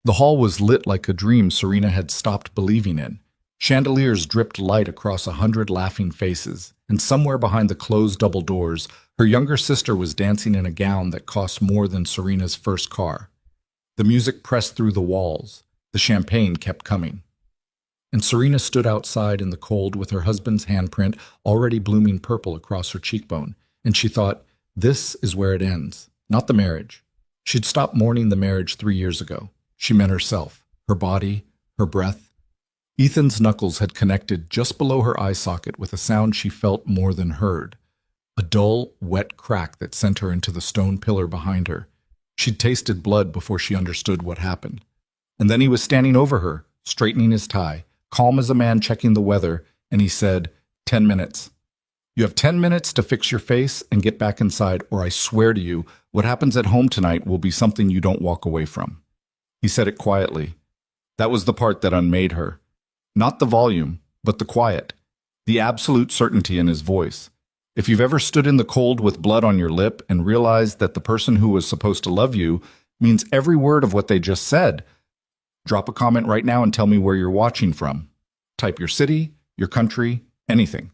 The hall was lit like a dream Serena had stopped believing in. Chandeliers dripped light across 100 laughing faces, and somewhere behind the closed double doors, her younger sister was dancing in a gown that cost more than Serena's first car. The music pressed through the walls. The champagne kept coming. And Serena stood outside in the cold with her husband's handprint already blooming purple across her cheekbone, and she thought, this is where it ends, not the marriage. She'd stopped mourning the marriage 3 years ago. She meant herself, her body, her breath. Ethan's knuckles had connected just below her eye socket with a sound she felt more than heard. A dull, wet crack that sent her into the stone pillar behind her. She'd tasted blood before she understood what happened. And then he was standing over her, straightening his tie, calm as a man checking the weather, and he said, 10 minutes. You have 10 minutes to fix your face and get back inside, or I swear to you, what happens at home tonight will be something you don't walk away from. He said it quietly. That was the part that unmade her. Not the volume, but the quiet. The absolute certainty in his voice. If you've ever stood in the cold with blood on your lip and realized that the person who was supposed to love you means every word of what they just said, drop a comment right now and tell me where you're watching from. Type your city, your country, anything.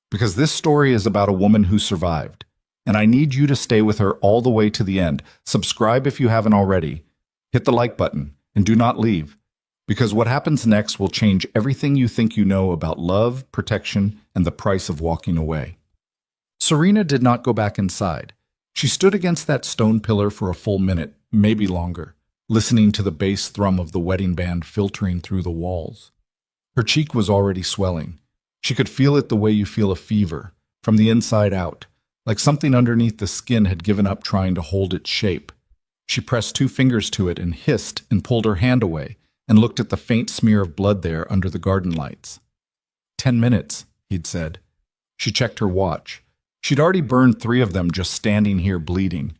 Because this story is about a woman who survived. And I need you to stay with her all the way to the end. Subscribe if you haven't already. Hit the like button and do not leave. Because what happens next will change everything you think you know about love, protection, and the price of walking away. Serena did not go back inside. She stood against that stone pillar for a full minute, maybe longer, listening to the bass thrum of the wedding band filtering through the walls. Her cheek was already swelling. She could feel it the way you feel a fever, from the inside out, like something underneath the skin had given up trying to hold its shape. She pressed 2 fingers to it and hissed and pulled her hand away and looked at the faint smear of blood there under the garden lights. 10 minutes, he'd said. She checked her watch. She'd already burned 3 of them just standing here bleeding.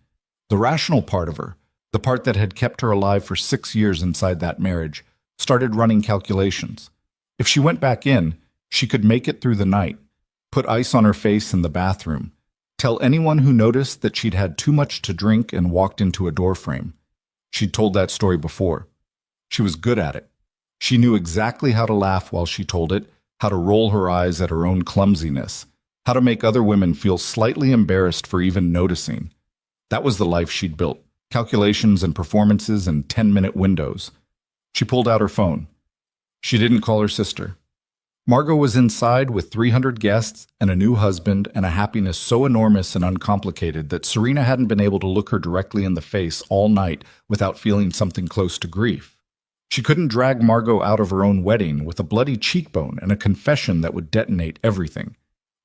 The rational part of her, the part that had kept her alive for 6 years inside that marriage, started running calculations. If she went back in, she could make it through the night, put ice on her face in the bathroom, tell anyone who noticed that she'd had too much to drink and walked into a doorframe. She'd told that story before. She was good at it. She knew exactly how to laugh while she told it, how to roll her eyes at her own clumsiness, how to make other women feel slightly embarrassed for even noticing. That was the life she'd built, calculations and performances and 10-minute windows. She pulled out her phone. She didn't call her sister. Margot was inside with 300 guests and a new husband and a happiness so enormous and uncomplicated that Serena hadn't been able to look her directly in the face all night without feeling something close to grief. She couldn't drag Margot out of her own wedding with a bloody cheekbone and a confession that would detonate everything.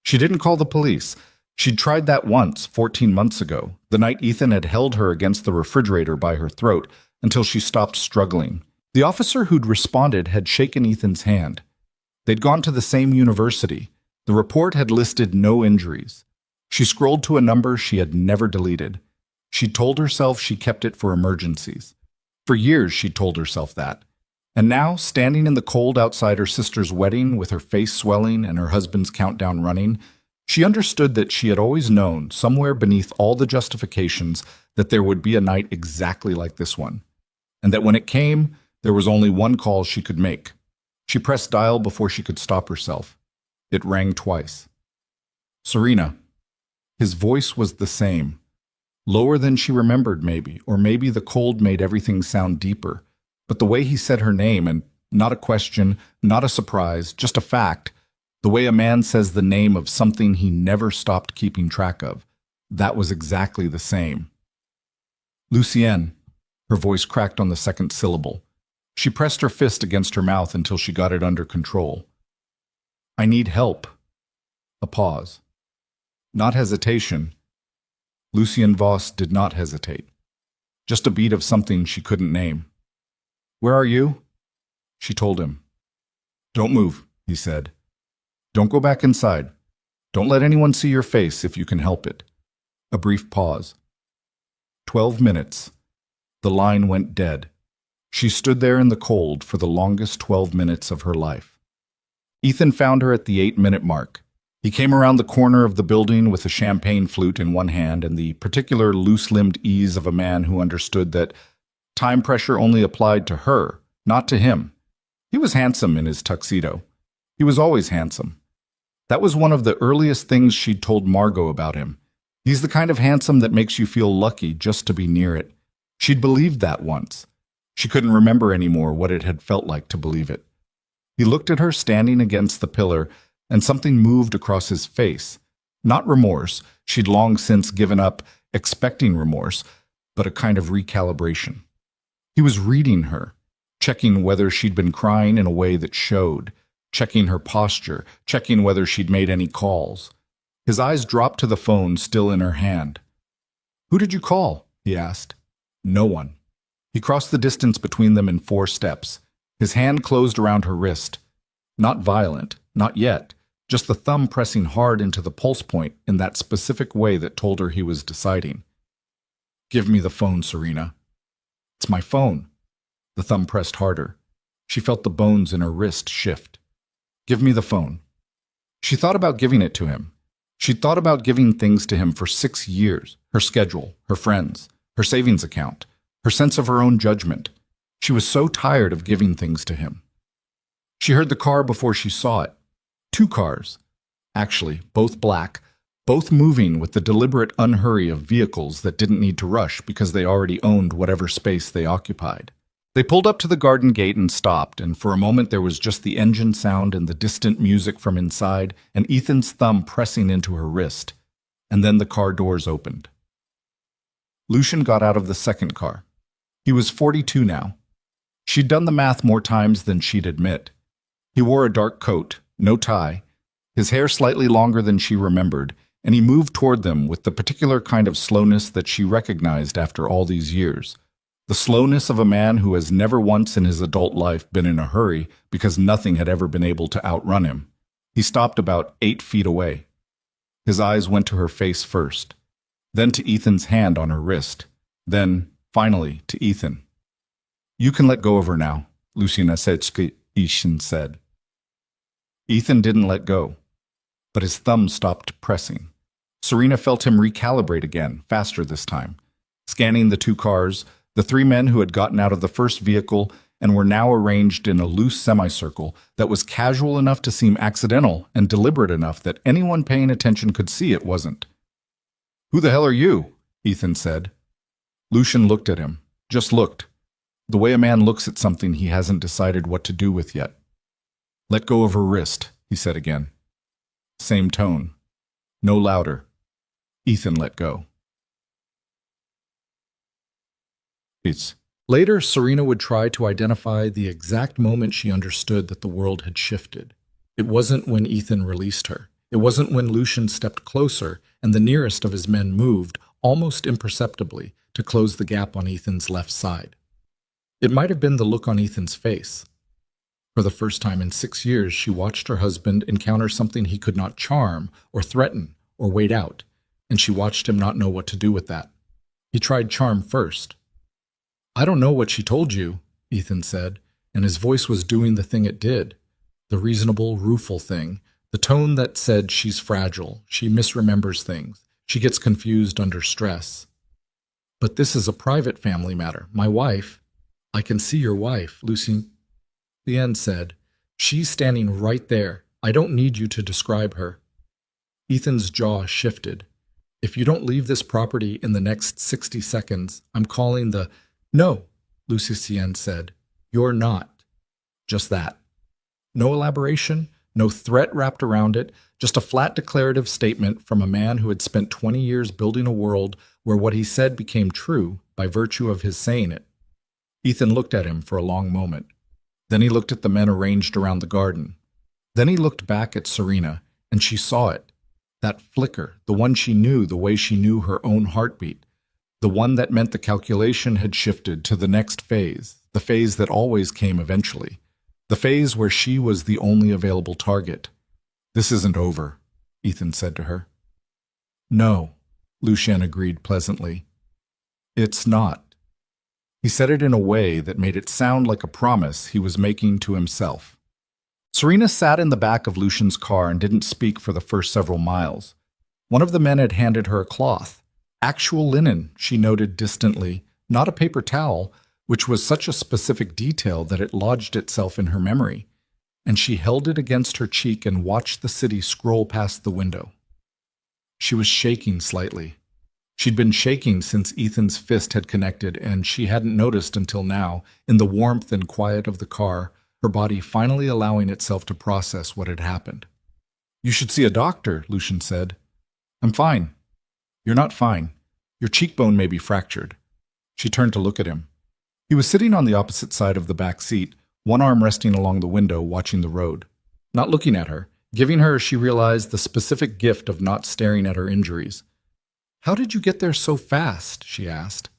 She didn't call the police. She'd tried that once, 14 months ago, the night Ethan had held her against the refrigerator by her throat until she stopped struggling. The officer who'd responded had shaken Ethan's hand. They'd gone to the same university. The report had listed no injuries. She scrolled to a number she had never deleted. She told herself she kept it for emergencies. For years she told herself that. And now, standing in the cold outside her sister's wedding with her face swelling and her husband's countdown running, she understood that she had always known, somewhere beneath all the justifications, that there would be a night exactly like this one. And that when it came, there was only one call she could make. She pressed dial before she could stop herself. It rang twice. Serena. His voice was the same. Lower than she remembered, maybe, or maybe the cold made everything sound deeper. But the way he said her name, and not a question, not a surprise, just a fact, the way a man says the name of something he never stopped keeping track of, that was exactly the same. Lucienne. Her voice cracked on the second syllable. She pressed her fist against her mouth until she got it under control. I need help. A pause. Not hesitation. Lucien Voss did not hesitate. Just a beat of something she couldn't name. Where are you? She told him. Don't move, he said. Don't go back inside. Don't let anyone see your face if you can help it. A brief pause. 12 minutes. The line went dead. She stood there in the cold for the longest 12 minutes of her life. Ethan found her at the 8-minute mark. He came around the corner of the building with a champagne flute in one hand and the particular loose-limbed ease of a man who understood that Time pressure only applied to her, not to him. He was handsome in his tuxedo. He was always handsome. That was one of the earliest things she'd told Margot about him. He's the kind of handsome that makes you feel lucky just to be near it. She'd believed that once. She couldn't remember anymore what it had felt like to believe it. He looked at her standing against the pillar, and something moved across his face. Not remorse, she'd long since given up expecting remorse, but a kind of recalibration. He was reading her, checking whether she'd been crying in a way that showed, checking her posture, checking whether she'd made any calls. His eyes dropped to the phone still in her hand. "Who did you call?" he asked. "No one." He crossed the distance between them in 4 steps. His hand closed around her wrist. Not violent, not yet, just the thumb pressing hard into the pulse point in that specific way that told her he was deciding. "Give me the phone, Serena." "It's my phone." The thumb pressed harder. She felt the bones in her wrist shift. "Give me the phone." She thought about giving it to him. She'd thought about giving things to him for 6 years. Her schedule, her friends, her savings account, her sense of her own judgment. She was so tired of giving things to him. She heard the car before she saw it. 2 cars. Actually, both black, both moving with the deliberate unhurry of vehicles that didn't need to rush because they already owned whatever space they occupied. They pulled up to the garden gate and stopped, and for a moment there was just the engine sound and the distant music from inside, and Ethan's thumb pressing into her wrist. And then the car doors opened. Lucian got out of the second car. He was 42 now. She'd done the math more times than she'd admit. He wore a dark coat, no tie, his hair slightly longer than she remembered, and he moved toward them with the particular kind of slowness that she recognized after all these years. The slowness of a man who has never once in his adult life been in a hurry because nothing had ever been able to outrun him. He stopped about 8 feet away. His eyes went to her face first, then to Ethan's hand on her wrist, then, finally, to Ethan. "You can let go of her now," Lucian said. Ethan didn't let go, but his thumb stopped pressing. Serena felt him recalibrate again, faster this time, scanning the 2 cars, the 3 men who had gotten out of the first vehicle and were now arranged in a loose semicircle that was casual enough to seem accidental and deliberate enough that anyone paying attention could see it wasn't. "Who the hell are you?" Ethan said. Lucian looked at him, just looked, the way a man looks at something he hasn't decided what to do with yet. "Let go of her wrist," he said again. Same tone, no louder. Ethan let go. Later, Serena would try to identify the exact moment she understood that the world had shifted. It wasn't when Ethan released her. It wasn't when Lucian stepped closer and the nearest of his men moved, almost imperceptibly, to close the gap on Ethan's left side. It might have been the look on Ethan's face. For the first time in 6 years, she watched her husband encounter something he could not charm or threaten or wait out, and she watched him not know what to do with that. He tried charm first. "I don't know what she told you," Ethan said, and his voice was doing the thing it did, the reasonable, rueful thing, the tone that said she's fragile, she misremembers things, she gets confused under stress. "But this is a private family matter. My wife—" "I can see your wife," Lucian said. "She's standing right there. I don't need you to describe her." Ethan's jaw shifted. "If you don't leave this property in the next 60 seconds, I'm calling the—" "No," Lucian said. "You're not." Just that. No elaboration, no threat wrapped around it, just a flat declarative statement from a man who had spent 20 years building a world where what he said became true by virtue of his saying it. Ethan looked at him for a long moment. Then he looked at the men arranged around the garden. Then he looked back at Serena, and she saw it. That flicker, the one she knew the way she knew her own heartbeat. The one that meant the calculation had shifted to the next phase, the phase that always came eventually. The phase where she was the only available target. "This isn't over," Ethan said to her. "No," Lucian agreed pleasantly. "It's not." He said it in a way that made it sound like a promise he was making to himself. Serena sat in the back of Lucian's car and didn't speak for the first several miles. One of the men had handed her a cloth. Actual linen, she noted distantly, not a paper towel, which was such a specific detail that it lodged itself in her memory, and she held it against her cheek and watched the city scroll past the window. She was shaking slightly. She'd been shaking since Ethan's fist had connected, and she hadn't noticed until now, in the warmth and quiet of the car, her body finally allowing itself to process what had happened. "You should see a doctor," Lucian said. "I'm fine." "You're not fine. Your cheekbone may be fractured." She turned to look at him. He was sitting on the opposite side of the back seat, one arm resting along the window, watching the road. Not looking at her, giving her, she realized, the specific gift of not staring at her injuries. "How did you get there so fast?" she asked.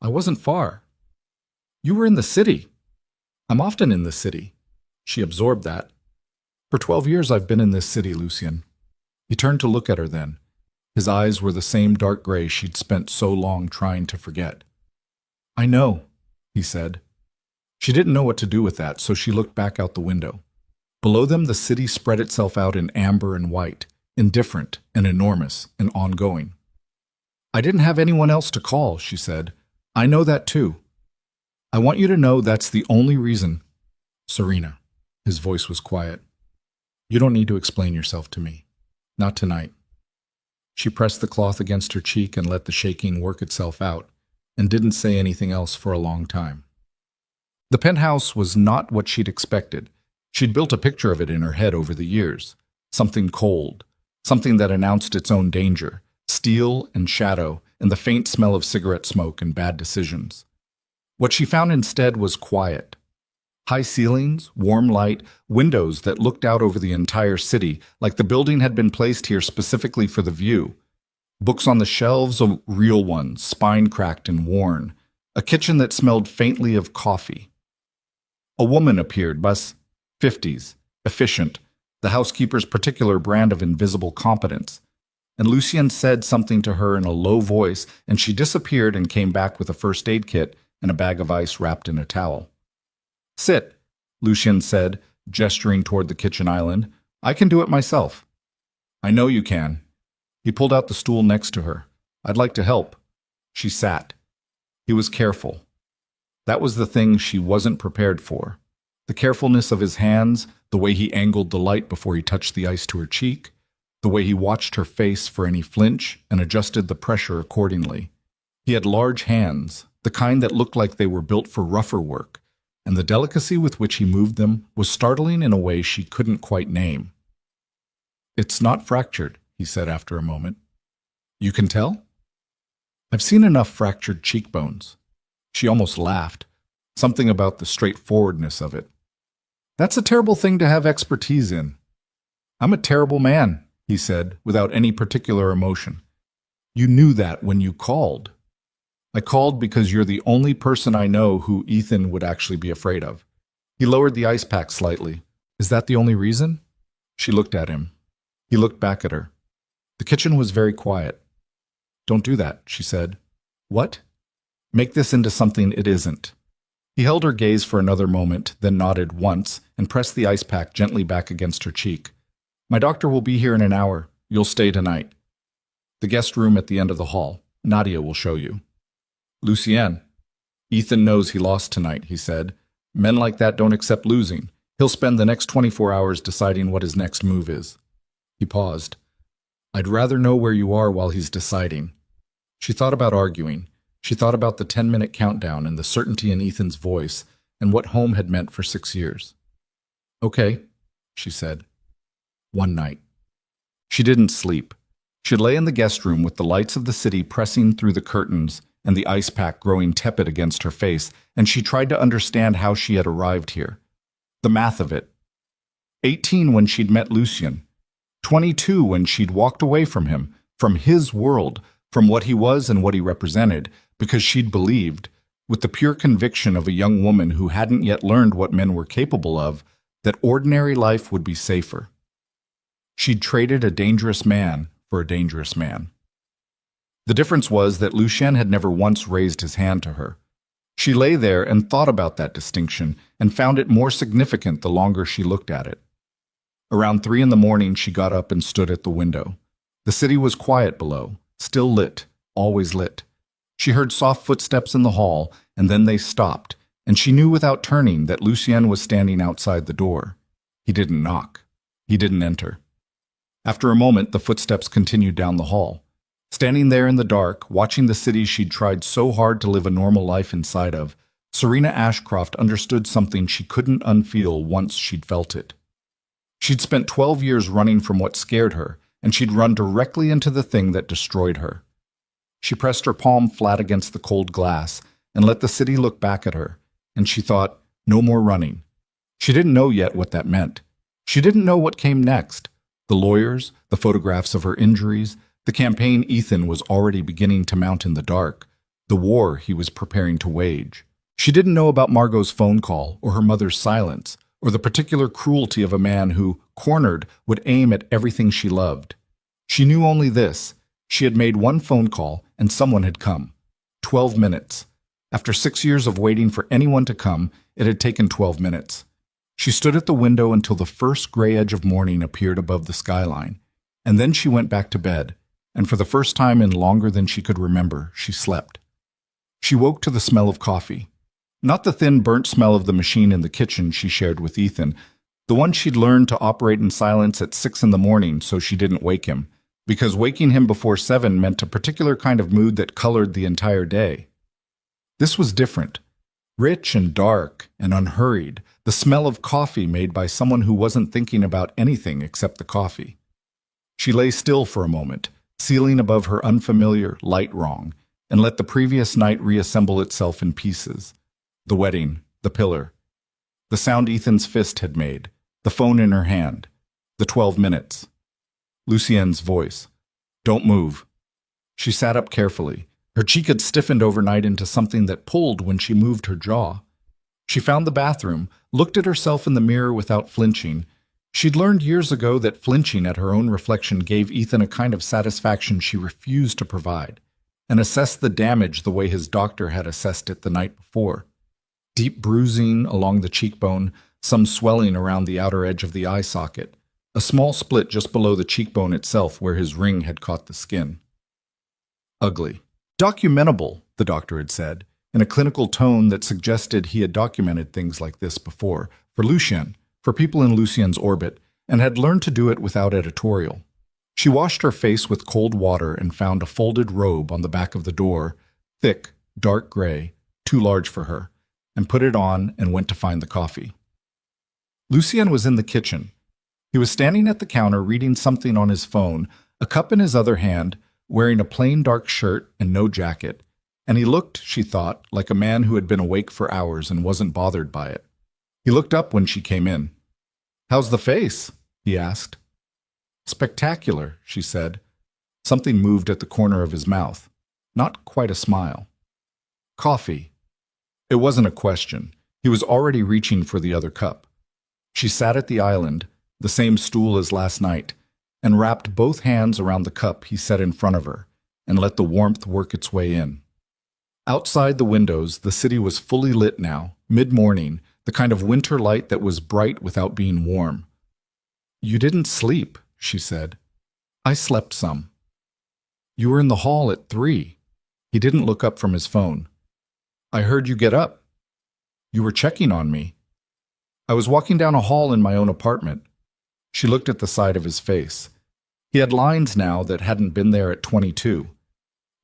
"I wasn't far." "You were in the city." "I'm often in the city." She absorbed that. "For 12 years I've been in this city, Lucian." He turned to look at her then. His eyes were the same dark gray she'd spent so long trying to forget. "I know," he said. She didn't know what to do with that, so she looked back out the window. Below them, the city spread itself out in amber and white, indifferent and enormous and ongoing. "I didn't have anyone else to call," she said. "I know that too. I want you to know that's the only reason." "Serena," his voice was quiet. "You don't need to explain yourself to me. Not tonight." She pressed the cloth against her cheek and let the shaking work itself out, and didn't say anything else for a long time. The penthouse was not what she'd expected. She'd built a picture of it in her head over the years. Something cold, something that announced its own danger, steel and shadow, and the faint smell of cigarette smoke and bad decisions. What she found instead was quiet. High ceilings, warm light, windows that looked out over the entire city, like the building had been placed here specifically for the view. Books on the shelves, real ones, spine-cracked and worn. A kitchen that smelled faintly of coffee. A woman appeared, bus 50s, efficient, the housekeeper's particular brand of invisible competence. And Lucian said something to her in a low voice, and she disappeared and came back with a first aid kit and a bag of ice wrapped in a towel. "Sit," Lucian said, gesturing toward the kitchen island. "I can do it myself." "I know you can." He pulled out the stool next to her. "I'd like to help." She sat. He was careful. That was the thing she wasn't prepared for. The carefulness of his hands, the way he angled the light before he touched the ice to her cheek, the way he watched her face for any flinch and adjusted the pressure accordingly. He had large hands, the kind that looked like they were built for rougher work, and the delicacy with which he moved them was startling in a way she couldn't quite name. "It's not fractured," he said after a moment. "You can tell?" "I've seen enough fractured cheekbones." She almost laughed, something about the straightforwardness of it. "That's a terrible thing to have expertise in." "I'm a terrible man," he said, without any particular emotion. "You knew that when you called." "I called because you're the only person I know who Ethan would actually be afraid of." He lowered the ice pack slightly. "Is that the only reason?" She looked at him. He looked back at her. The kitchen was very quiet. "Don't do that," she said. "What?" "Make this into something it isn't." He held her gaze for another moment, then nodded once and pressed the ice pack gently back against her cheek. "My doctor will be here in an hour. You'll stay tonight. The guest room at the end of the hall. Nadia will show you." "Lucien." "Ethan knows he lost tonight," he said. "Men like that don't accept losing. He'll spend the next 24 hours deciding what his next move is." He paused. "I'd rather know where you are while he's deciding." She thought about arguing. She thought about the 10-minute countdown and the certainty in Ethan's voice and what home had meant for 6 years. "Okay," she said. One night. She didn't sleep. She lay in the guest room with the lights of the city pressing through the curtains and the ice pack growing tepid against her face, and she tried to understand how she had arrived here. The math of it. 18 when she'd met Lucian. 22 when she'd walked away from him, from his world, from what he was and what he represented, because she'd believed, with the pure conviction of a young woman who hadn't yet learned what men were capable of, that ordinary life would be safer. She'd traded a dangerous man for a dangerous man. The difference was that Lucien had never once raised his hand to her. She lay there and thought about that distinction and found it more significant the longer she looked at it. Around 3 in the morning, she got up and stood at the window. The city was quiet below, still lit, always lit. She heard soft footsteps in the hall, and then they stopped, and she knew without turning that Lucien was standing outside the door. He didn't knock. He didn't enter. After a moment, the footsteps continued down the hall. Standing there in the dark, watching the city she'd tried so hard to live a normal life inside of, Serena Ashcroft understood something she couldn't unfeel once she'd felt it. She'd spent 12 years running from what scared her, and she'd run directly into the thing that destroyed her. She pressed her palm flat against the cold glass and let the city look back at her, and she thought, no more running. She didn't know yet what that meant. She didn't know what came next. The lawyers, the photographs of her injuries, the campaign Ethan was already beginning to mount in the dark, the war he was preparing to wage. She didn't know about Margot's phone call or her mother's silence, or the particular cruelty of a man who, cornered, would aim at everything she loved. She knew only this. She had made one phone call, and someone had come. 12 minutes. After 6 years of waiting for anyone to come, it had taken 12 minutes. She stood at the window until the first gray edge of morning appeared above the skyline, and then she went back to bed, and for the first time in longer than she could remember, she slept. She woke to the smell of coffee. Not the thin, burnt smell of the machine in the kitchen she shared with Ethan, the one she'd learned to operate in silence at 6 in the morning so she didn't wake him, because waking him before 7 meant a particular kind of mood that colored the entire day. This was different. Rich and dark and unhurried, the smell of coffee made by someone who wasn't thinking about anything except the coffee. She lay still for a moment, ceiling above her unfamiliar light wrong, and let the previous night reassemble itself in pieces. The wedding, the pillar, the sound Ethan's fist had made, the phone in her hand, the 12 minutes. Lucien's voice. Don't move. She sat up carefully. Her cheek had stiffened overnight into something that pulled when she moved her jaw. She found the bathroom, looked at herself in the mirror without flinching. She'd learned years ago that flinching at her own reflection gave Ethan a kind of satisfaction she refused to provide, and assessed the damage the way his doctor had assessed it the night before. Deep bruising along the cheekbone, some swelling around the outer edge of the eye socket, a small split just below the cheekbone itself where his ring had caught the skin. Ugly. Documentable, the doctor had said, in a clinical tone that suggested he had documented things like this before, for Lucien, for people in Lucien's orbit, and had learned to do it without editorial. She washed her face with cold water and found a folded robe on the back of the door, thick, dark gray, too large for her, and put it on and went to find the coffee. Lucien was in the kitchen. He was standing at the counter reading something on his phone, a cup in his other hand, wearing a plain dark shirt and no jacket, and he looked, she thought, like a man who had been awake for hours and wasn't bothered by it. He looked up when she came in. "How's the face?" he asked. "Spectacular," she said. Something moved at the corner of his mouth. Not quite a smile. "Coffee." It wasn't a question. He was already reaching for the other cup. She sat at the island, the same stool as last night, and wrapped both hands around the cup he set in front of her, and let the warmth work its way in. Outside the windows, the city was fully lit now, mid-morning, the kind of winter light that was bright without being warm. "You didn't sleep," she said. "I slept some." "You were in the hall at 3. He didn't look up from his phone. "I heard you get up." "You were checking on me." "I was walking down a hall in my own apartment." She looked at the side of his face. He had lines now that hadn't been there at 22.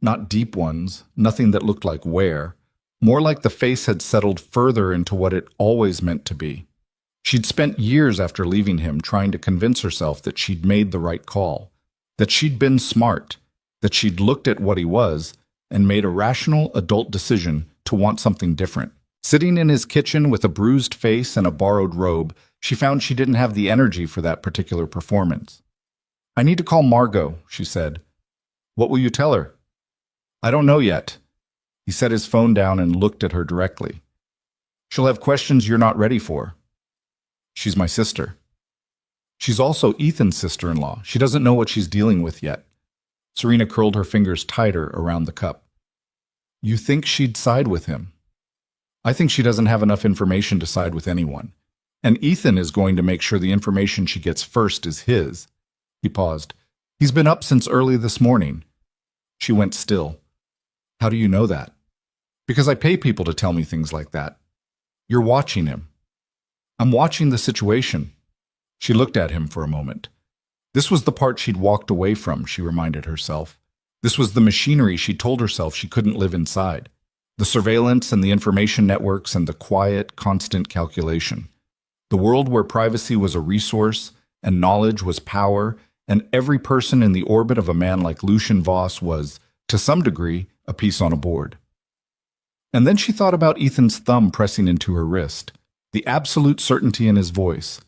Not deep ones, nothing that looked like wear. More like the face had settled further into what it always meant to be. She'd spent years after leaving him trying to convince herself that she'd made the right call, that she'd been smart, that she'd looked at what he was and made a rational adult decision to want something different. Sitting in his kitchen with a bruised face and a borrowed robe, she found she didn't have the energy for that particular performance. "I need to call Margot," she said. "What will you tell her?" "I don't know yet." He set his phone down and looked at her directly. "She'll have questions you're not ready for." "She's my sister." "She's also Ethan's sister-in-law. She doesn't know what she's dealing with yet." Serena curled her fingers tighter around the cup. "You think she'd side with him?" "I think she doesn't have enough information to side with anyone. And Ethan is going to make sure the information she gets first is his." He paused. "He's been up since early this morning." She went still. "How do you know that?" Because I pay people to tell me things like that. You're watching him. I'm watching the situation. She looked at him for a moment. This was the part she'd walked away from, she reminded herself. This was the machinery she told herself she couldn't live inside. The surveillance and the information networks and the quiet, constant calculation. The world where privacy was a resource and knowledge was power, and every person in the orbit of a man like Lucien Voss was, to some degree, a piece on a board. And then she thought about Ethan's thumb pressing into her wrist, the absolute certainty in his voice.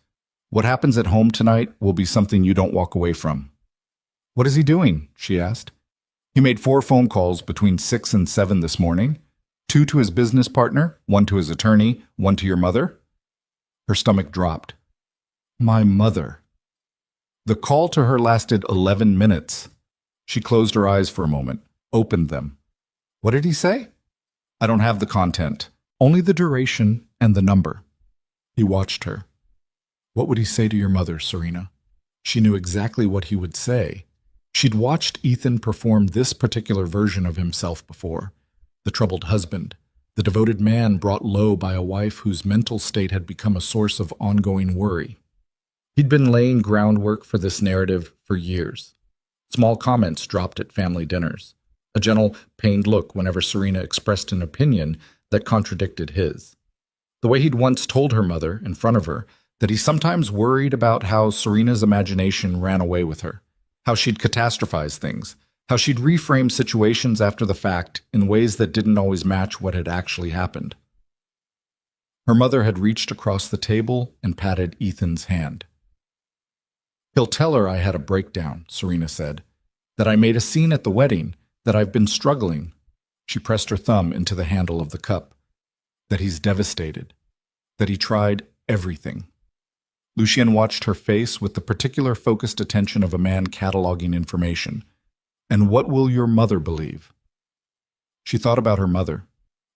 What happens at home tonight will be something you don't walk away from. What is he doing? She asked. He made 4 phone calls between 6 and 7 this morning. 2 to his business partner, 1 to his attorney, 1 to your mother. Her stomach dropped. My mother. The call to her lasted 11 minutes. She closed her eyes for a moment, opened them. What did he say? I don't have the content, only the duration and the number. He watched her. What would he say to your mother, Serena? She knew exactly what he would say. She'd watched Ethan perform this particular version of himself before. The troubled husband, the devoted man brought low by a wife whose mental state had become a source of ongoing worry. He'd been laying groundwork for this narrative for years. Small comments dropped at family dinners. A gentle, pained look whenever Serena expressed an opinion that contradicted his. The way he'd once told her mother, in front of her, that he sometimes worried about how Serena's imagination ran away with her, how she'd catastrophize things, how she'd reframe situations after the fact in ways that didn't always match what had actually happened. Her mother had reached across the table and patted Ethan's hand. He'll tell her I had a breakdown, Serena said, that I made a scene at the wedding, that I've been struggling. She pressed her thumb into the handle of the cup. That he's devastated. That he tried everything. Lucien watched her face with the particular focused attention of a man cataloging information. And what will your mother believe? She thought about her mother,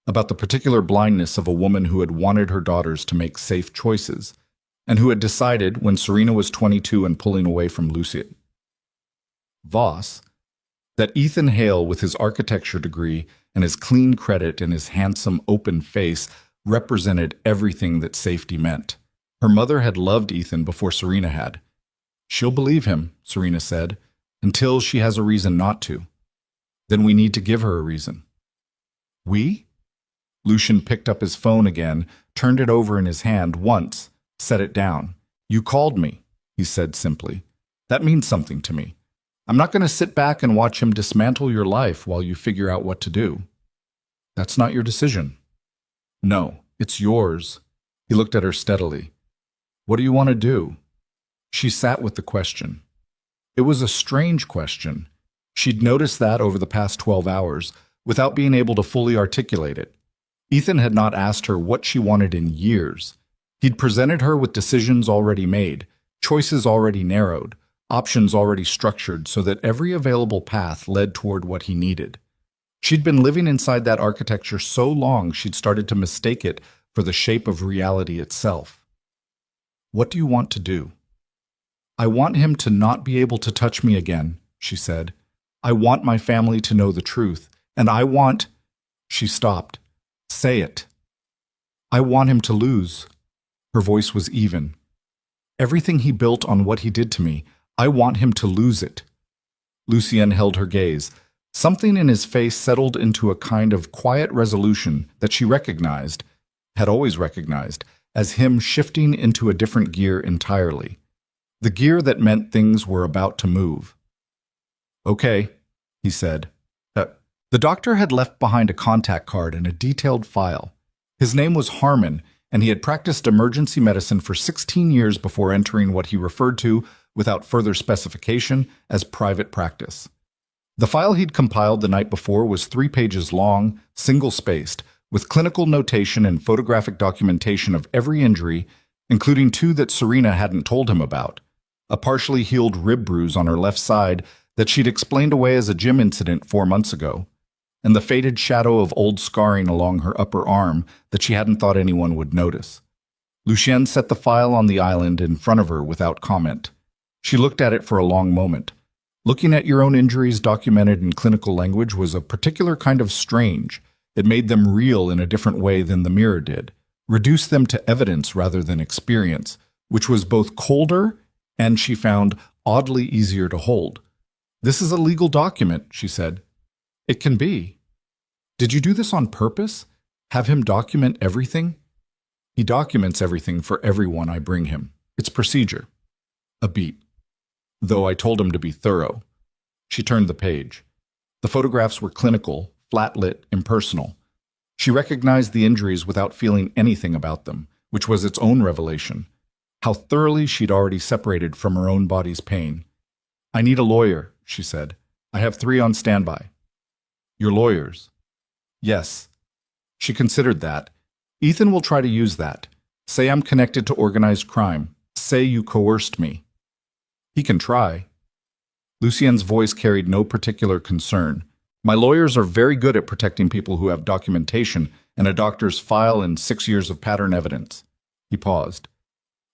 about the particular blindness of a woman who had wanted her daughters to make safe choices, and who had decided, when Serena was 22 and pulling away from Lucien Voss, that Ethan Hale, with his architecture degree and his clean credit and his handsome, open face, represented everything that safety meant. Her mother had loved Ethan before Serena had. She'll believe him, Serena said, until she has a reason not to. Then we need to give her a reason. We? Lucien picked up his phone again, turned it over in his hand once, set it down. You called me, he said simply. That means something to me. I'm not going to sit back and watch him dismantle your life while you figure out what to do. That's not your decision. No, it's yours. He looked at her steadily. What do you want to do? She sat with the question. It was a strange question. She'd noticed that over the past 12 hours, without being able to fully articulate it. Ethan had not asked her what she wanted in years. He'd presented her with decisions already made, choices already narrowed, options already structured so that every available path led toward what he needed. She'd been living inside that architecture so long she'd started to mistake it for the shape of reality itself. What do you want to do? I want him to not be able to touch me again, she said. I want my family to know the truth, and I want... She stopped. Say it. I want him to lose. Her voice was even. Everything he built on what he did to me, I want him to lose it. Lucien held her gaze. Something in his face settled into a kind of quiet resolution that she recognized, had always recognized, as him shifting into a different gear entirely. The gear that meant things were about to move. Okay, he said. The doctor had left behind a contact card and a detailed file. His name was Harmon, and he had practiced emergency medicine for 16 years before entering what he referred to, without further specification, as private practice. The file he'd compiled the night before was 3 pages long, single-spaced, with clinical notation and photographic documentation of every injury, including 2 that Serena hadn't told him about. A partially healed rib bruise on her left side that she'd explained away as a gym incident 4 months ago, and the faded shadow of old scarring along her upper arm that she hadn't thought anyone would notice. Lucien set the file on the island in front of her without comment. She looked at it for a long moment. Looking at your own injuries documented in clinical language was a particular kind of strange. It made them real in a different way than the mirror did, reduced them to evidence rather than experience, which was both colder and, she found, oddly easier to hold. "This is a legal document," she said. "It can be." "Did you do this on purpose? Have him document everything?" "He documents everything for everyone I bring him. It's procedure." A beat. "Though I told him to be thorough." She turned the page. The photographs were clinical, flat-lit, impersonal. She recognized the injuries without feeling anything about them, which was its own revelation. How thoroughly she'd already separated from her own body's pain. "I need a lawyer," she said. "I have 3 on standby." "Your lawyers?" "Yes." She considered that. "Ethan will try to use that. Say I'm connected to organized crime. Say you coerced me." "He can try." Lucien's voice carried no particular concern. "My lawyers are very good at protecting people who have documentation and a doctor's file and 6 years of pattern evidence." He paused.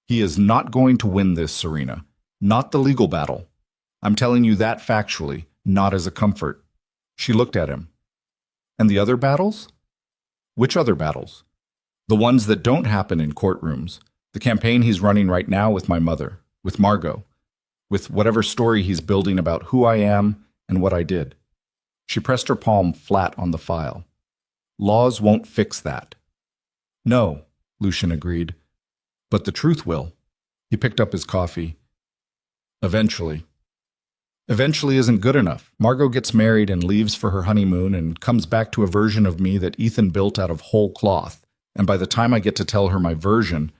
"He is not going to win this, Serena. Not the legal battle. I'm telling you that factually, not as a comfort." She looked at him. "And the other battles?" "Which other battles?" "The ones that don't happen in courtrooms. The campaign he's running right now with my mother, with Margot, with whatever story he's building about who I am and what I did." She pressed her palm flat on the file. "Laws won't fix that." "No," Lucien agreed. "But the truth will." He picked up his coffee. "Eventually." "Eventually isn't good enough. Margot gets married and leaves for her honeymoon and comes back to a version of me that Ethan built out of whole cloth. And by the time I get to tell her my version—"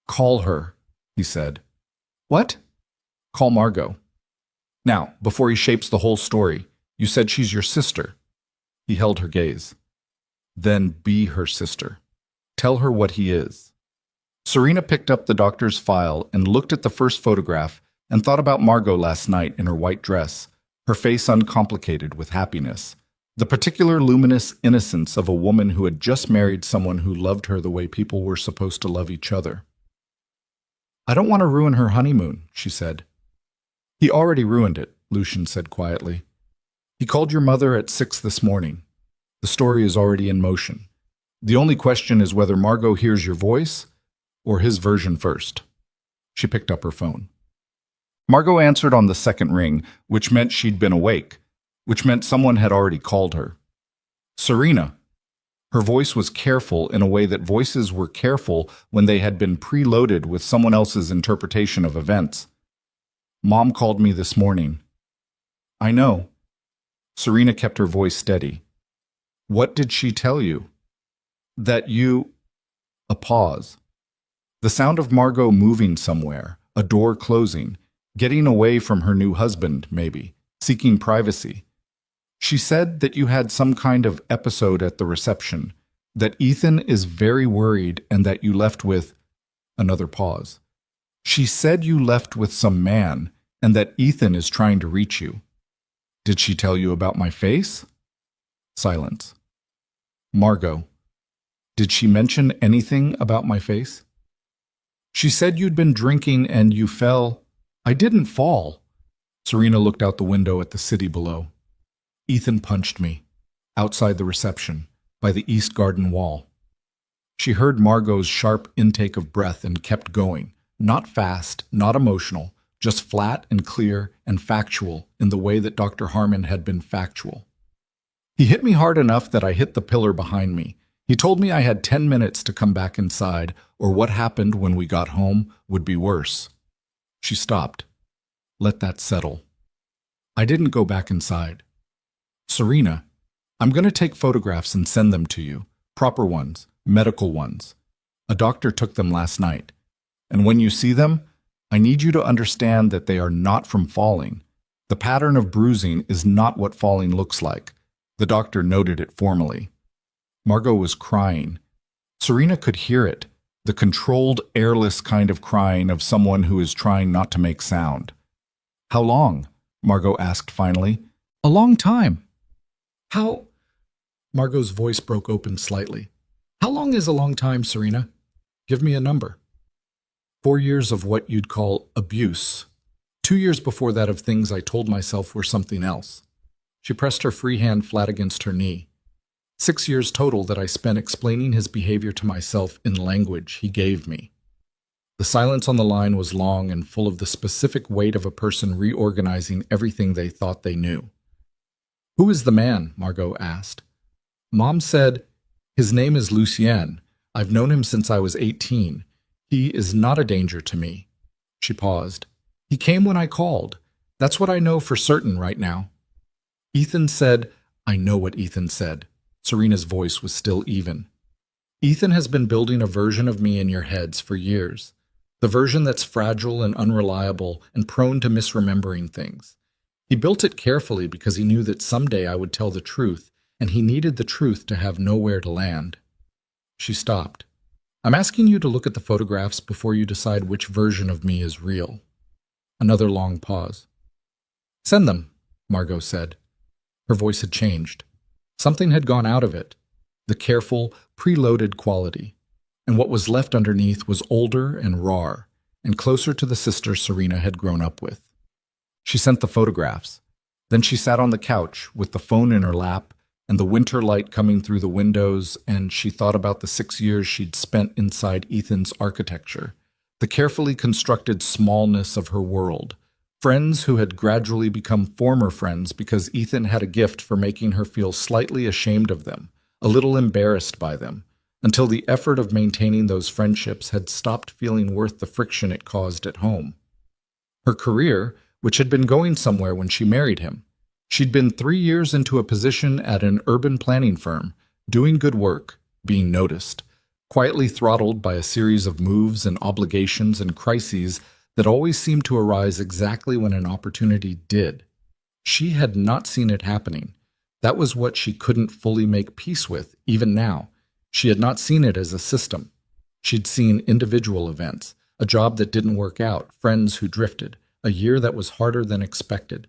"Call her," he said. "What?" "Call Margot. Now, before he shapes the whole story, you said she's your sister." He held her gaze. "Then be her sister. Tell her what he is." Serena picked up the doctor's file and looked at the first photograph and thought about Margot last night in her white dress, her face uncomplicated with happiness, the particular luminous innocence of a woman who had just married someone who loved her the way people were supposed to love each other. "I don't want to ruin her honeymoon," she said. "He already ruined it," Lucien said quietly. "He called your mother at 6 this morning. The story is already in motion. The only question is whether Margot hears your voice or his version first." She picked up her phone. Margot answered on the second ring, which meant she'd been awake, which meant someone had already called her. "Serena." Her voice was careful in a way that voices were careful when they had been preloaded with someone else's interpretation of events. "Mom called me this morning." "I know." Serena kept her voice steady. "What did she tell you?" "That you—" A pause. The sound of Margot moving somewhere, a door closing, getting away from her new husband, maybe, seeking privacy. "She said that you had some kind of episode at the reception, that Ethan is very worried and that you left with—" Another pause. "She said you left with some man and that Ethan is trying to reach you." "Did she tell you about my face?" Silence. "Margot, did she mention anything about my face?" "She said you'd been drinking and you fell—" "I didn't fall." Serena looked out the window at the city below. "Ethan punched me, outside the reception, by the East Garden wall." She heard Margot's sharp intake of breath and kept going, not fast, not emotional, just flat and clear and factual in the way that Dr. Harmon had been factual. "He hit me hard enough that I hit the pillar behind me. He told me I had 10 minutes to come back inside, or what happened when we got home would be worse." She stopped. "Let that settle." "I didn't go back inside." "Serena, I'm going to take photographs and send them to you. Proper ones, medical ones. A doctor took them last night. And when you see them, I need you to understand that they are not from falling. The pattern of bruising is not what falling looks like." The doctor noted it formally. Margot was crying. Serena could hear it, the controlled, airless kind of crying of someone who is trying not to make sound. "How long?" Margot asked finally. "A long time." "How—" Margot's voice broke open slightly. "How long is a long time, Serena? Give me a number." 4 years of what you'd call abuse. 2 years before that of things I told myself were something else. She pressed her free hand flat against her knee. 6 years total that I spent explaining his behavior to myself in language he gave me. The silence on the line was long and full of the specific weight of a person reorganizing everything they thought they knew. "Who is the man?" Margot asked. "Mom said, his name is Lucien. I've known him since I was 18. He is not a danger to me." She paused. "He came when I called. That's what I know for certain right now." Ethan said, "I know what Ethan said." Serena's voice was still even. "Ethan has been building a version of me in your heads for years. The version that's fragile and unreliable and prone to misremembering things. He built it carefully because he knew that someday I would tell the truth, and he needed the truth to have nowhere to land." She stopped. "I'm asking you to look at the photographs before you decide which version of me is real." Another long pause. "Send them," Margot said. Her voice had changed. Something had gone out of it, the careful, preloaded quality, and what was left underneath was older and raw, and closer to the sister Serena had grown up with. She sent the photographs. Then she sat on the couch with the phone in her lap and the winter light coming through the windows, and she thought about the 6 years she'd spent inside Ethan's architecture, the carefully constructed smallness of her world, friends who had gradually become former friends because Ethan had a gift for making her feel slightly ashamed of them, a little embarrassed by them, until the effort of maintaining those friendships had stopped feeling worth the friction it caused at home. Her career, which had been going somewhere when she married him. She'd been 3 years into a position at an urban planning firm, doing good work, being noticed, quietly throttled by a series of moves and obligations and crises that always seemed to arise exactly when an opportunity did. She had not seen it happening. That was what she couldn't fully make peace with, even now. She had not seen it as a system. She'd seen individual events, a job that didn't work out, friends who drifted, a year that was harder than expected.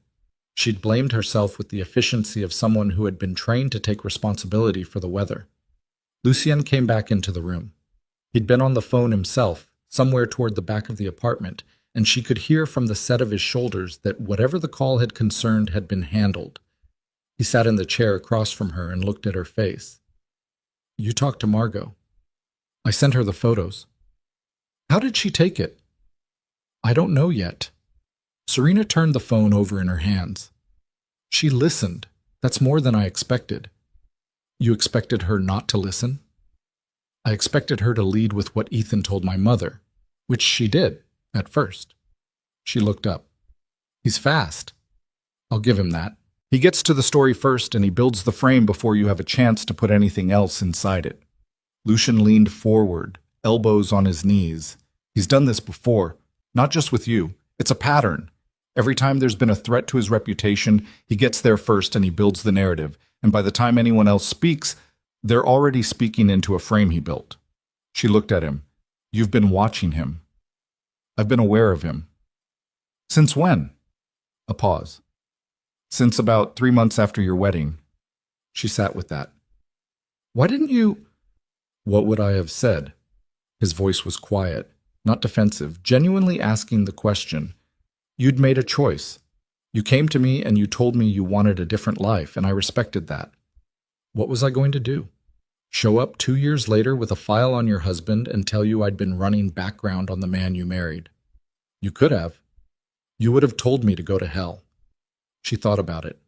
She'd blamed herself with the efficiency of someone who had been trained to take responsibility for the weather. Lucien came back into the room. He'd been on the phone himself, somewhere toward the back of the apartment, and she could hear from the set of his shoulders that whatever the call had concerned had been handled. He sat in the chair across from her and looked at her face. "You talked to Margot." "I sent her the photos." "How did she take it?" "I don't know yet." Serena turned the phone over in her hands. "She listened. That's more than I expected." "You expected her not to listen?" "I expected her to lead with what Ethan told my mother, which she did, at first." She looked up. "He's fast." "I'll give him that. He gets to the story first and he builds the frame before you have a chance to put anything else inside it." Lucien leaned forward, elbows on his knees. "He's done this before, not just with you. It's a pattern. Every time there's been a threat to his reputation, he gets there first and he builds the narrative, and by the time anyone else speaks, they're already speaking into a frame he built." She looked at him. "You've been watching him." "I've been aware of him." "Since when?" A pause. "Since about 3 months after your wedding." She sat with that. "Why didn't you—" "What would I have said?" His voice was quiet, not defensive, genuinely asking the question. "You'd made a choice. You came to me and you told me you wanted a different life, and I respected that. What was I going to do? Show up 2 years later with a file on your husband and tell you I'd been running background on the man you married? You could have. You would have told me to go to hell." She thought about it.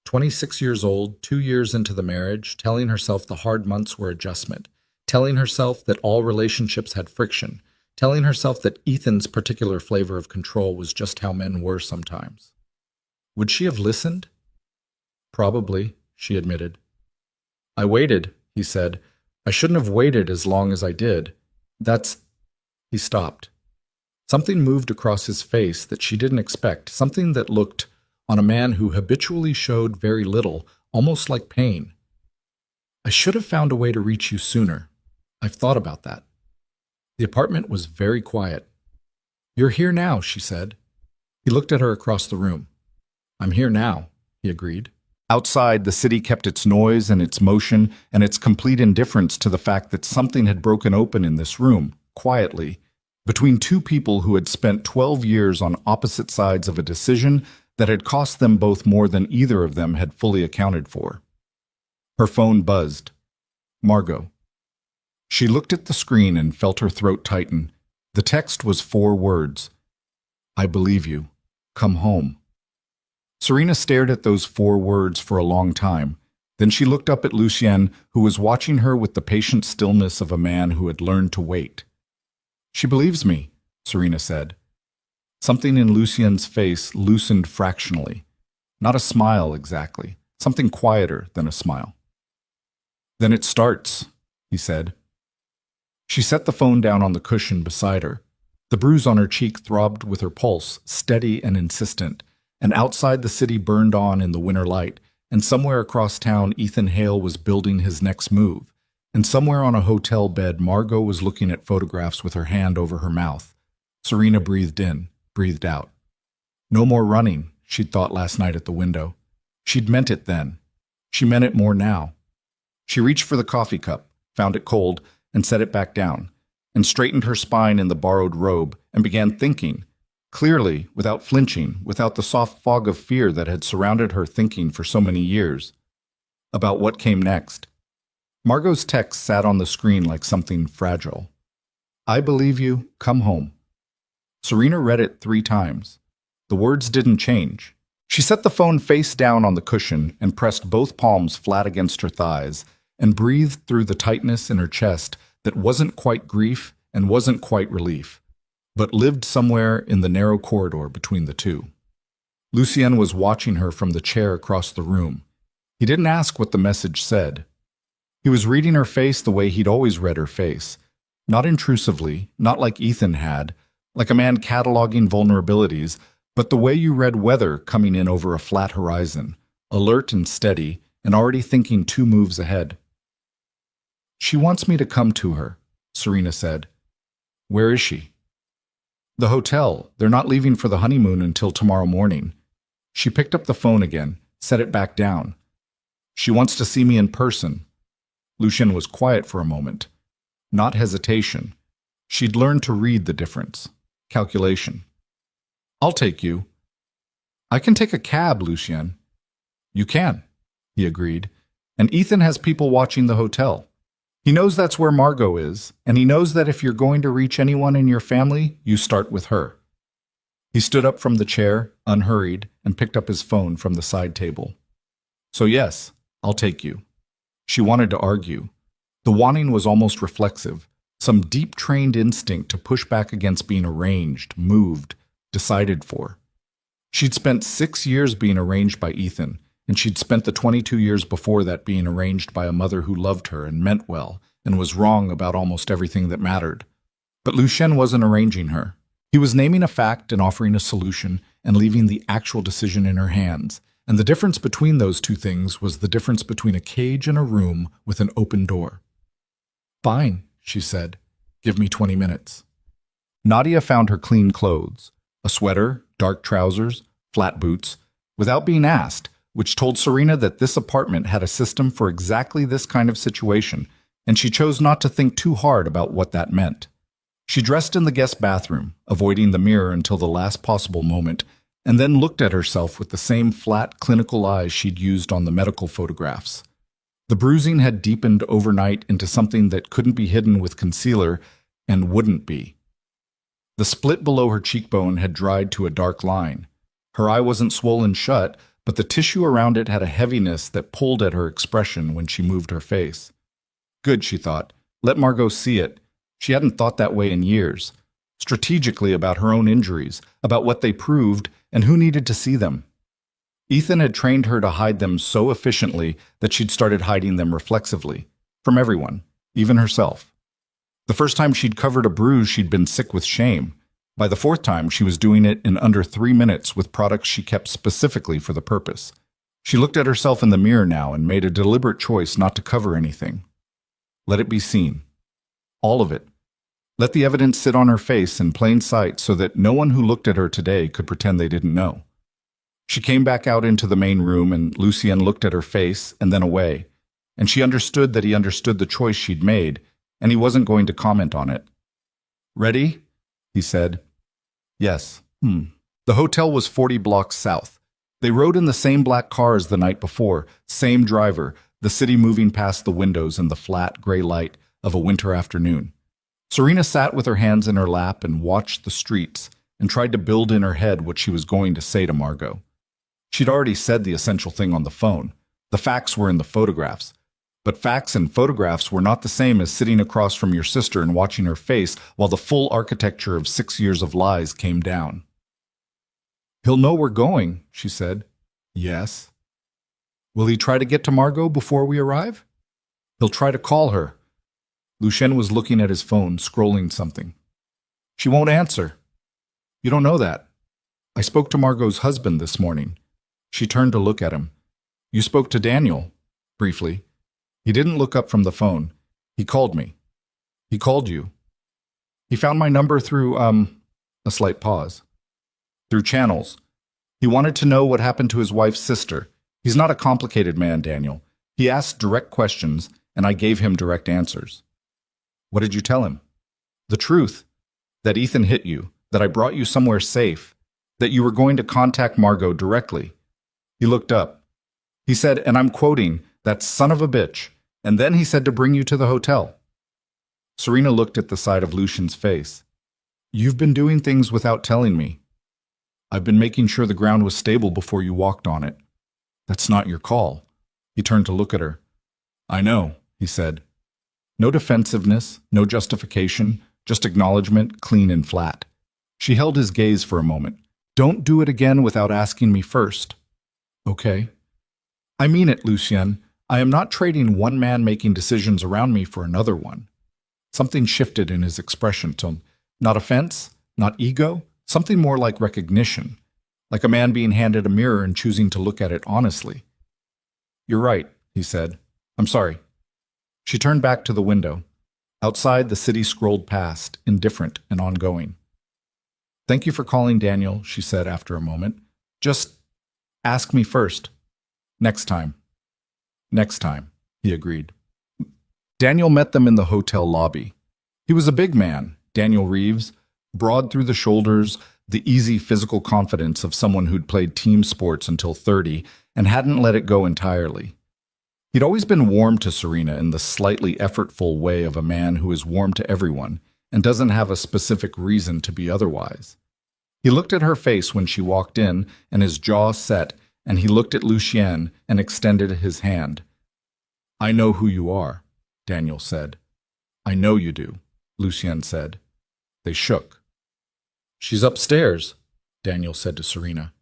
26 years old, 2 years into the marriage, telling herself the hard months were adjustment, telling herself that all relationships had friction, telling herself that Ethan's particular flavor of control was just how men were sometimes. Would she have listened? "Probably," she admitted. "I waited," he said. "I shouldn't have waited as long as I did. That's—" He stopped. Something moved across his face that she didn't expect, something that looked, on a man who habitually showed very little, almost like pain. "I should have found a way to reach you sooner. I've thought about that." The apartment was very quiet. "You're here now," she said. He looked at her across the room. "I'm here now," he agreed. Outside, the city kept its noise and its motion and its complete indifference to the fact that something had broken open in this room, quietly, between two people who had spent 12 years on opposite sides of a decision that had cost them both more than either of them had fully accounted for. Her phone buzzed. Margot. She looked at the screen and felt her throat tighten. The text was 4 words. I believe you. Come home. Serena stared at those 4 words for a long time. Then she looked up at Lucien, who was watching her with the patient stillness of a man who had learned to wait. She believes me, Serena said. Something in Lucien's face loosened fractionally. Not a smile exactly, something quieter than a smile. Then it starts, he said. She set the phone down on the cushion beside her. The bruise on her cheek throbbed with her pulse, steady and insistent, and outside the city burned on in the winter light, and somewhere across town Ethan Hale was building his next move, and somewhere on a hotel bed Margot was looking at photographs with her hand over her mouth. Serena breathed in, breathed out. No more running, she'd thought last night at the window. She'd meant it then. She meant it more now. She reached for the coffee cup, found it cold, and set it back down, and straightened her spine in the borrowed robe, and began thinking, clearly, without flinching, without the soft fog of fear that had surrounded her thinking for so many years, about what came next. Margot's text sat on the screen like something fragile. I believe you, come home. Serena read it 3 times. The words didn't change. She set the phone face down on the cushion and pressed both palms flat against her thighs and breathed through the tightness in her chest that wasn't quite grief and wasn't quite relief, but lived somewhere in the narrow corridor between the two. Lucien was watching her from the chair across the room. He didn't ask what the message said. He was reading her face the way he'd always read her face, not intrusively, not like Ethan had, like a man cataloging vulnerabilities, but the way you read weather coming in over a flat horizon, alert and steady, and already thinking 2 moves ahead. She wants me to come to her, Serena said. Where is she? The hotel. They're not leaving for the honeymoon until tomorrow morning. She picked up the phone again, set it back down. She wants to see me in person. Lucien was quiet for a moment. Not hesitation. She'd learned to read the difference. Calculation. I'll take you. I can take a cab, Lucien. You can, he agreed. And Ethan has people watching the hotel. He knows that's where Margot is, and he knows that if you're going to reach anyone in your family, you start with her. He stood up from the chair, unhurried, and picked up his phone from the side table. So yes, I'll take you. She wanted to argue. The wanting was almost reflexive, some deep-trained instinct to push back against being arranged, moved, decided for. She'd spent 6 years being arranged by Ethan, and she'd spent the 22 years before that being arranged by a mother who loved her and meant well, and was wrong about almost everything that mattered. But Lucien wasn't arranging her. He was naming a fact and offering a solution and leaving the actual decision in her hands. And the difference between those 2 things was the difference between a cage and a room with an open door. Fine, she said. Give me 20 minutes. Nadia found her clean clothes, a sweater, dark trousers, flat boots, without being asked, which told Serena that this apartment had a system for exactly this kind of situation, and she chose not to think too hard about what that meant. She dressed in the guest bathroom, avoiding the mirror until the last possible moment, and then looked at herself with the same flat, clinical eyes she'd used on the medical photographs. The bruising had deepened overnight into something that couldn't be hidden with concealer and wouldn't be. The split below her cheekbone had dried to a dark line. Her eye wasn't swollen shut, but the tissue around it had a heaviness that pulled at her expression when she moved her face. Good, she thought. Let Margot see it. She hadn't thought that way in years. Strategically about her own injuries, about what they proved, and who needed to see them. Ethan had trained her to hide them so efficiently that she'd started hiding them reflexively. From everyone, even herself. The first time she'd covered a bruise, she'd been sick with shame. By the 4th time, she was doing it in under 3 minutes with products she kept specifically for the purpose. She looked at herself in the mirror now and made a deliberate choice not to cover anything. Let it be seen. All of it. Let the evidence sit on her face in plain sight so that no one who looked at her today could pretend they didn't know. She came back out into the main room and Lucien looked at her face and then away, and she understood that he understood the choice she'd made, and he wasn't going to comment on it. Ready? He said. Yes. The hotel was 40 blocks south. They rode in the same black car as the night before, same driver, the city moving past the windows in the flat, gray light of a winter afternoon. Serena sat with her hands in her lap and watched the streets and tried to build in her head what she was going to say to Margot. She'd already said the essential thing on the phone. The facts were in the photographs. But facts and photographs were not the same as sitting across from your sister and watching her face while the full architecture of 6 years of lies came down. "He'll know we're going," she said. "Yes." "Will he try to get to Margot before we arrive?" "He'll try to call her." Lucien was looking at his phone, scrolling something. "She won't answer." "You don't know that. I spoke to Margot's husband this morning." She turned to look at him. "You spoke to Daniel?" "Briefly." "He didn't look up from the phone. He called me." "He called you?" "He found my number through, a slight pause. "Through channels. He wanted to know what happened to his wife's sister. He's not a complicated man, Daniel. He asked direct questions, and I gave him direct answers." "What did you tell him?" "The truth. That Ethan hit you, that I brought you somewhere safe, that you were going to contact Margot directly." He looked up. He said, and I'm quoting, "That son of a bitch," and then he said to bring you to the hotel. Serena looked at the side of Lucien's face. "You've been doing things without telling me." "I've been making sure the ground was stable before you walked on it." "That's not your call." He turned to look at her. "I know," he said. No defensiveness, no justification, just acknowledgement, clean and flat. She held his gaze for a moment. "Don't do it again without asking me first." "Okay." "I mean it, Lucien. I am not trading one man making decisions around me for another one." Something shifted in his expression to not offense, not ego, something more like recognition, like a man being handed a mirror and choosing to look at it honestly. "You're right," he said. "I'm sorry." She turned back to the window. Outside, the city scrolled past, indifferent and ongoing. "Thank you for calling, Daniel," she said after a moment. "Just ask me first." "Next time." "Next time," he agreed. Daniel met them in the hotel lobby. He was a big man, Daniel Reeves, broad through the shoulders, the easy physical confidence of someone who'd played team sports until 30 and hadn't let it go entirely. He'd always been warm to Serena in the slightly effortful way of a man who is warm to everyone and doesn't have a specific reason to be otherwise. He looked at her face when she walked in, and his jaw set, and he looked at Lucien and extended his hand. "I know who you are," Daniel said. "I know you do," Lucien said. They shook. "She's upstairs," Daniel said to Serena.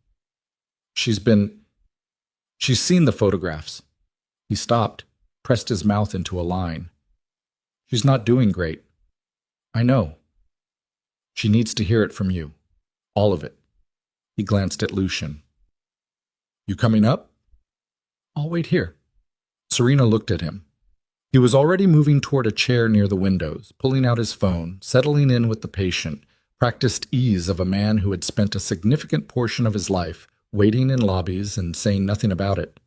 She's seen the photographs." He stopped, pressed his mouth into a line. "She's not doing great." "I know." "She needs to hear it from you. All of it." He glanced at Lucien. "You coming up?" "I'll wait here." Serena looked at him. He was already moving toward a chair near the windows, pulling out his phone, settling in with the patient, practiced ease of a man who had spent a significant portion of his life waiting in lobbies and saying nothing about it.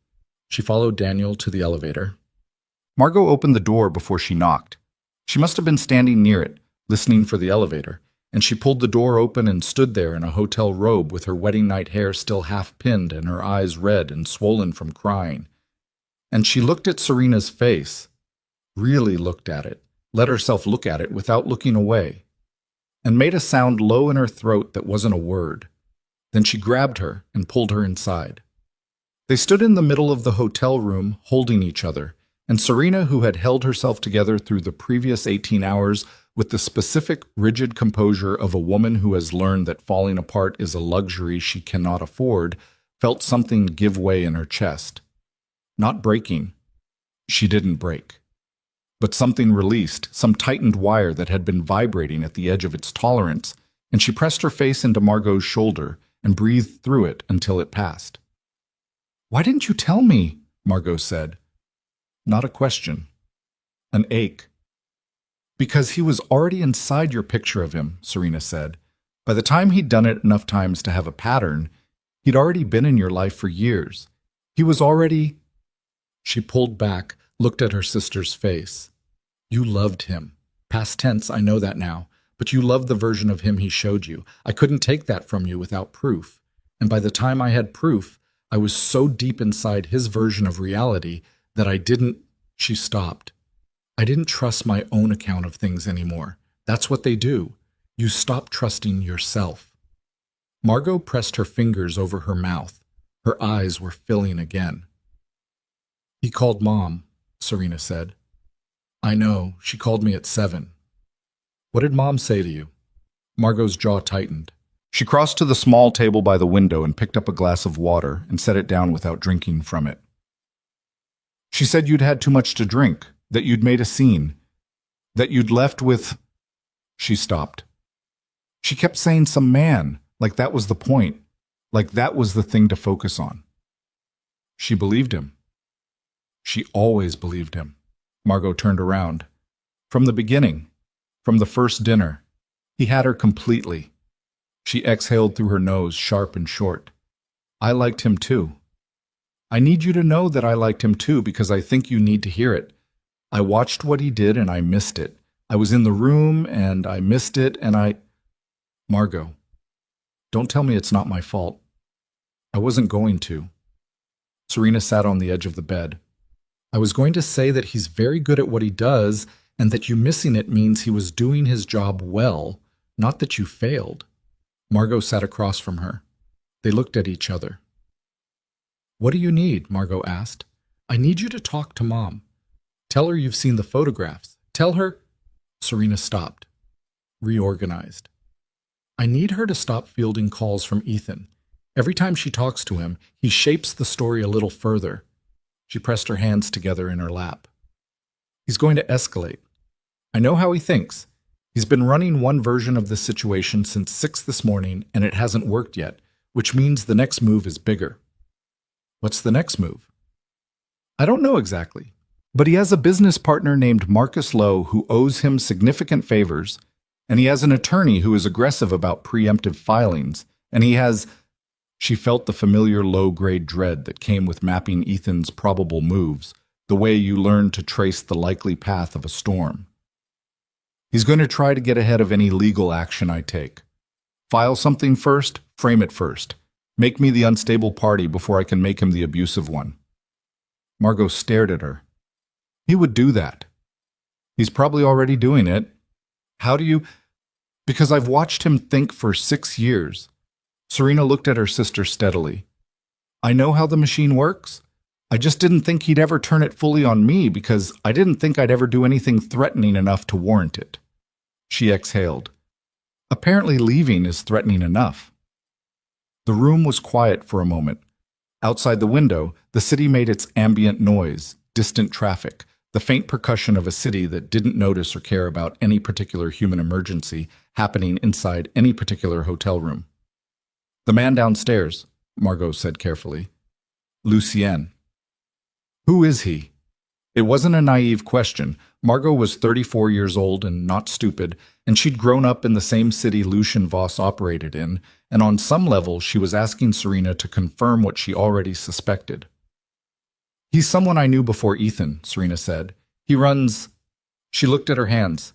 She followed Daniel to the elevator. Margot opened the door before she knocked. She must have been standing near it, listening for the elevator, and she pulled the door open and stood there in a hotel robe with her wedding night hair still half-pinned and her eyes red and swollen from crying. And she looked at Serena's face, really looked at it, let herself look at it without looking away, and made a sound low in her throat that wasn't a word. Then she grabbed her and pulled her inside. They stood in the middle of the hotel room, holding each other, and Serena, who had held herself together through the previous 18 hours with the specific, rigid composure of a woman who has learned that falling apart is a luxury she cannot afford, felt something give way in her chest. Not breaking. She didn't break. But something released, some tightened wire that had been vibrating at the edge of its tolerance, and she pressed her face into Margot's shoulder and breathed through it until it passed. "Why didn't you tell me?" Margot said. Not a question. An ache. "Because he was already inside your picture of him," Serena said. "By the time he'd done it enough times to have a pattern, he'd already been in your life for years. He was already—" She pulled back, looked at her sister's face. "You loved him. Past tense, I know that now. But you loved the version of him he showed you. I couldn't take that from you without proof. And by the time I had proof, I was so deep inside his version of reality That I didn't, she stopped. I didn't trust my own account of things anymore. That's what they do. You stop trusting yourself. Margot pressed her fingers over her mouth. Her eyes were filling again. He called Mom, Serena said. I know, she called me at 7. What did Mom say to you? Margot's jaw tightened. She crossed to the small table by the window and picked up a glass of water and set it down without drinking from it. She said you'd had too much to drink, that you'd made a scene, that you'd left with... She stopped. She kept saying some man, like that was the point, like that was the thing to focus on. She believed him. She always believed him. Margot turned around. From the beginning, from the first dinner, he had her completely. She exhaled through her nose, sharp and short. I liked him too. I need you to know that I liked him too because I think you need to hear it. I watched what he did and I missed it. I was in the room and I missed it and I... Margot, don't tell me it's not my fault. I wasn't going to. Serena sat on the edge of the bed. I was going to say that he's very good at what he does and that you missing it means he was doing his job well, not that you failed. Margot sat across from her. They looked at each other. What do you need? Margot asked. I need you to talk to Mom. Tell her you've seen the photographs. Tell her... Serena stopped. Reorganized. I need her to stop fielding calls from Ethan. Every time she talks to him, he shapes the story a little further. She pressed her hands together in her lap. He's going to escalate. I know how he thinks. He's been running one version of this situation since 6 this morning, and it hasn't worked yet, which means the next move is bigger. What's the next move? I don't know exactly, but he has a business partner named Marcus Lowe who owes him significant favors, and he has an attorney who is aggressive about preemptive filings, and he has... She felt the familiar low-grade dread that came with mapping Ethan's probable moves, the way you learn to trace the likely path of a storm. He's going to try to get ahead of any legal action I take. File something first, frame it first. Make me the unstable party before I can make him the abusive one. Margot stared at her. He would do that. He's probably already doing it. How do you... Because I've watched him think for 6 years. Serena looked at her sister steadily. I know how the machine works. I just didn't think he'd ever turn it fully on me because I didn't think I'd ever do anything threatening enough to warrant it. She exhaled. Apparently leaving is threatening enough. The room was quiet for a moment. Outside the window, the city made its ambient noise, distant traffic, the faint percussion of a city that didn't notice or care about any particular human emergency happening inside any particular hotel room. The man downstairs, Margot said carefully. Lucien. Who is he? It wasn't a naive question. Margot was 34 years old and not stupid, and she'd grown up in the same city Lucien Voss operated in, and on some level she was asking Serena to confirm what she already suspected. He's someone I knew before Ethan, Serena said. He runs... She looked at her hands.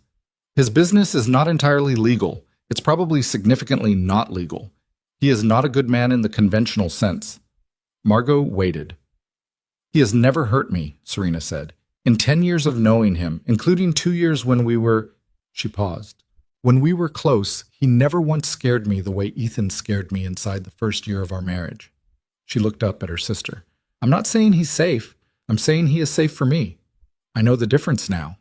His business is not entirely legal. It's probably significantly not legal. He is not a good man in the conventional sense. Margot waited. He has never hurt me, Serena said. In 10 years of knowing him, including 2 years when we were... She paused. When we were close, he never once scared me the way Ethan scared me inside the first year of our marriage. She looked up at her sister. I'm not saying he's safe. I'm saying he is safe for me. I know the difference now.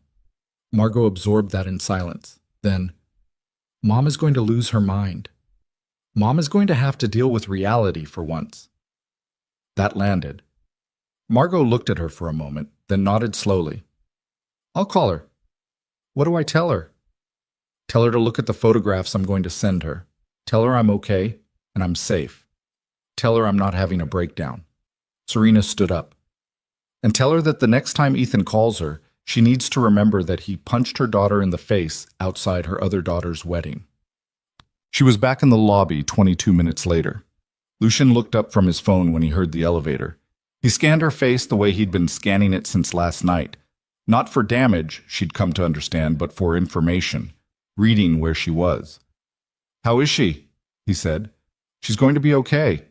Margot absorbed that in silence. Then, Mom is going to lose her mind. Mom is going to have to deal with reality for once. That landed. Margot looked at her for a moment, then nodded slowly. I'll call her. What do I tell her? Tell her to look at the photographs I'm going to send her. Tell her I'm okay and I'm safe. Tell her I'm not having a breakdown. Serena stood up. And tell her that the next time Ethan calls her, she needs to remember that he punched her daughter in the face outside her other daughter's wedding. She was back in the lobby 22 minutes later. Lucien looked up from his phone when he heard the elevator. He scanned her face the way he'd been scanning it since last night. Not for damage, she'd come to understand, but for information, reading where she was. How is she? He said. She's going to be okay.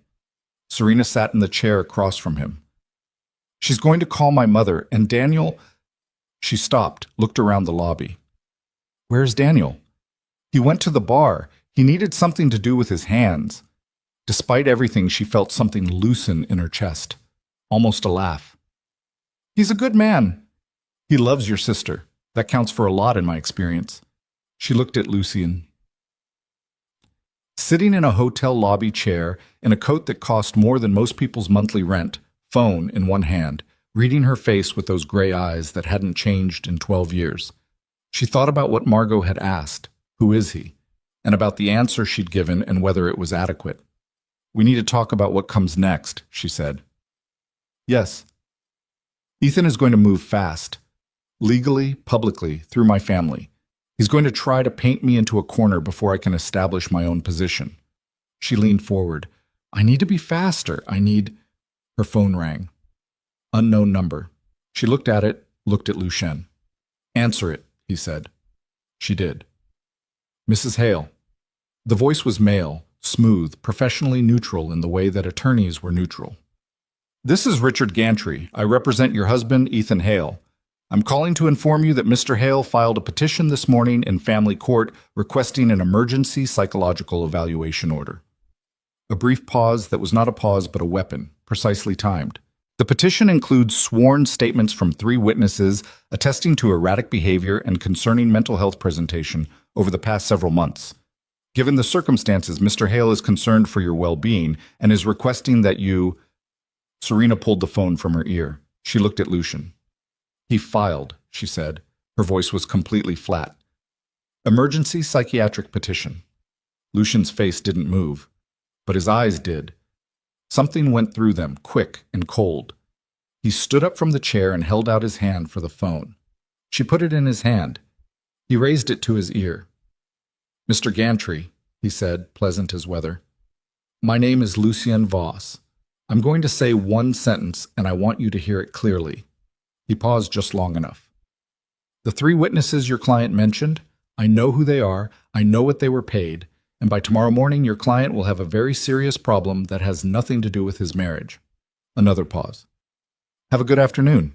Serena sat in the chair across from him. She's going to call my mother, and Daniel. She stopped, looked around the lobby. Where's Daniel? He went to the bar. He needed something to do with his hands. Despite everything, she felt something loosen in her chest, almost a laugh. He's a good man. He loves your sister. That counts for a lot in my experience. She looked at Lucien. Sitting in a hotel lobby chair, in a coat that cost more than most people's monthly rent, phone in one hand, reading her face with those gray eyes that hadn't changed in 12 years. She thought about what Margot had asked, who is he, and about the answer she'd given and whether it was adequate. We need to talk about what comes next, she said. Yes. Ethan is going to move fast, legally, publicly, through my family. He's going to try to paint me into a corner before I can establish my own position. She leaned forward. I need to be faster. Her phone rang. Unknown number. She looked at it, looked at Lucien. Answer it, he said. She did. Mrs. Hale. The voice was male, smooth, professionally neutral in the way that attorneys were neutral. This is Richard Gantry. I represent your husband, Ethan Hale. I'm calling to inform you that Mr. Hale filed a petition this morning in family court requesting an emergency psychological evaluation order. A brief pause that was not a pause but a weapon, precisely timed. The petition includes sworn statements from 3 witnesses attesting to erratic behavior and concerning mental health presentation over the past several months. Given the circumstances, Mr. Hale is concerned for your well-being and is requesting that you... Serena pulled the phone from her ear. She looked at Lucien. He filed, she said. Her voice was completely flat. Emergency psychiatric petition. Lucien's face didn't move, but his eyes did. Something went through them, quick and cold. He stood up from the chair and held out his hand for the phone. She put it in his hand. He raised it to his ear. Mr. Gantry, he said, pleasant as weather. My name is Lucien Voss. I'm going to say one sentence, and I want you to hear it clearly. He paused just long enough. The 3 witnesses your client mentioned, I know who they are, I know what they were paid, and by tomorrow morning your client will have a very serious problem that has nothing to do with his marriage. Another pause. Have a good afternoon.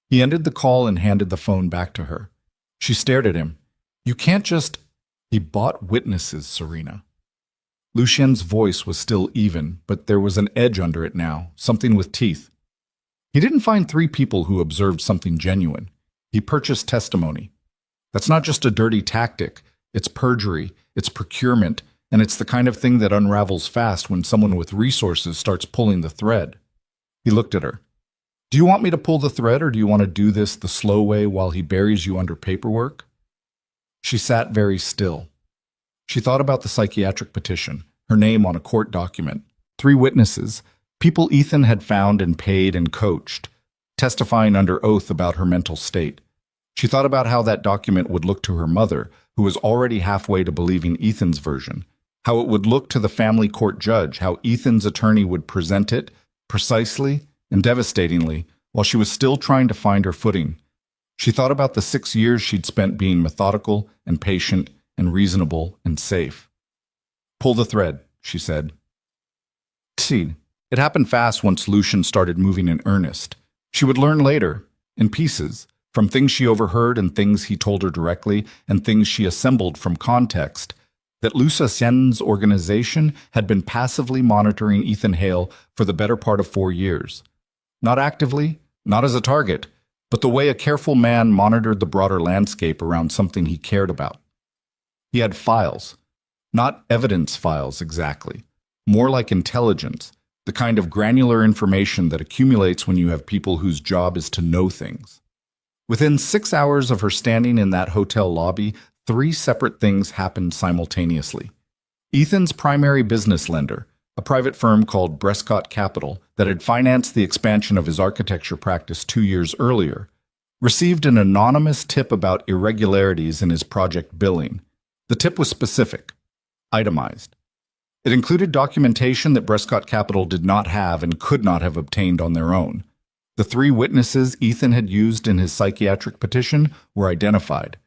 He ended the call and handed the phone back to her. She stared at him. You can't just... He bought witnesses, Serena. Lucien's voice was still even, but there was an edge under it now, something with teeth. He didn't find 3 people who observed something genuine. He purchased testimony. That's not just a dirty tactic. It's perjury, it's procurement, and it's the kind of thing that unravels fast when someone with resources starts pulling the thread. He looked at her. Do you want me to pull the thread, or do you want to do this the slow way while he buries you under paperwork? She sat very still. She thought about the psychiatric petition, her name on a court document, 3 witnesses, people Ethan had found and paid and coached, testifying under oath about her mental state. She thought about how that document would look to her mother, who was already halfway to believing Ethan's version, how it would look to the family court judge, how Ethan's attorney would present it, precisely and devastatingly, while she was still trying to find her footing. She thought about the 6 years she'd spent being methodical and patient and reasonable and safe. Pull the thread, she said. See, it happened fast once Lucien started moving in earnest. She would learn later, in pieces, from things she overheard and things he told her directly and things she assembled from context, that Lucien's organization had been passively monitoring Ethan Hale for the better part of 4 years. Not actively, not as a target, but the way a careful man monitored the broader landscape around something he cared about. He had files, not evidence files exactly, more like intelligence, the kind of granular information that accumulates when you have people whose job is to know things. Within 6 hours of her standing in that hotel lobby, 3 separate things happened simultaneously. Ethan's primary business lender, a private firm called Prescott Capital that had financed the expansion of his architecture practice 2 years earlier, received an anonymous tip about irregularities in his project billing. The tip was specific, itemized. It included documentation that Prescott Capital did not have and could not have obtained on their own. The 3 witnesses Ethan had used in his psychiatric petition were identified.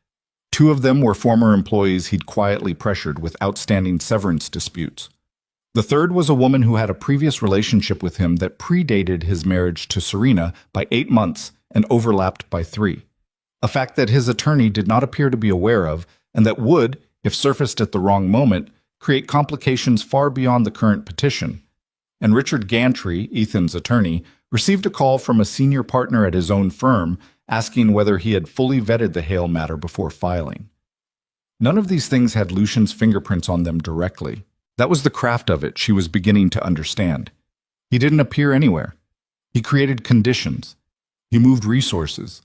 2 of them were former employees he'd quietly pressured with outstanding severance disputes. The third was a woman who had a previous relationship with him that predated his marriage to Serena by 8 months and overlapped by 3. A fact that his attorney did not appear to be aware of, and that would, if surfaced at the wrong moment, create complications far beyond the current petition. And Richard Gantry, Ethan's attorney, received a call from a senior partner at his own firm asking whether he had fully vetted the Hale matter before filing. None of these things had Lucian's fingerprints on them directly. That was the craft of it she was beginning to understand. He didn't appear anywhere. He created conditions. He moved resources.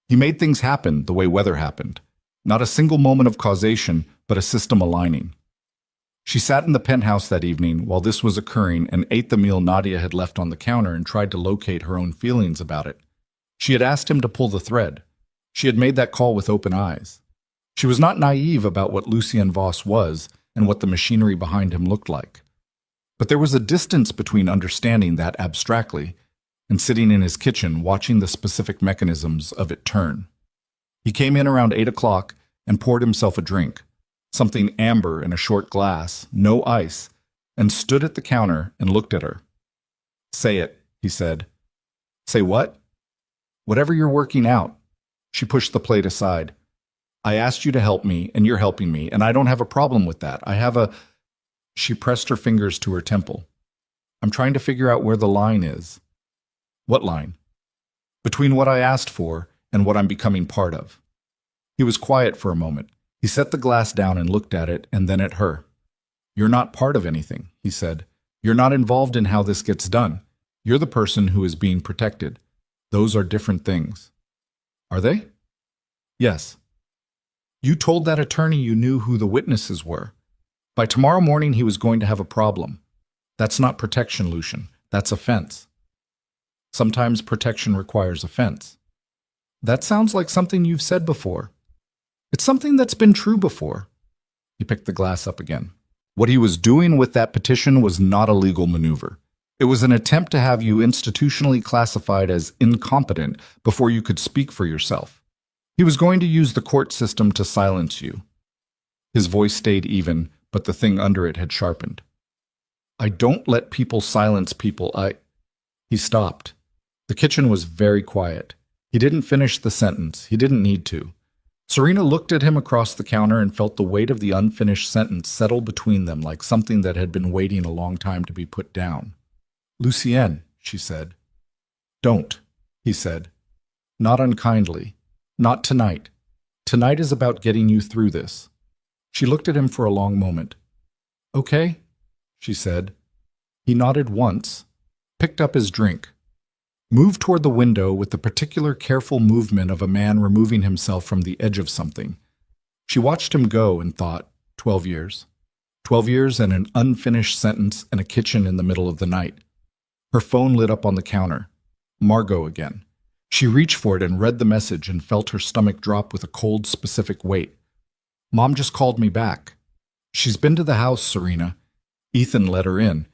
He made things happen the way weather happened. Not a single moment of causation, but a system aligning. She sat in the penthouse that evening while this was occurring and ate the meal Nadia had left on the counter and tried to locate her own feelings about it. She had asked him to pull the thread. She had made that call with open eyes. She was not naive about what Lucien Voss was and what the machinery behind him looked like. But there was a distance between understanding that abstractly and sitting in his kitchen watching the specific mechanisms of it turn. He came in around 8 o'clock and poured himself a drink, something amber in a short glass, no ice, and stood at the counter and looked at her. "Say it," he said. "Say what?" "Whatever you're working out." She pushed the plate aside. "I asked you to help me, and you're helping me, and I don't have a problem with that. I have a—" She pressed her fingers to her temple. "I'm trying to figure out where the line is." "What line?" "Between what I asked for and what I'm becoming part of." He was quiet for a moment. He set the glass down and looked at it and then at her. "You're not part of anything," he said. "You're not involved in how this gets done. You're the person who is being protected. Those are different things." "Are they?" "Yes. You told that attorney you knew who the witnesses were. By tomorrow morning he was going to have a problem. That's not protection, Lucian. That's offense. Sometimes protection requires offense." "That sounds like something you've said before." "It's something that's been true before." He picked the glass up again. What he was doing with that petition was not a legal maneuver. It was an attempt to have you institutionally classified as incompetent before you could speak for yourself. He was going to use the court system to silence you. His voice stayed even, but the thing under it had sharpened. "I don't let people silence people. He stopped. The kitchen was very quiet. He didn't finish the sentence. He didn't need to. Serena looked at him across the counter and felt the weight of the unfinished sentence settle between them like something that had been waiting a long time to be put down. "Lucien," she said. "Don't," he said. "Not unkindly. Not tonight. Tonight is about getting you through this." She looked at him for a long moment. "Okay," she said. He nodded once, picked up his drink, moved toward the window with the particular careful movement of a man removing himself from the edge of something. She watched him go and thought, 12 years. 12 years and an unfinished sentence and a kitchen in the middle of the night. Her phone lit up on the counter. Margot again. She reached for it and read the message and felt her stomach drop with a cold, specific weight. "Mom just called me back. She's been to the house, Serena. Ethan let her in.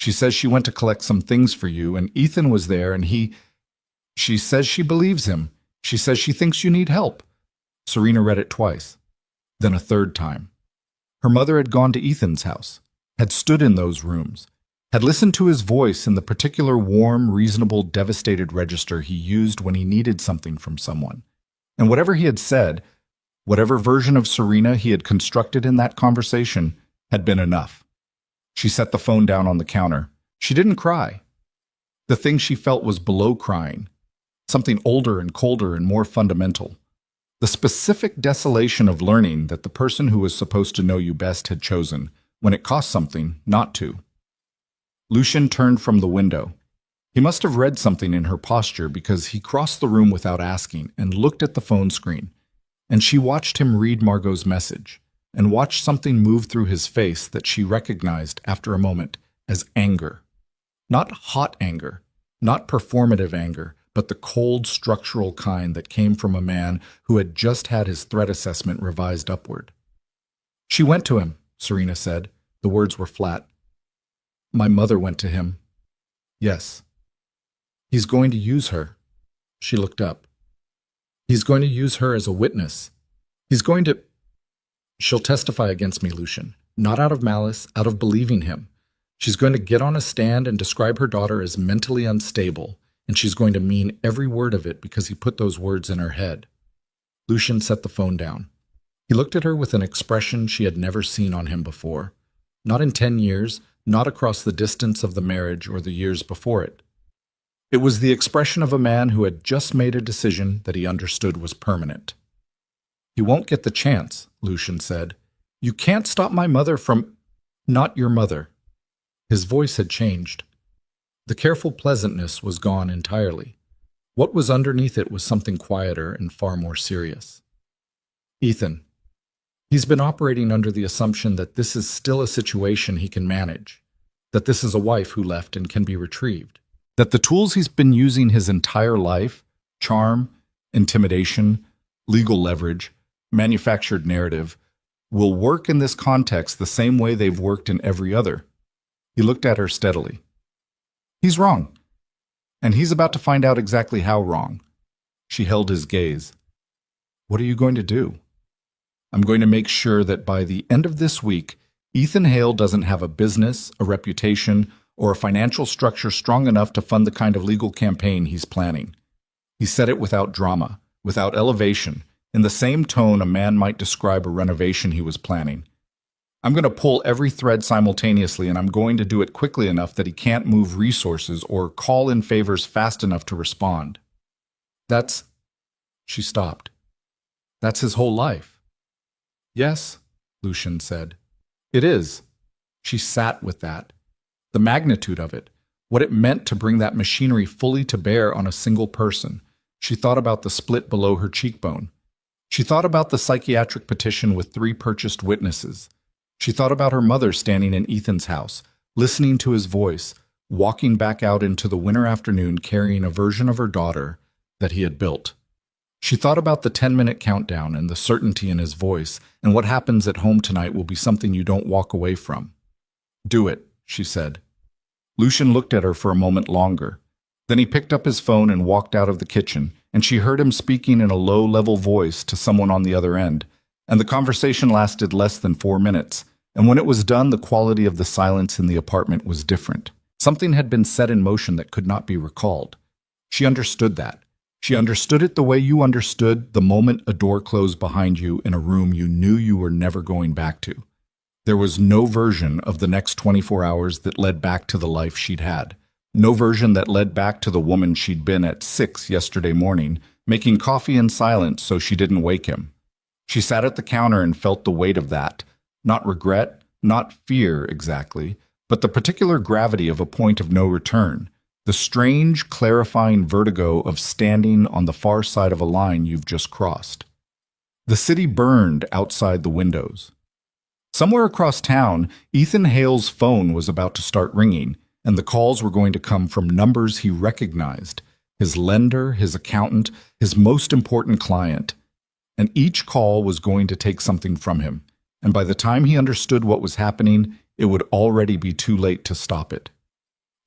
She says she went to collect some things for you, and Ethan was there, and she says she believes him. She says she thinks you need help." Serena read it twice, then a third time. Her mother had gone to Ethan's house, had stood in those rooms, had listened to his voice in the particular warm, reasonable, devastated register he used when he needed something from someone. And whatever he had said, whatever version of Serena he had constructed in that conversation, had been enough. She set the phone down on the counter. She didn't cry. The thing she felt was below crying, something older and colder and more fundamental. The specific desolation of learning that the person who was supposed to know you best had chosen, when it cost something, not to. Lucian turned from the window. He must have read something in her posture because he crossed the room without asking and looked at the phone screen. And she watched him read Margot's message, and watched something move through his face that she recognized after a moment as anger. Not hot anger, not performative anger, but the cold structural kind that came from a man who had just had his threat assessment revised upward. "She went to him," Serena said. The words were flat. "My mother went to him." "Yes." "He's going to use her." She looked up. "He's going to use her as a witness. He's going to—" "She'll testify against me, Lucian. Not out of malice, out of believing him. She's going to get on a stand and describe her daughter as mentally unstable, and she's going to mean every word of it because he put those words in her head. Lucian set the phone down. He looked at her with an expression she had never seen on him before. Not in 10 years, not across the distance of the marriage or the years before it. It was the expression of a man who had just made a decision that he understood was permanent. "You won't get the chance," Lucian said. "You can't stop my mother from—" "Not your mother." His voice had changed. The careful pleasantness was gone entirely. What was underneath it was something quieter and far more serious. "Ethan. He's been operating under the assumption that this is still a situation he can manage, that this is a wife who left and can be retrieved, that the tools he's been using his entire life, charm, intimidation, legal leverage, manufactured narrative, will work in this context the same way they've worked in every other." He looked at her steadily. "He's wrong. And he's about to find out exactly how wrong." She held his gaze. "What are you going to do?" "I'm going to make sure that by the end of this week, Ethan Hale doesn't have a business, a reputation, or a financial structure strong enough to fund the kind of legal campaign he's planning." He said it without drama, without elevation, in the same tone a man might describe a renovation he was planning. "I'm going to pull every thread simultaneously, and I'm going to do it quickly enough that he can't move resources or call in favors fast enough to respond." That's... She stopped. "That's his whole life." "Yes," Lucian said. "It is." She sat with that. The magnitude of it, what it meant to bring that machinery fully to bear on a single person. She thought about the split below her cheekbone. She thought about the psychiatric petition with 3 purchased witnesses. She thought about her mother standing in Ethan's house, listening to his voice, walking back out into the winter afternoon carrying a version of her daughter that he had built. She thought about the 10-minute countdown and the certainty in his voice, and what happens at home tonight will be something you don't walk away from. "Do it," she said. Lucian looked at her for a moment longer. Then he picked up his phone and walked out of the kitchen, and she heard him speaking in a low-level voice to someone on the other end, and the conversation lasted less than 4 minutes. And when it was done, the quality of the silence in the apartment was different. Something had been set in motion that could not be recalled. She understood that. She understood it the way you understood the moment a door closed behind you in a room you knew you were never going back to. There was no version of the next 24 hours that led back to the life she'd had. No version that led back to the woman she'd been at 6 yesterday morning, making coffee in silence so she didn't wake him. She sat at the counter and felt the weight of that. Not regret, not fear exactly, but the particular gravity of a point of no return, the strange, clarifying vertigo of standing on the far side of a line you've just crossed. The city burned outside the windows. Somewhere across town, Ethan Hale's phone was about to start ringing, and the calls were going to come from numbers he recognized, his lender, his accountant, his most important client. And each call was going to take something from him. And by the time he understood what was happening, it would already be too late to stop it.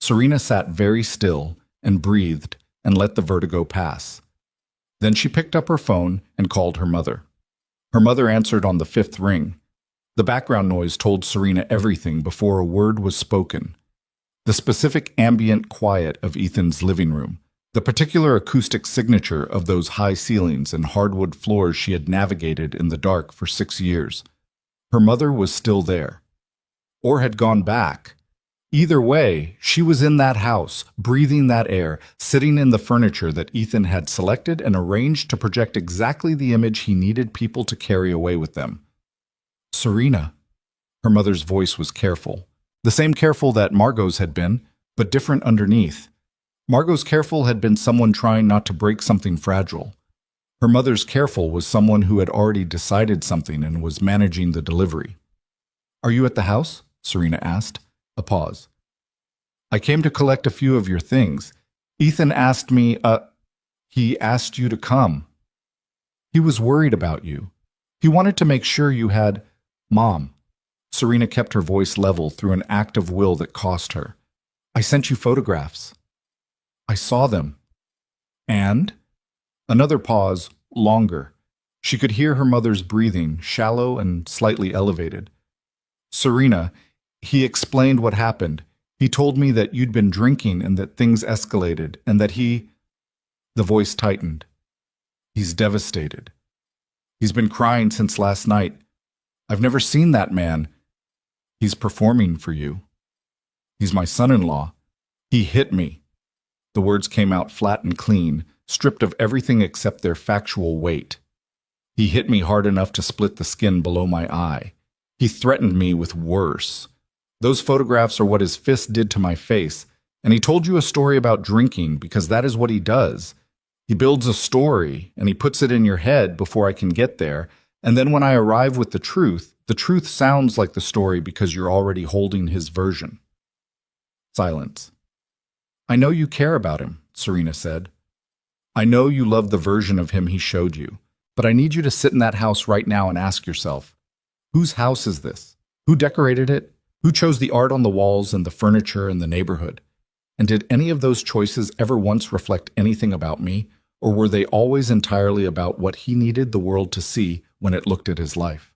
Serena sat very still and breathed and let the vertigo pass. Then she picked up her phone and called her mother. Her mother answered on the 5th ring. The background noise told Serena everything before a word was spoken. The specific ambient quiet of Ethan's living room, the particular acoustic signature of those high ceilings and hardwood floors she had navigated in the dark for 6 years. Her mother was still there. Or had gone back. Either way, she was in that house, breathing that air, sitting in the furniture that Ethan had selected and arranged to project exactly the image he needed people to carry away with them. "Serena." Her mother's voice was careful. The same careful that Margot's had been, but different underneath. Margot's careful had been someone trying not to break something fragile. Her mother's careful was someone who had already decided something and was managing the delivery. "Are you at the house?" Serena asked. A pause. "I came to collect a few of your things. Ethan asked me, he asked you to come. He was worried about you. He wanted to make sure you had—" "Mom." Serena kept her voice level through an act of will that cost her. "I sent you photographs." "I saw them." "And?" Another pause, longer. She could hear her mother's breathing, shallow and slightly elevated. "Serena, He explained what happened. He told me that you'd been drinking and that things escalated, and that he... The voice tightened. He's devastated. He's been crying since last night. I've never seen that man. He's performing for you. He's my son-in-law. He hit me. The words came out flat and clean, stripped of everything except their factual weight. He hit me hard enough to split the skin below my eye. He threatened me with worse. Those photographs are what his fist did to my face, and he told you a story about drinking because that is what he does. He builds a story, and he puts it in your head before I can get there, and then when I arrive with the truth sounds like the story because you're already holding his version. Silence. I know you care about him, Serena said. I know you love the version of him he showed you, but I need you to sit in that house right now and ask yourself, whose house is this? Who decorated it? Who chose the art on the walls and the furniture in the neighborhood? And did any of those choices ever once reflect anything about me, or were they always entirely about what he needed the world to see when it looked at his life?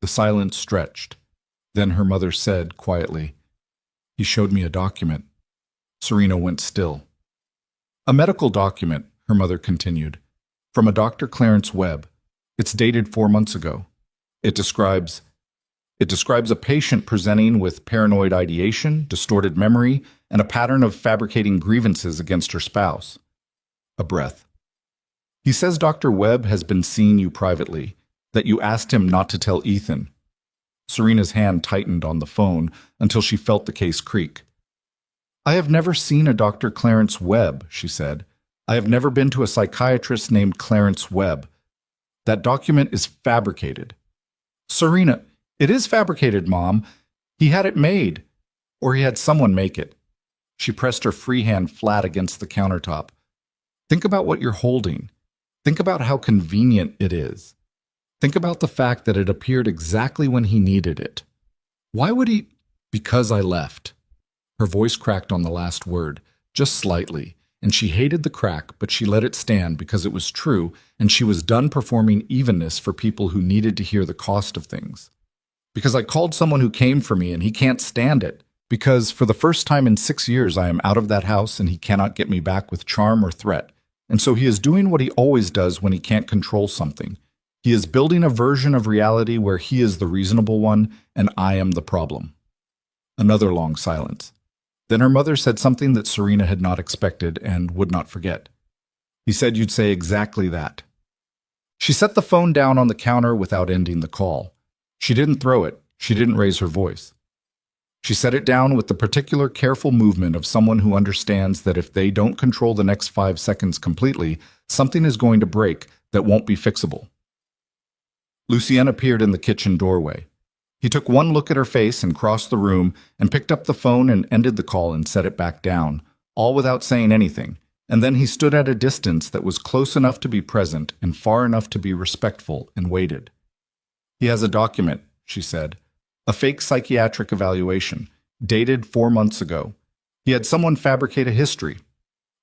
The silence stretched. Then her mother said quietly, He showed me a document. Serena went still. A medical document, her mother continued, from a Dr. Clarence Webb. It's dated 4 months ago. It describes a patient presenting with paranoid ideation, distorted memory, and a pattern of fabricating grievances against her spouse. A breath. He says Dr. Webb has been seeing you privately, that you asked him not to tell Ethan. Serena's hand tightened on the phone until she felt the case creak. I have never seen a Dr. Clarence Webb, she said. I have never been to a psychiatrist named Clarence Webb. That document is fabricated. Serena, it is fabricated, Mom. He had it made. Or he had someone make it. She pressed her free hand flat against the countertop. Think about what you're holding. Think about how convenient it is. Think about the fact that it appeared exactly when he needed it. Why would he? Because I left. Her voice cracked on the last word, just slightly, and she hated the crack, but she let it stand because it was true, and she was done performing evenness for people who needed to hear the cost of things. Because I called someone who came for me and he can't stand it. Because for the first time in 6 years I am out of that house and he cannot get me back with charm or threat. And so he is doing what he always does when he can't control something. He is building a version of reality where he is the reasonable one and I am the problem. Another long silence. Then her mother said something that Serena had not expected and would not forget. He said you'd say exactly that. She set the phone down on the counter without ending the call. She didn't throw it. She didn't raise her voice. She set it down with the particular careful movement of someone who understands that if they don't control the next 5 seconds completely, something is going to break that won't be fixable. Lucien appeared in the kitchen doorway. He took one look at her face and crossed the room and picked up the phone and ended the call and set it back down, all without saying anything, and then he stood at a distance that was close enough to be present and far enough to be respectful and waited. He has a document, she said, a fake psychiatric evaluation, dated 4 months ago. He had someone fabricate a history.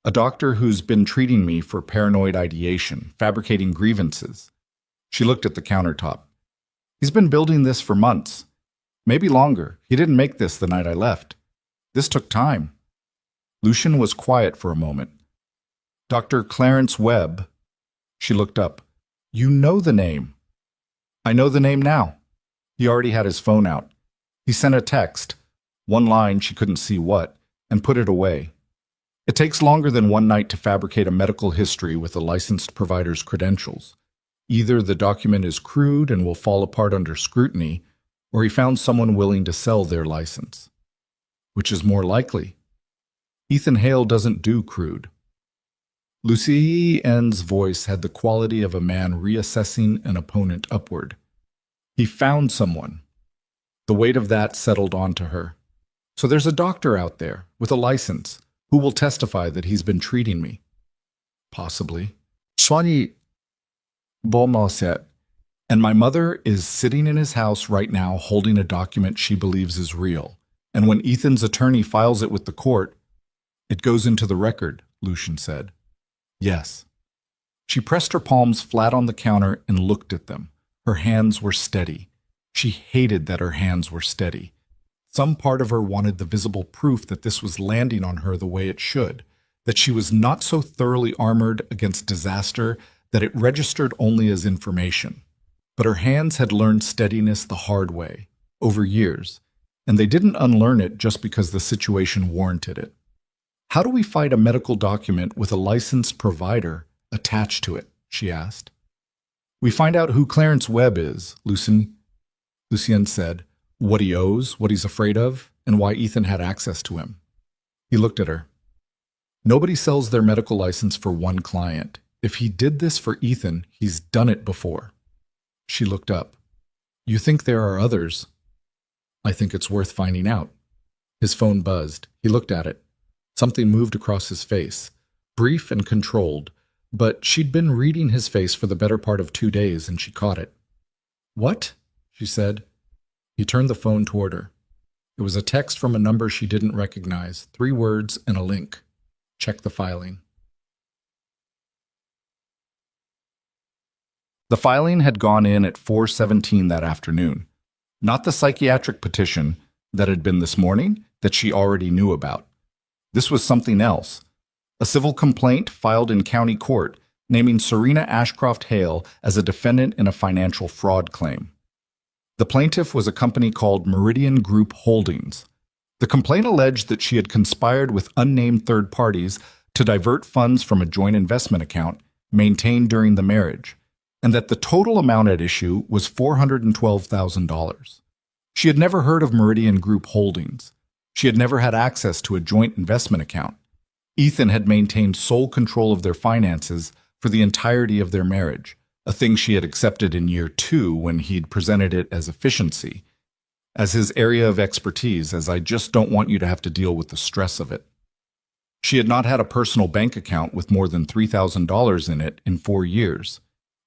A doctor who's been treating me for paranoid ideation, fabricating grievances. She looked at the countertop. He's been building this for months. Maybe longer. He didn't make this the night I left. This took time. Lucien was quiet for a moment. Dr. Clarence Webb. She looked up. You know the name. I know the name now. He already had his phone out. He sent a text, one line she couldn't see what, and put it away. It takes longer than one night to fabricate a medical history with a licensed provider's credentials. Either the document is crude and will fall apart under scrutiny, or he found someone willing to sell their license. Which is more likely? Ethan Hale doesn't do crude. Lucien's voice had the quality of a man reassessing an opponent upward. He found someone. The weight of that settled onto her. So there's a doctor out there, with a license, who will testify that he's been treating me. Possibly. Shwani Beaumarset. And my mother is sitting in his house right now holding a document she believes is real. And when Ethan's attorney files it with the court, it goes into the record, Lucien said. Yes. She pressed her palms flat on the counter and looked at them. Her hands were steady. She hated that her hands were steady. Some part of her wanted the visible proof that this was landing on her the way it should, that she was not so thoroughly armored against disaster that it registered only as information. But her hands had learned steadiness the hard way, over years, and they didn't unlearn it just because the situation warranted it. How do we fight a medical document with a licensed provider attached to it? She asked. We find out who Clarence Webb is, Lucien said, what he owes, what he's afraid of, and why Ethan had access to him. He looked at her. Nobody sells their medical license for one client. If he did this for Ethan, he's done it before. She looked up. You think there are others? I think it's worth finding out. His phone buzzed. He looked at it. Something moved across his face, brief and controlled, but she'd been reading his face for the better part of 2 days, and she caught it. What? She said. He turned the phone toward her. It was a text from a number she didn't recognize, 3 words and a link. Check the filing. The filing had gone in at 4:17 that afternoon. Not the psychiatric petition that had been this morning that she already knew about. This was something else. A civil complaint filed in county court naming Serena Ashcroft Hale as a defendant in a financial fraud claim. The plaintiff was a company called Meridian Group Holdings. The complaint alleged that she had conspired with unnamed third parties to divert funds from a joint investment account maintained during the marriage, and that the total amount at issue was $412,000. She had never heard of Meridian Group Holdings. She had never had access to a joint investment account. Ethan had maintained sole control of their finances for the entirety of their marriage, a thing she had accepted in year 2 when he'd presented it as efficiency, as his area of expertise, as I just don't want you to have to deal with the stress of it. She had not had a personal bank account with more than $3,000 in it in 4 years.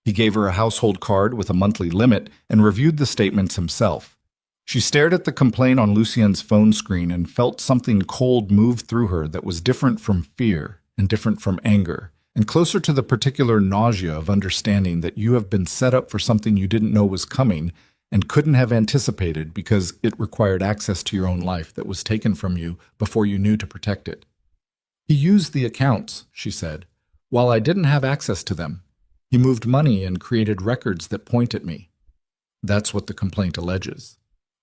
He gave her a household card with a monthly limit and reviewed the statements himself. She stared at the complaint on Lucien's phone screen and felt something cold move through her that was different from fear and different from anger, and closer to the particular nausea of understanding that you have been set up for something you didn't know was coming and couldn't have anticipated because it required access to your own life that was taken from you before you knew to protect it. He used the accounts, she said, while I didn't have access to them. He moved money and created records that point at me. That's what the complaint alleges.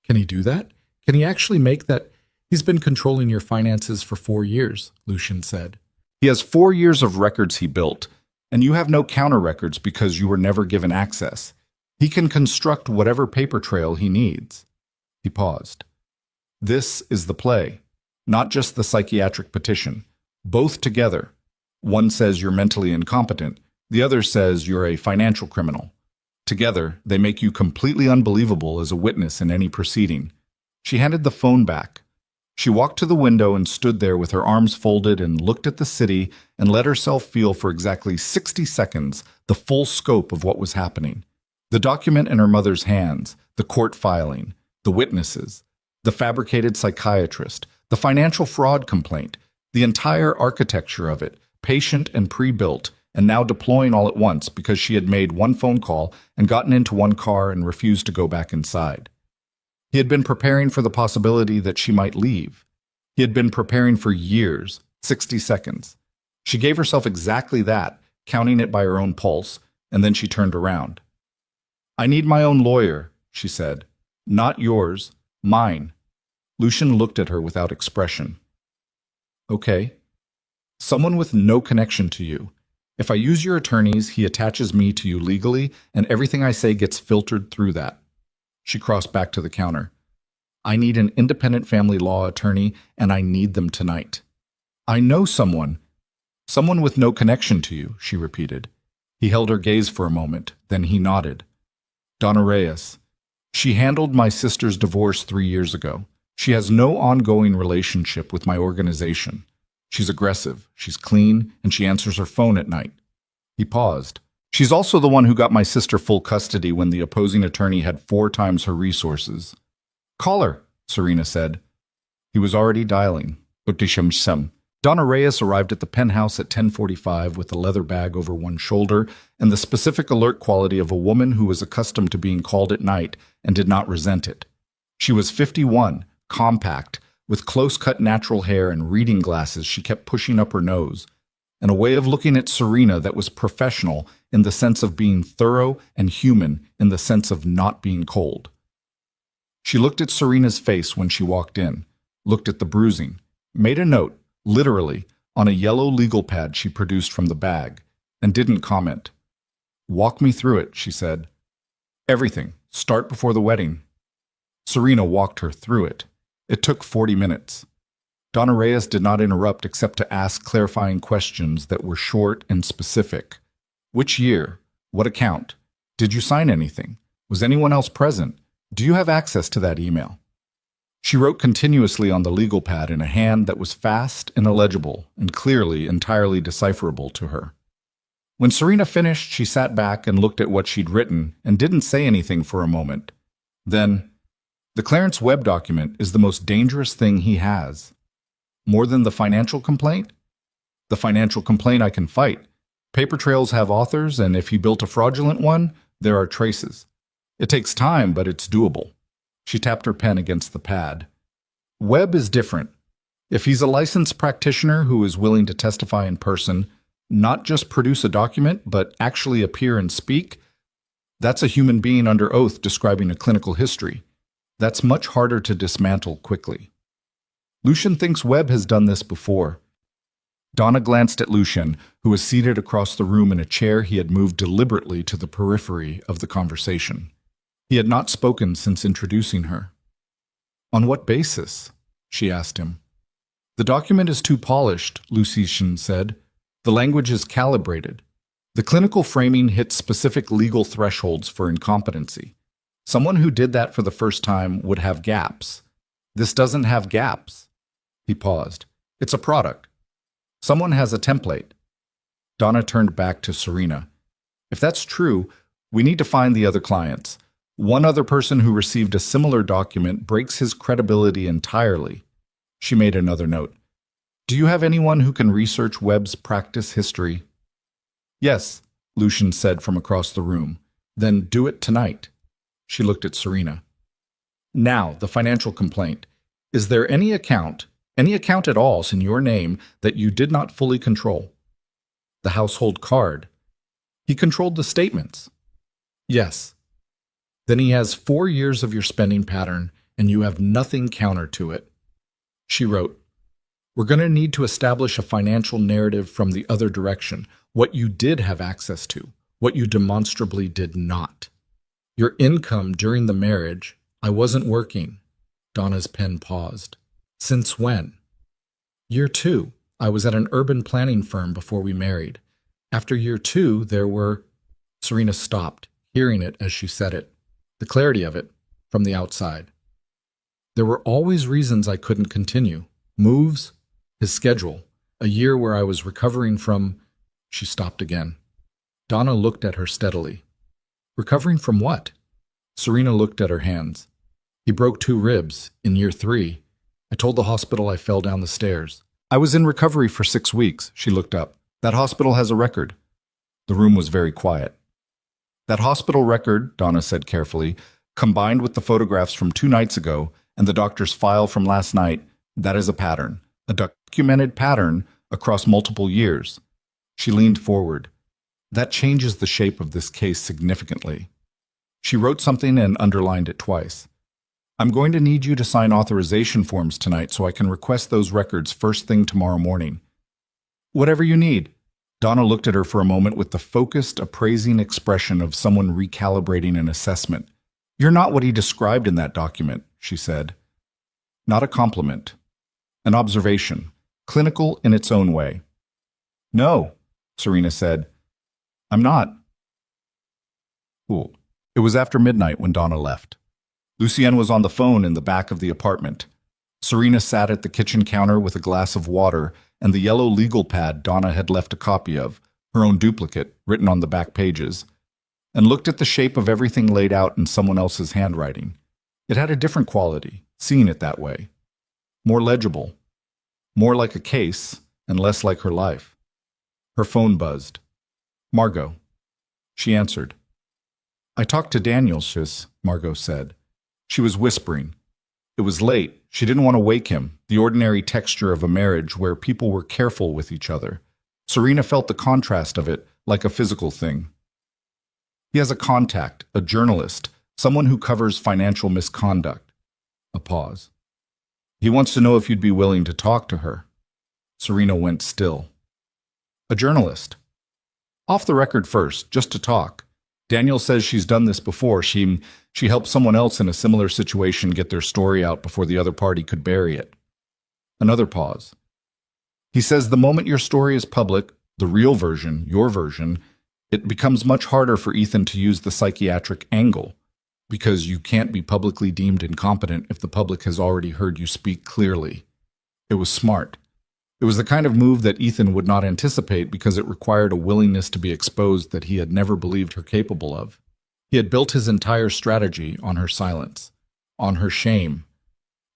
Can he do that? Can he actually make that? He's been controlling your finances for 4 years, Lucien said. He has 4 years of records he built, and you have no counter records because you were never given access. He can construct whatever paper trail he needs. He paused. This is the play, not just the psychiatric petition. Both together. One says you're mentally incompetent. The other says you're a financial criminal. Together, they make you completely unbelievable as a witness in any proceeding. She handed the phone back. She walked to the window and stood there with her arms folded and looked at the city and let herself feel for exactly 60 seconds the full scope of what was happening. The document in her mother's hands, the court filing, the witnesses, the fabricated psychiatrist, the financial fraud complaint, the entire architecture of it, patient and pre-built, and now deploying all at once because she had made one phone call and gotten into one car and refused to go back inside. He had been preparing for the possibility that she might leave. He had been preparing for years, 60 seconds. She gave herself exactly that, counting it by her own pulse, and then she turned around. I need my own lawyer, she said. Not yours, mine. Lucien looked at her without expression. Okay. Someone with no connection to you. If I use your attorneys, he attaches me to you legally, and everything I say gets filtered through that. She crossed back to the counter. I need an independent family law attorney, and I need them tonight. I know someone. Someone with no connection to you, she repeated. He held her gaze for a moment, then he nodded. Donna Reyes. She handled my sister's divorce 3 years ago. She has no ongoing relationship with my organization. She's aggressive, she's clean, and she answers her phone at night. He paused. She's also the one who got my sister full custody when the opposing attorney had 4 times her resources. Call her, Serena said. He was already dialing. Donna Reyes arrived at the penthouse at 10:45 with a leather bag over one shoulder and the specific alert quality of a woman who was accustomed to being called at night and did not resent it. She was 51, compact, with close-cut natural hair and reading glasses she kept pushing up her nose, and a way of looking at Serena that was professional in the sense of being thorough and human in the sense of not being cold. She looked at Serena's face when she walked in, looked at the bruising, made a note, literally, on a yellow legal pad she produced from the bag, and didn't comment. "Walk me through it," she said. "Everything. Start before the wedding." Serena walked her through it. It took 40 minutes. Donna Reyes did not interrupt except to ask clarifying questions that were short and specific. Which year? What account? Did you sign anything? Was anyone else present? Do you have access to that email? She wrote continuously on the legal pad in a hand that was fast and illegible and clearly entirely decipherable to her. When Serena finished, she sat back and looked at what she'd written and didn't say anything for a moment. Then, "The Clarence Webb document is the most dangerous thing he has." "More than the financial complaint?" "The financial complaint I can fight. Paper trails have authors, and if he built a fraudulent one, there are traces. It takes time, but it's doable." She tapped her pen against the pad. "Webb is different. If he's a licensed practitioner who is willing to testify in person, not just produce a document, but actually appear and speak, that's a human being under oath describing a clinical history. That's much harder to dismantle quickly. Lucien thinks Webb has done this before." Donna glanced at Lucien, who was seated across the room in a chair he had moved deliberately to the periphery of the conversation. He had not spoken since introducing her. "On what basis?" she asked him. "The document is too polished," Lucien said. "The language is calibrated. The clinical framing hits specific legal thresholds for incompetency. Someone who did that for the first time would have gaps. This doesn't have gaps." He paused. "It's a product. Someone has a template." Donna turned back to Serena. "If that's true, we need to find the other clients. One other person who received a similar document breaks his credibility entirely." She made another note. "Do you have anyone who can research Webb's practice history?" "Yes," Lucien said from across the room. "Then do it tonight." She looked at Serena. "Now, the financial complaint. Is there any account at all in your name that you did not fully control?" "The household card." "He controlled the statements." "Yes." "Then he has 4 years of your spending pattern, and you have nothing counter to it." She wrote, "We're going to need to establish a financial narrative from the other direction, what you did have access to, what you demonstrably did not. Your income during the marriage." "I wasn't working." Donna's pen paused. "Since when?" "Year 2. I was at an urban planning firm before we married. After year 2, there were—" Serena stopped, hearing it as she said it. The clarity of it, from the outside. "There were always reasons I couldn't continue. Moves, his schedule, a year where I was recovering from—" She stopped again. Donna looked at her steadily. "Recovering from what?" Serena looked at her hands. "He broke 2 ribs, in year 3. I told the hospital I fell down the stairs. I was in recovery for 6 weeks." She looked up. "That hospital has a record." The room was very quiet. "That hospital record," Donna said carefully, "combined with the photographs from 2 nights ago and the doctor's file from last night, that is a pattern, a documented pattern across multiple years." She leaned forward. "That changes the shape of this case significantly." She wrote something and underlined it twice. "I'm going to need you to sign authorization forms tonight so I can request those records first thing tomorrow morning." "Whatever you need." Donna looked at her for a moment with the focused, appraising expression of someone recalibrating an assessment. "You're not what he described in that document," she said. "Not a compliment. An observation, clinical in its own way." "No," Serena said. "I'm not." Cool. It was after midnight when Donna left. Lucien was on the phone in the back of the apartment. Serena sat at the kitchen counter with a glass of water and the yellow legal pad Donna had left a copy of, her own duplicate, written on the back pages, and looked at the shape of everything laid out in someone else's handwriting. It had a different quality, seeing it that way. More legible. More like a case, and less like her life. Her phone buzzed. "Margot." She answered. "I talked to Daniel, Sis," Margot said. She was whispering. It was late. She didn't want to wake him, the ordinary texture of a marriage where people were careful with each other. Serena felt the contrast of it like a physical thing. He has a contact, a journalist, someone who covers financial misconduct. A pause. He wants to know if you'd be willing to talk to her. Serena went still. A journalist. Off the record first, just to talk. Daniel says she's done this before. She helped someone else in a similar situation get their story out before the other party could bury it. Another pause. He says the moment your story is public, the real version, your version, it becomes much harder for Ethan to use the psychiatric angle, because you can't be publicly deemed incompetent if the public has already heard you speak clearly. It was smart. It was the kind of move that Ethan would not anticipate because it required a willingness to be exposed that he had never believed her capable of. He had built his entire strategy on her silence, on her shame,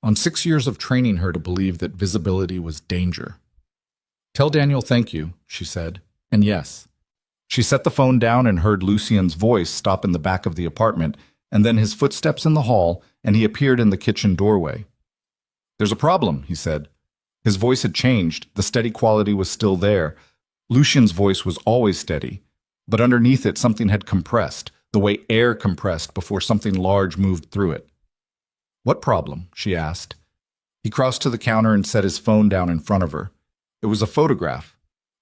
on 6 years of training her to believe that visibility was danger. "Tell Daniel thank you," she said, and yes. She set the phone down and heard Lucien's voice stop in the back of the apartment, and then his footsteps in the hall, and he appeared in the kitchen doorway. "There's a problem," he said. His voice had changed. The steady quality was still there. Lucien's voice was always steady, but underneath it something had compressed, the way air compressed before something large moved through it. "What problem?" she asked. He crossed to the counter and set his phone down in front of her. It was a photograph,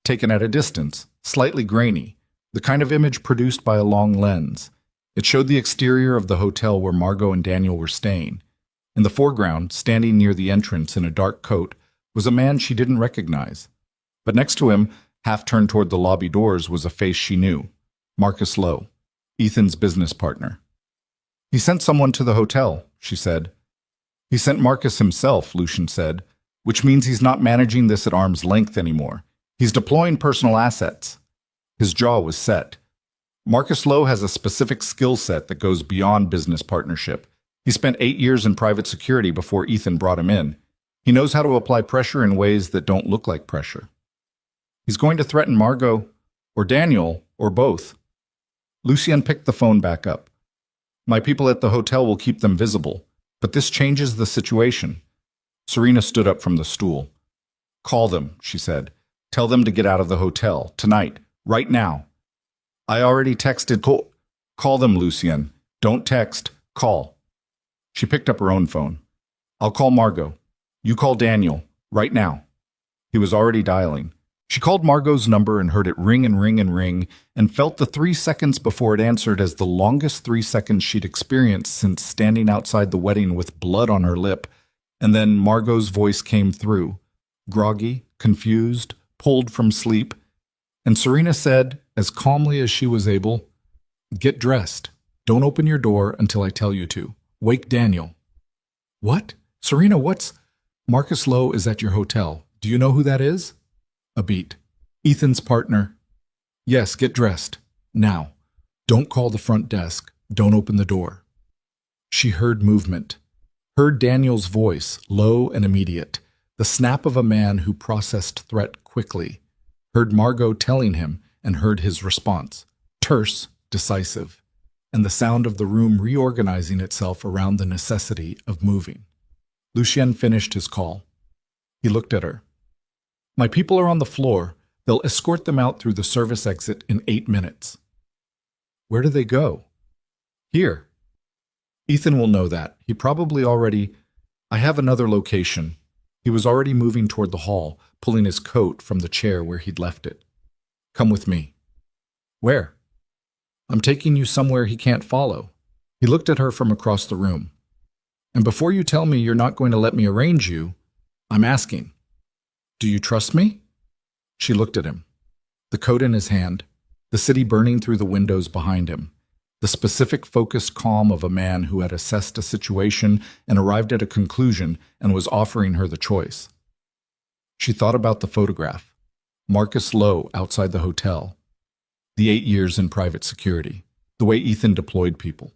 taken at a distance, slightly grainy, the kind of image produced by a long lens. It showed the exterior of the hotel where Margot and Daniel were staying. In the foreground, standing near the entrance in a dark coat, was a man she didn't recognize. But next to him, half turned toward the lobby doors, was a face she knew. Marcus Lowe, Ethan's business partner. "He sent someone to the hotel," she said. "He sent Marcus himself," Lucien said, "which means he's not managing this at arm's length anymore. He's deploying personal assets." His jaw was set. Marcus Lowe has a specific skill set that goes beyond business partnership. He spent 8 years in private security before Ethan brought him in. He knows how to apply pressure in ways that don't look like pressure. He's going to threaten Margot, or Daniel, or both. Lucien picked the phone back up. "My people at the hotel will keep them visible, but this changes the situation." Serena stood up from the stool. "Call them," she said. "Tell them to get out of the hotel, tonight, right now." "I already texted." Call them, Lucien. Don't text, call." She picked up her own phone. "I'll call Margot. You call Daniel, right now." He was already dialing. She called Margot's number and heard it ring and ring and ring, and felt the 3 seconds before it answered as the longest 3 seconds she'd experienced since standing outside the wedding with blood on her lip. And then Margot's voice came through, groggy, confused, pulled from sleep, and Serena said, as calmly as she was able, "Get dressed. Don't open your door until I tell you to. Wake Daniel." "What? Serena, what's—" "Marcus Lowe is at your hotel. Do you know who that is?" A beat. "Ethan's partner." "Yes, get dressed. Now. Don't call the front desk. Don't open the door." She heard movement. Heard Daniel's voice, low and immediate, the snap of a man who processed threat quickly. Heard Margot telling him, and heard his response, terse, decisive, and the sound of the room reorganizing itself around the necessity of moving. Lucien finished his call. He looked at her. "My people are on the floor. They'll escort them out through the service exit in 8 minutes." "Where do they go?" "Here." "Ethan will know that. He probably already—" "I have another location." He was already moving toward the hall, pulling his coat from the chair where he'd left it. "Come with me." "Where?" "I'm taking you somewhere he can't follow." He looked at her from across the room. "And before you tell me you're not going to let me arrange you, I'm asking, do you trust me?" She looked at him. The coat in his hand, the city burning through the windows behind him, the specific focused calm of a man who had assessed a situation and arrived at a conclusion and was offering her the choice. She thought about the photograph, Marcus Lowe outside the hotel, the 8 years in private security, the way Ethan deployed people,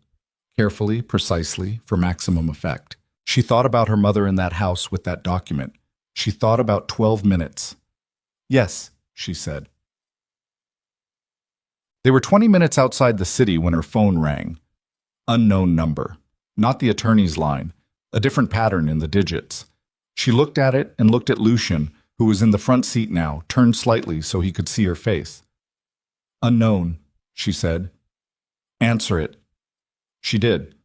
carefully, precisely, for maximum effect. She thought about her mother in that house with that document. She thought about 12 minutes. "Yes," she said. They were 20 minutes outside the city when her phone rang. Unknown number. Not the attorney's line. a different pattern in the digits. She looked at it and looked at Lucian, who was in the front seat now, turned slightly so he could see her face. "Unknown," she said. "Answer it." She did.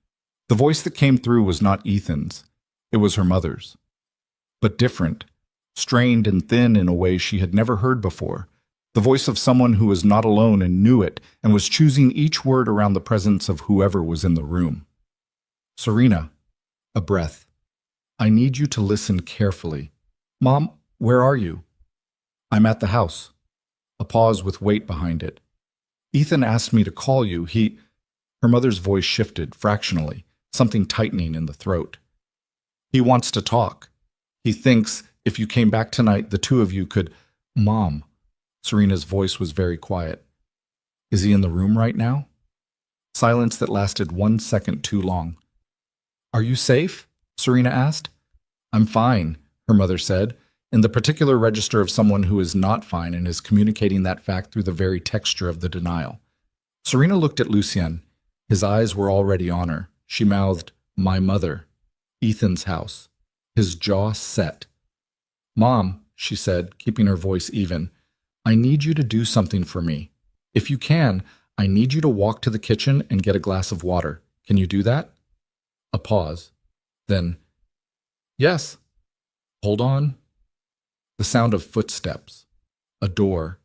The voice that came through was not Ethan's. It was her mother's. But different, strained and thin in a way she had never heard before. The voice of someone who was not alone and knew it and was choosing each word around the presence of whoever was in the room. "Serena," a breath. "I need you to listen carefully." "Mom, where are you?" "I'm at the house." A pause with weight behind it. "Ethan asked me to call you. Her mother's voice shifted, fractionally, something tightening in the throat. "He wants to talk. He thinks if you came back tonight, the two of you could—" "Mom." Serena's voice was very quiet. "Is he in the room right now?" Silence that lasted 1 second too long. "Are you safe?" Serena asked. "I'm fine," her mother said, in the particular register of someone who is not fine and is communicating that fact through the very texture of the denial. Serena looked at Lucien. His eyes were already on her. She mouthed, "My mother. Ethan's house." His jaw set. "Mom," she said, keeping her voice even, "I need you to do something for me. If you can, I need you to walk to the kitchen and get a glass of water. Can you do that?" A pause. Then, "Yes." "Hold on." The sound of footsteps. A door.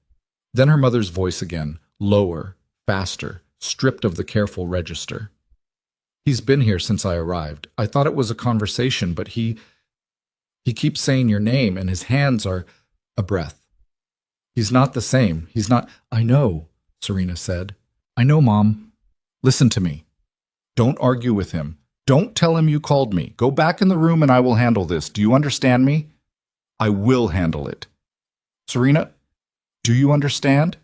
Then her mother's voice again, lower, faster, stripped of the careful register. "He's been here since I arrived. I thought it was a conversation, but he keeps saying your name, and his hands are—" A breath. "He's not the same. He's not—" "I know," Serena said. "I know, Mom. Listen to me. Don't argue with him. Don't tell him you called me. Go back in the room and I will handle this. Do you understand me?" "I will handle it." "Serena, do you understand?"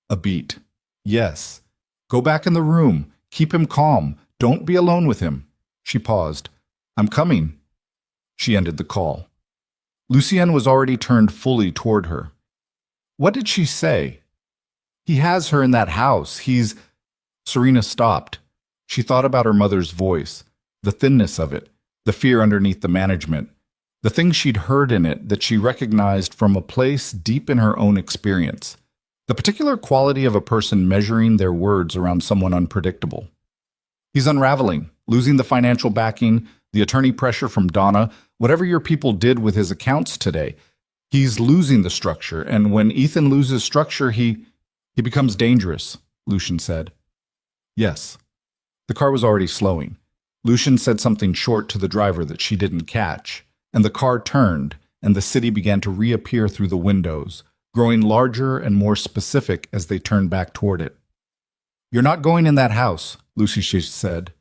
A beat. "Yes." "Go back in the room. Keep him calm. Don't be alone with him." She paused. "I'm coming." She ended the call. Lucien was already turned fully toward her. "What did she say?" "He has her in that house. He's—" Serena stopped. She thought about her mother's voice, the thinness of it, the fear underneath the management, the things she'd heard in it that she recognized from a place deep in her own experience, the particular quality of a person measuring their words around someone unpredictable. "He's unraveling, losing the financial backing, the attorney pressure from Donna, whatever your people did with his accounts today. He's losing the structure, and when Ethan loses structure, he becomes dangerous," Lucian said. "Yes." The car was already slowing. Lucian said something short to the driver that she didn't catch, and the car turned, and the city began to reappear through the windows, growing larger and more specific as they turned back toward it. "You're not going in that house," Lucy said.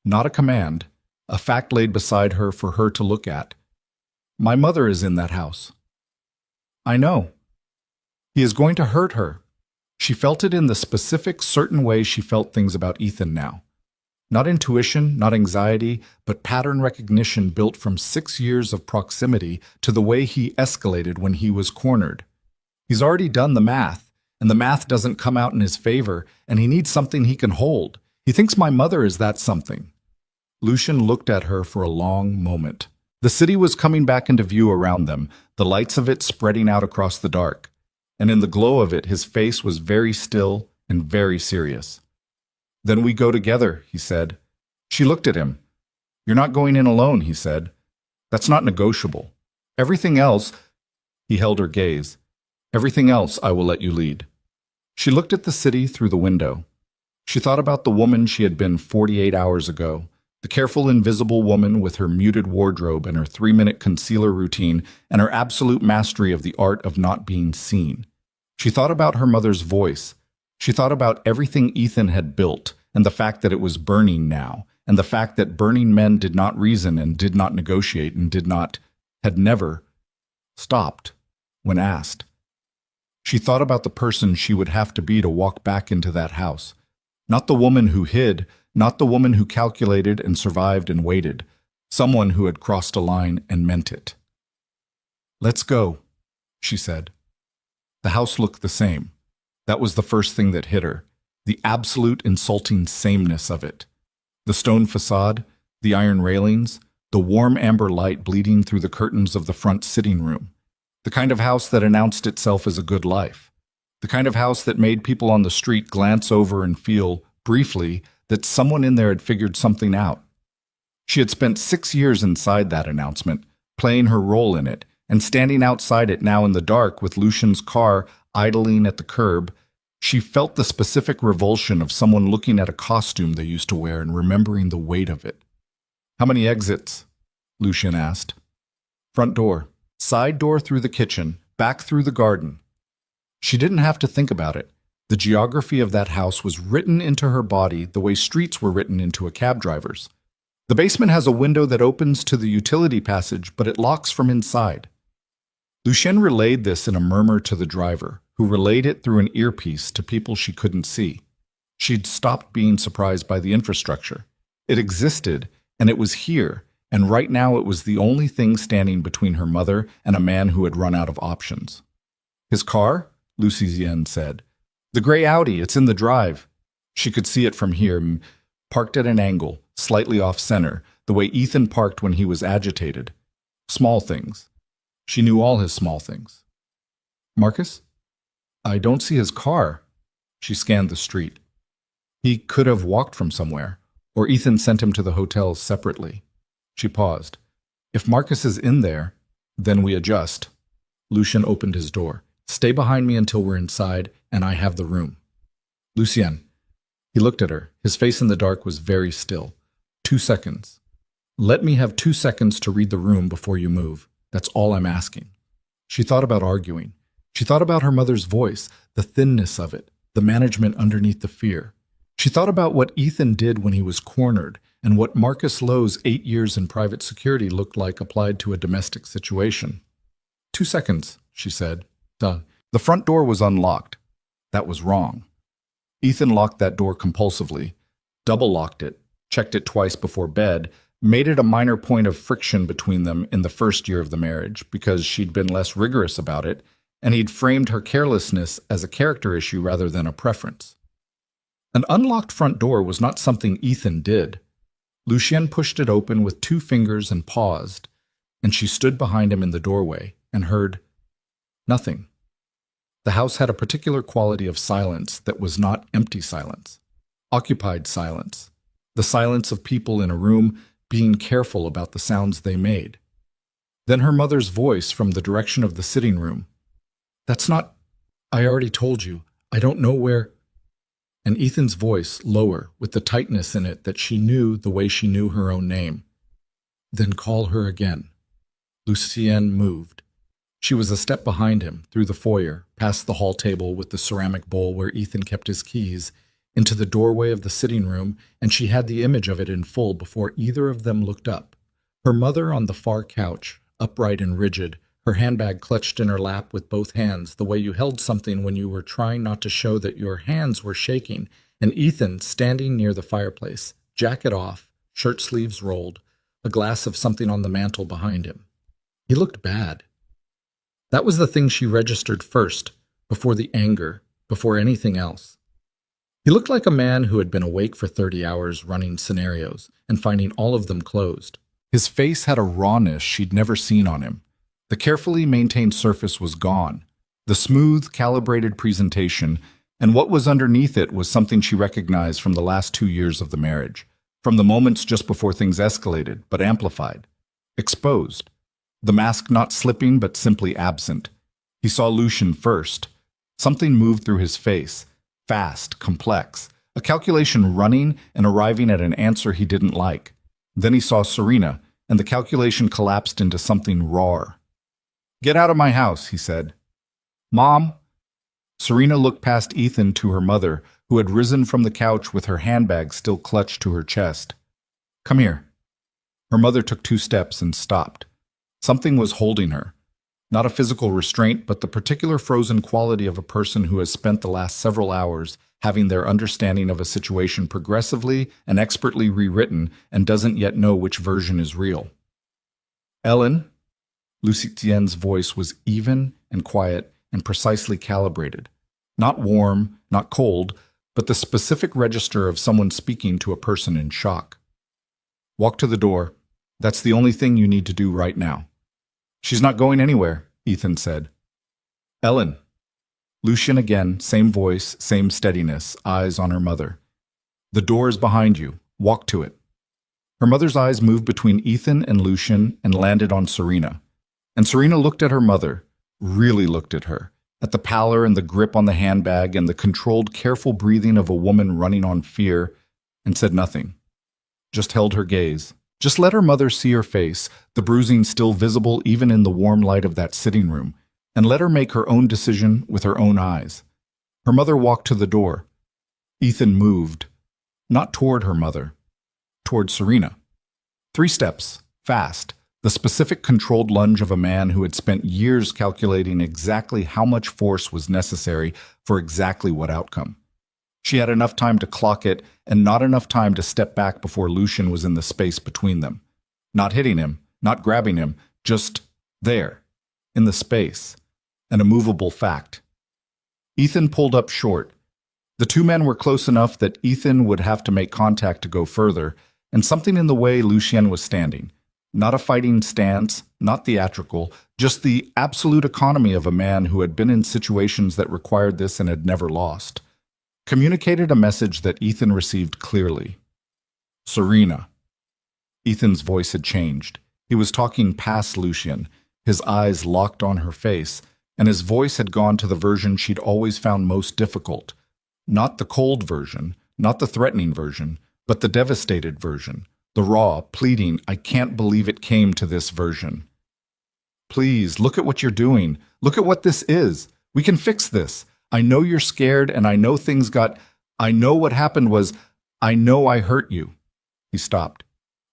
Not a command, a fact laid beside her for her to look at. "My mother is in that house." "I know." "He is going to hurt her." She felt it in the specific, certain way she felt things about Ethan now. Not intuition, not anxiety, but pattern recognition built from 6 years of proximity to the way he escalated when he was cornered. He's already done the math, and the math doesn't come out in his favor, and he needs something he can hold. He thinks my mother is that something. Lucian looked at her for a long moment. The city was coming back into view around them, the lights of it spreading out across the dark. And in the glow of it, his face was very still and very serious. "Then we go together," he said. She looked at him. "You're not going in alone," he said. "That's not negotiable. Everything else—" He held her gaze. "Everything else I will let you lead." She looked at the city through the window. She thought about the woman she had been 48 hours ago, the careful, invisible woman with her muted wardrobe and her 3-minute concealer routine and her absolute mastery of the art of not being seen. She thought about her mother's voice. She thought about everything Ethan had built, and the fact that it was burning now, and the fact that burning men did not reason and did not negotiate and had never stopped when asked. She thought about the person she would have to be to walk back into that house. Not the woman who hid, not the woman who calculated and survived and waited. Someone who had crossed a line and meant it. "Let's go," she said. The house looked the same. That was the first thing that hit her, the absolute insulting sameness of it. The stone facade, The iron railings, the warm amber light bleeding through the curtains of the front sitting room. The kind of house that announced itself as a good life. The kind of house that made people on the street glance over and feel, briefly, that someone in there had figured something out. She had spent 6 years inside that announcement, playing her role in it, and standing outside it now in the dark with Lucian's car idling at the curb. She felt the specific revulsion of someone looking at a costume they used to wear and remembering the weight of it. "How many exits?" Lucian asked. "Front door. Side door through the kitchen, back through the garden." She didn't have to think about it. The geography of that house was written into her body the way streets were written into a cab driver's. The basement has a window that opens to the utility passage, but it locks from inside. Lucien relayed this in a murmur to the driver, who relayed it through an earpiece to people she couldn't see. She'd stopped being surprised by the infrastructure. It existed, and it was here, and right now it was the only thing standing between her mother and a man who had run out of options. "His car?" Lucien said. "The gray Audi, it's in the drive." She could see it from here, parked at an angle, slightly off-center, the way Ethan parked when he was agitated. Small things. She knew all his small things. "Marcus? I don't see his car." She scanned the street. He could have walked from somewhere, or Ethan sent him to the hotel separately. She paused. "If Marcus is in there, then we adjust." Lucien opened his door. "Stay behind me until we're inside, and I have the room." "Lucien." He looked at her. His face in the dark was very still. 2 seconds. "Let me have 2 seconds to read the room before you move. That's all I'm asking." She thought about arguing. She thought about her mother's voice, the thinness of it, the management underneath the fear. She thought about what Ethan did when he was cornered, and what Marcus Lowe's 8 years in private security looked like applied to a domestic situation. 2 seconds, she said. Duh. The front door was unlocked. That was wrong. Ethan locked that door compulsively, double-locked it, checked it twice before bed, made it a minor point of friction between them in the first year of the marriage because she'd been less rigorous about it, and he'd framed her carelessness as a character issue rather than a preference. An unlocked front door was not something Ethan did. Lucien pushed it open with 2 fingers and paused, and she stood behind him in the doorway and heard nothing. The house had a particular quality of silence that was not empty silence, occupied silence, the silence of people in a room being careful about the sounds they made. Then her mother's voice from the direction of the sitting room. "That's not... I already told you. I don't know where..." And Ethan's voice, lower, with the tightness in it that she knew the way she knew her own name. "Then call her again." Lucien moved. She was a step behind him, through the foyer, past the hall table with the ceramic bowl where Ethan kept his keys, into the doorway of the sitting room, and she had the image of it in full before either of them looked up. Her mother on the far couch, upright and rigid, her handbag clutched in her lap with both hands, the way you held something when you were trying not to show that your hands were shaking, and Ethan standing near the fireplace, jacket off, shirt sleeves rolled, a glass of something on the mantel behind him. He looked bad. That was the thing she registered first, before the anger, before anything else. He looked like a man who had been awake for 30 hours running scenarios and finding all of them closed. His face had a rawness she'd never seen on him. The carefully maintained surface was gone. The smooth, calibrated presentation, and what was underneath it was something she recognized from the last 2 years of the marriage, from the moments just before things escalated, but amplified. Exposed. The mask not slipping, but simply absent. He saw Lucien first. Something moved through his face. Fast, complex. A calculation running and arriving at an answer he didn't like. Then he saw Serena, and the calculation collapsed into something raw. "Get out of my house," he said. "Mom?" Serena looked past Ethan to her mother, who had risen from the couch with her handbag still clutched to her chest. "Come here." Her mother took 2 steps and stopped. Something was holding her. Not a physical restraint, but the particular frozen quality of a person who has spent the last several hours having their understanding of a situation progressively and expertly rewritten and doesn't yet know which version is real. "Ellen?" Lucien's voice was even and quiet and precisely calibrated. Not warm, not cold, but the specific register of someone speaking to a person in shock. Walk to the door. That's the only thing you need to do right now. She's not going anywhere, Ethan said. Ellen. Lucian again, same voice, same steadiness, eyes on her mother. The door is behind you. Walk to it. Her mother's eyes moved between Ethan and Lucian and landed on Serena. And Serena looked at her mother, really looked at her, at the pallor and the grip on the handbag and the controlled, careful breathing of a woman running on fear, and said nothing. Just held her gaze. Just let her mother see her face, the bruising still visible even in the warm light of that sitting room, and let her make her own decision with her own eyes. Her mother walked to the door. Ethan moved, not toward her mother, toward Serena. 3 steps, fast, the specific controlled lunge of a man who had spent years calculating exactly how much force was necessary for exactly what outcome. She had enough time to clock it and not enough time to step back before Lucian was in the space between them. Not hitting him, not grabbing him, just there, in the space, an immovable fact. Ethan pulled up short. The 2 men were close enough that Ethan would have to make contact to go further, and something in the way Lucien was standing. Not a fighting stance, not theatrical, just the absolute economy of a man who had been in situations that required this and had never lost. Communicated a message that Ethan received clearly. Serena. Ethan's voice had changed. He was talking past Lucien, his eyes locked on her face, and his voice had gone to the version she'd always found most difficult. Not the cold version, not the threatening version, but the devastated version. The raw, pleading, I can't believe it came to this version. Please, look at what you're doing. Look at what this is. We can fix this. I know you're scared and I know I know what happened was, I know I hurt you. He stopped.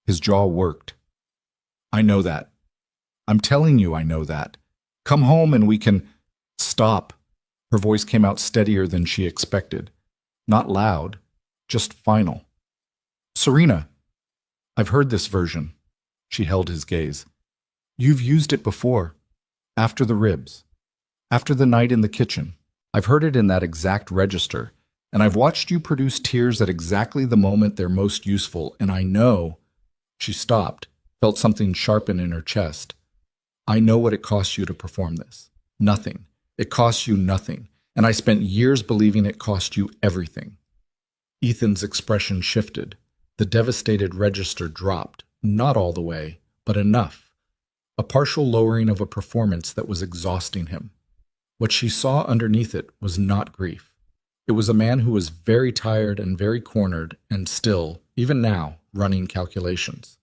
His jaw worked. I know that. I'm telling you I know that. Come home and we can... Stop. Her voice came out steadier than she expected. Not loud, just final. Serena. I've heard this version. She held his gaze. You've used it before. After the ribs. After the night in the kitchen. I've heard it in that exact register, and I've watched you produce tears at exactly the moment they're most useful, and I know... She stopped, felt something sharpen in her chest. I know what it costs you to perform this. Nothing. It costs you nothing, and I spent years believing it cost you everything. Ethan's expression shifted. The devastated register dropped, not all the way, but enough. A partial lowering of a performance that was exhausting him. What she saw underneath it was not grief. It was a man who was very tired and very cornered and still, even now, running calculations.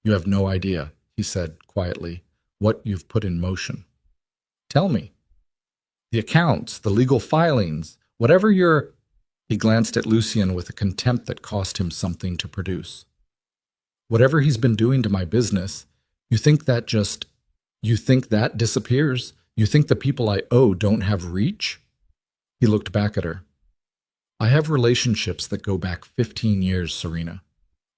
You have no idea, he said quietly, what you've put in motion. Tell me. The accounts, the legal filings, whatever you're... He glanced at Lucien with a contempt that cost him something to produce. Whatever he's been doing to my business, you think that disappears? You think the people I owe don't have reach? He looked back at her. I have relationships that go back 15 years, Serena.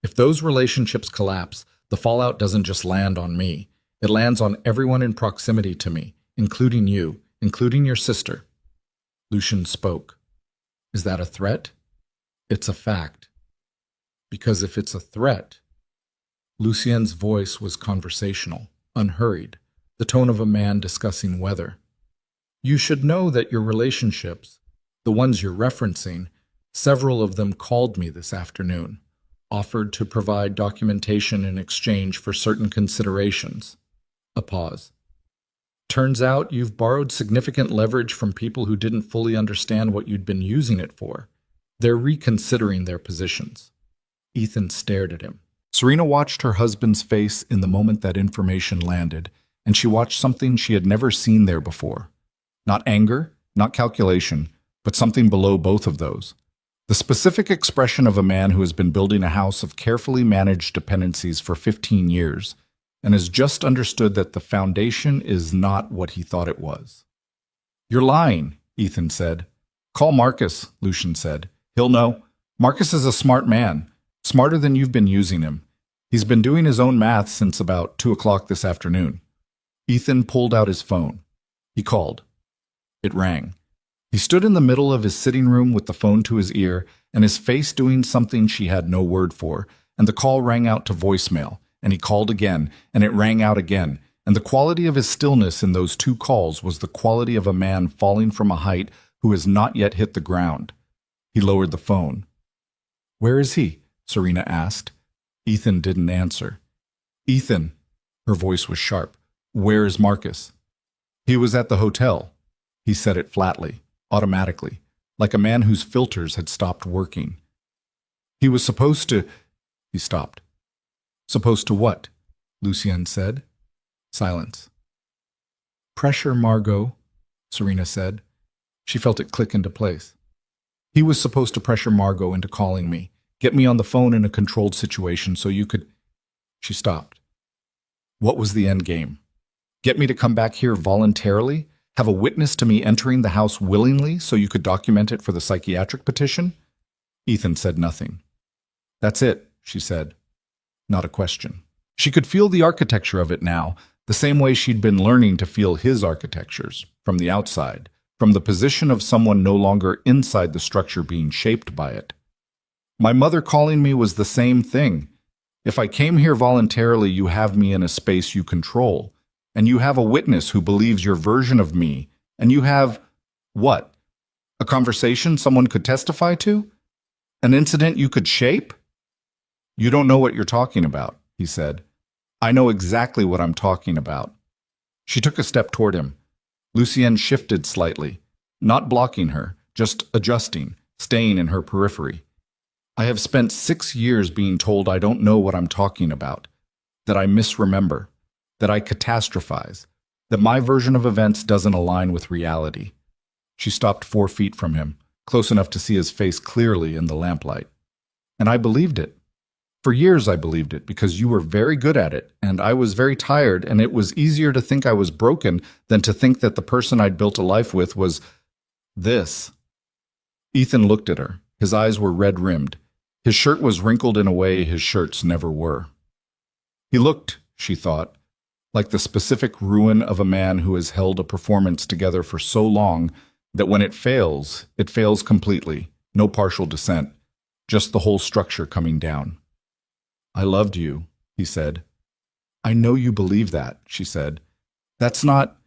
If those relationships collapse, the fallout doesn't just land on me. It lands on everyone in proximity to me, including you, including your sister. Lucien spoke. Is that a threat? It's a fact. Because if it's a threat... Lucien's voice was conversational, unhurried, the tone of a man discussing weather. You should know that your relationships, the ones you're referencing, several of them called me this afternoon, offered to provide documentation in exchange for certain considerations. A pause. Turns out you've borrowed significant leverage from people who didn't fully understand what you'd been using it for. They're reconsidering their positions. Ethan stared at him. Serena watched her husband's face in the moment that information landed, and she watched something she had never seen there before. Not anger, not calculation, but something below both of those. The specific expression of a man who has been building a house of carefully managed dependencies for 15 years, and has just understood that the foundation is not what he thought it was. You're lying, Ethan said. Call Marcus, Lucien said. He'll know. Marcus is a smart man, smarter than you've been using him. He's been doing his own math since about 2 o'clock this afternoon. Ethan pulled out his phone. He called. It rang. He stood in the middle of his sitting room with the phone to his ear and his face doing something she had no word for, and the call rang out to voicemail, and he called again, and it rang out again, and the quality of his stillness in those two calls was the quality of a man falling from a height who has not yet hit the ground. He lowered the phone. "Where is he?" Serena asked. Ethan didn't answer. "Ethan," her voice was sharp, "where is Marcus?" "He was at the hotel." He said it flatly, automatically, like a man whose filters had stopped working. "He was supposed to—" He stopped. "Supposed to what?" Lucien said. Silence. "Pressure, Margot," Serena said. She felt it click into place. "He was supposed to pressure Margot into calling me, get me on the phone in a controlled situation so you could—" She stopped. "What was the end game? Get me to come back here voluntarily? Have a witness to me entering the house willingly so you could document it for the psychiatric petition?" Ethan said nothing. "That's it," she said. Not a question. She could feel the architecture of it now, the same way she'd been learning to feel his architectures, from the outside, from the position of someone no longer inside the structure being shaped by it. "My mother calling me was the same thing. If I came here voluntarily, you have me in a space you control, and you have a witness who believes your version of me, and you have, what? A conversation someone could testify to? An incident you could shape?" "You don't know what you're talking about," he said. "I know exactly what I'm talking about." She took a step toward him. Lucien shifted slightly, not blocking her, just adjusting, staying in her periphery. "I have spent 6 years being told I don't know what I'm talking about, that I misremember, that I catastrophize, that my version of events doesn't align with reality." She stopped 4 feet from him, close enough to see his face clearly in the lamplight. "And I believed it. For years I believed it, because you were very good at it, and I was very tired, and it was easier to think I was broken than to think that the person I'd built a life with was this." Ethan looked at her. His eyes were red-rimmed. His shirt was wrinkled in a way his shirts never were. He looked, she thought, like the specific ruin of a man who has held a performance together for so long that when it fails completely, no partial descent, just the whole structure coming down. "I loved you," he said. "I know you believe that," she said. "That's not—"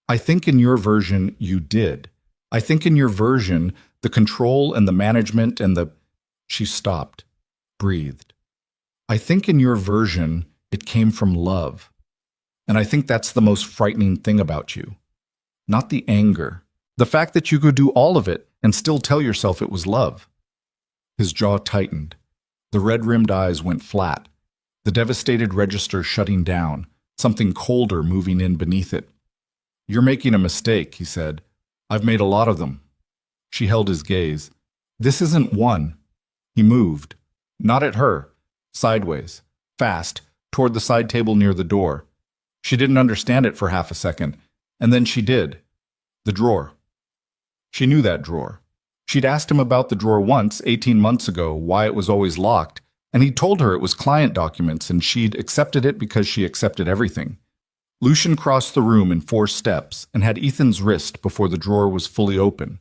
"I think in your version you did. I think in your version the control and the management and the—" She stopped, breathed. "I think in your version it came from love. And I think that's the most frightening thing about you. Not the anger. The fact that you could do all of it and still tell yourself it was love." His jaw tightened. The red-rimmed eyes went flat, the devastated register shutting down, something colder moving in beneath it. "You're making a mistake," he said. "I've made a lot of them." She held his gaze. "This isn't one." He moved. Not at her. Sideways. Fast. Toward the side table near the door. She didn't understand it for half a second, and then she did. The drawer. She knew that drawer. She'd asked him about the drawer once, 18 months ago, why it was always locked, and he'd told her it was client documents and she'd accepted it because she accepted everything. Lucien crossed the room in 4 steps and had Ethan's wrist before the drawer was fully open,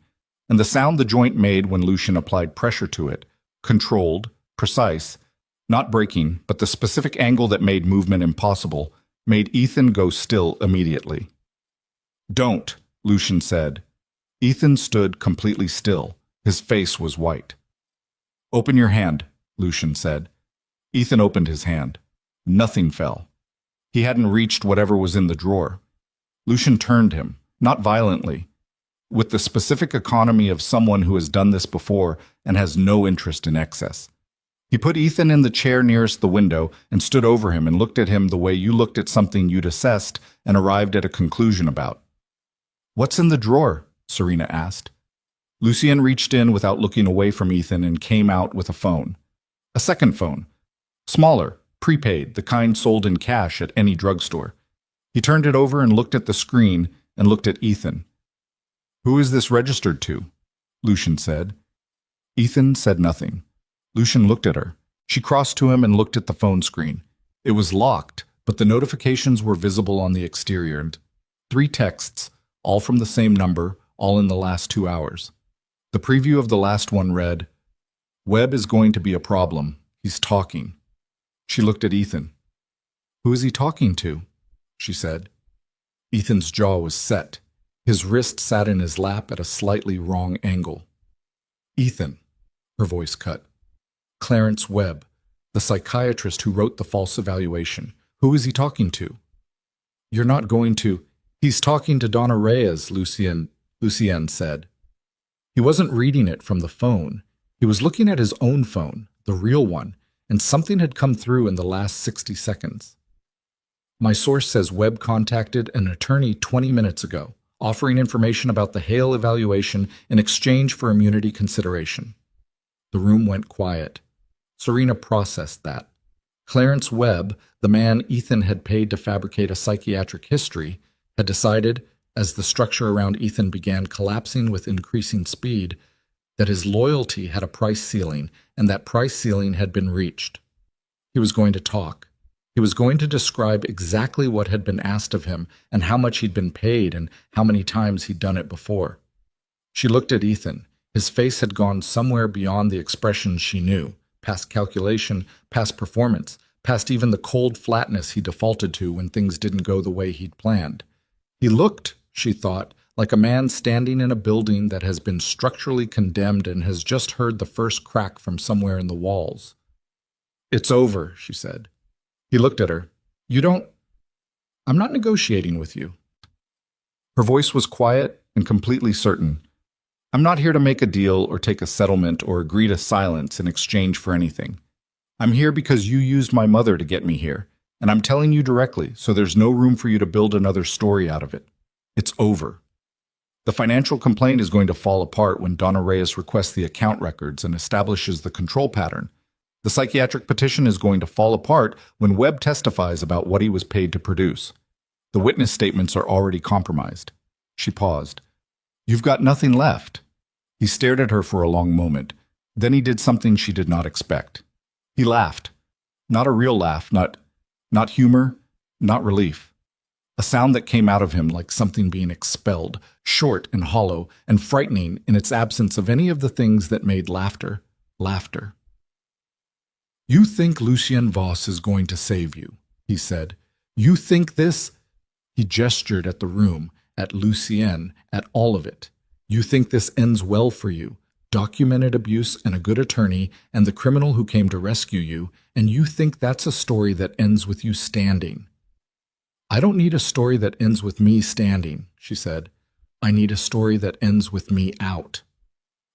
and the sound the joint made when Lucien applied pressure to it, controlled, precise, not breaking, but the specific angle that made movement impossible, made Ethan go still immediately. "Don't," Lucien said. Ethan stood completely still. His face was white. "Open your hand," Lucien said. Ethan opened his hand. Nothing fell. He hadn't reached whatever was in the drawer. Lucien turned him, not violently, with the specific economy of someone who has done this before and has no interest in excess. He put Ethan in the chair nearest the window and stood over him and looked at him the way you looked at something you'd assessed and arrived at a conclusion about. "What's in the drawer?" Serena asked. Lucien reached in without looking away from Ethan and came out with a phone. A second phone. Smaller, prepaid, the kind sold in cash at any drugstore. He turned it over and looked at the screen and looked at Ethan. "Who is this registered to?" Lucien said. Ethan said nothing. Lucien looked at her. She crossed to him and looked at the phone screen. It was locked, but the notifications were visible on the exterior and 3 texts, all from the same number, all in the last 2 hours. The preview of the last one read, "Web is going to be a problem. He's talking. She looked at Ethan. Who is he talking to? She said. Ethan's jaw was set. His wrist sat in his lap at a slightly wrong angle. Ethan, her voice cut. Clarence Webb, the psychiatrist who wrote the false evaluation. Who is he talking to? You're not going to... He's talking to Donna Reyes, Lucien said. He wasn't reading it from the phone. He was looking at his own phone, the real one, and something had come through in the last 60 seconds. My source says Webb contacted an attorney 20 minutes ago, offering information about the Hale evaluation in exchange for immunity consideration. The room went quiet. Serena processed that. Clarence Webb, the man Ethan had paid to fabricate a psychiatric history, had decided, as the structure around Ethan began collapsing with increasing speed, that his loyalty had a price ceiling, and that price ceiling had been reached. He was going to talk. He was going to describe exactly what had been asked of him, and how much he'd been paid, and how many times he'd done it before. She looked at Ethan. His face had gone somewhere beyond the expressions she knew, past calculation, past performance, past even the cold flatness he defaulted to when things didn't go the way he'd planned. He looked, she thought, like a man standing in a building that has been structurally condemned and has just heard the first crack from somewhere in the walls. It's over, she said. He looked at her. I'm not negotiating with you. Her voice was quiet and completely certain. I'm not here to make a deal or take a settlement or agree to silence in exchange for anything. I'm here because you used my mother to get me here, and I'm telling you directly, so there's no room for you to build another story out of it. It's over. The financial complaint is going to fall apart when Donna Reyes requests the account records and establishes the control pattern. The psychiatric petition is going to fall apart when Webb testifies about what he was paid to produce. The witness statements are already compromised. She paused. You've got nothing left. He stared at her for a long moment. Then he did something she did not expect. He laughed. Not a real laugh, not humor, not relief. A sound that came out of him like something being expelled, short and hollow, and frightening in its absence of any of the things that made laughter, laughter. You think Lucien Voss is going to save you, he said. You think this? He gestured at the room, at Lucien, at all of it. You think this ends well for you, documented abuse and a good attorney and the criminal who came to rescue you, and you think that's a story that ends with you standing. I don't need a story that ends with me standing, she said. I need a story that ends with me out.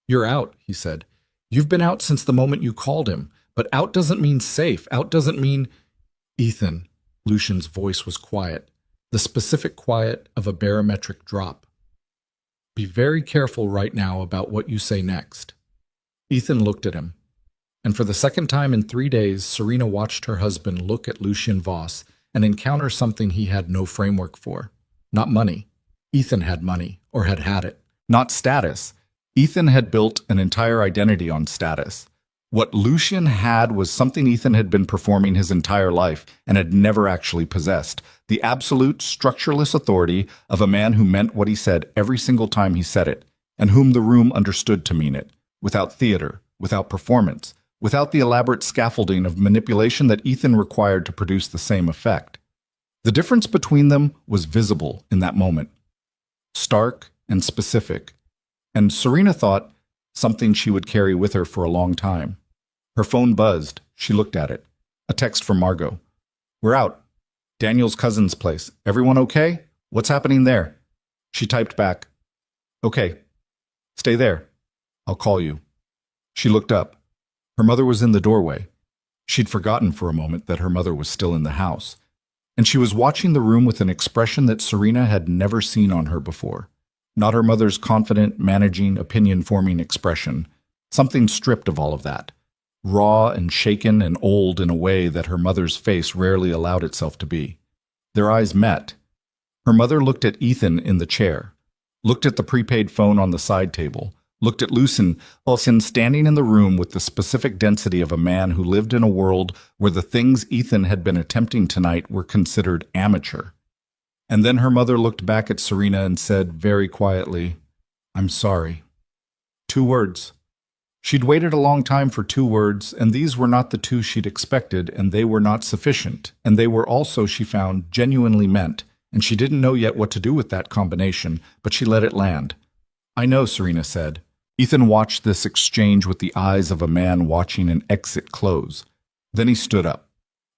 You're out, he said. You've been out since the moment you called him, but out doesn't mean safe. Out doesn't mean... Ethan, Lucien's voice was quiet, the specific quiet of a barometric drop. Be very careful right now about what you say next. Ethan looked at him, and for the second time in 3 days, Serena watched her husband look at Lucien Voss and encounter something he had no framework for. Not money. Ethan had money, or had had it. Not status. Ethan had built an entire identity on status. What Lucien had was something Ethan had been performing his entire life and had never actually possessed. The absolute, structureless authority of a man who meant what he said every single time he said it, and whom the room understood to mean it, without theater, without performance, without the elaborate scaffolding of manipulation that Ethan required to produce the same effect. The difference between them was visible in that moment, stark and specific, and Serena thought something she would carry with her for a long time. Her phone buzzed. She looked at it. A text from Margot. We're out. Daniel's cousin's place. Everyone okay? What's happening there? She typed back. Okay. Stay there. I'll call you. She looked up. Her mother was in the doorway. She'd forgotten for a moment that her mother was still in the house, and she was watching the room with an expression that Serena had never seen on her before. Not her mother's confident, managing, opinion-forming expression. Something stripped of all of that. Raw and shaken and old in a way that her mother's face rarely allowed itself to be. Their eyes met. Her mother looked at Ethan in the chair, looked at the prepaid phone on the side table, looked at Lucien standing in the room with the specific density of a man who lived in a world where the things Ethan had been attempting tonight were considered amateur. And then her mother looked back at Serena and said very quietly, I'm sorry. 2 words. She'd waited a long time for 2 words, and these were not the 2 she'd expected, and they were not sufficient, and they were also, she found, genuinely meant, and she didn't know yet what to do with that combination, but she let it land. "I know," Serena said. Ethan watched this exchange with the eyes of a man watching an exit close. Then he stood up.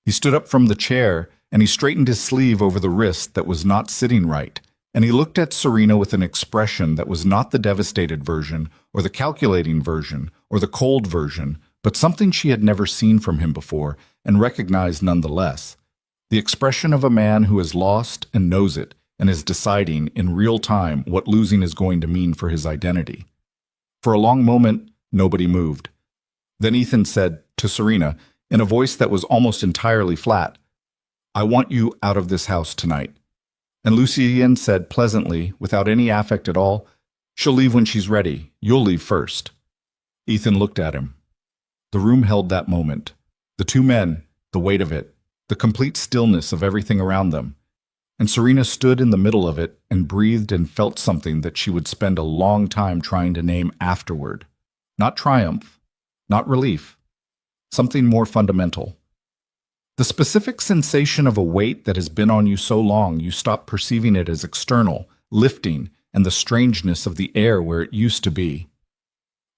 He stood up from the chair, and he straightened his sleeve over the wrist that was not sitting right, and he looked at Serena with an expression that was not the devastated version, or the calculating version, or the cold version, but something she had never seen from him before, and recognized nonetheless. The expression of a man who has lost and knows it, and is deciding in real time what losing is going to mean for his identity. For a long moment, nobody moved. Then Ethan said to Serena, in a voice that was almost entirely flat, "I want you out of this house tonight." And Lucien said pleasantly, without any affect at all, "She'll leave when she's ready. You'll leave first." Ethan looked at him. The room held that moment. The 2 men, the weight of it, the complete stillness of everything around them. And Serena stood in the middle of it and breathed and felt something that she would spend a long time trying to name afterward. Not triumph, not relief, something more fundamental. The specific sensation of a weight that has been on you so long you stop perceiving it as external, lifting, and the strangeness of the air where it used to be.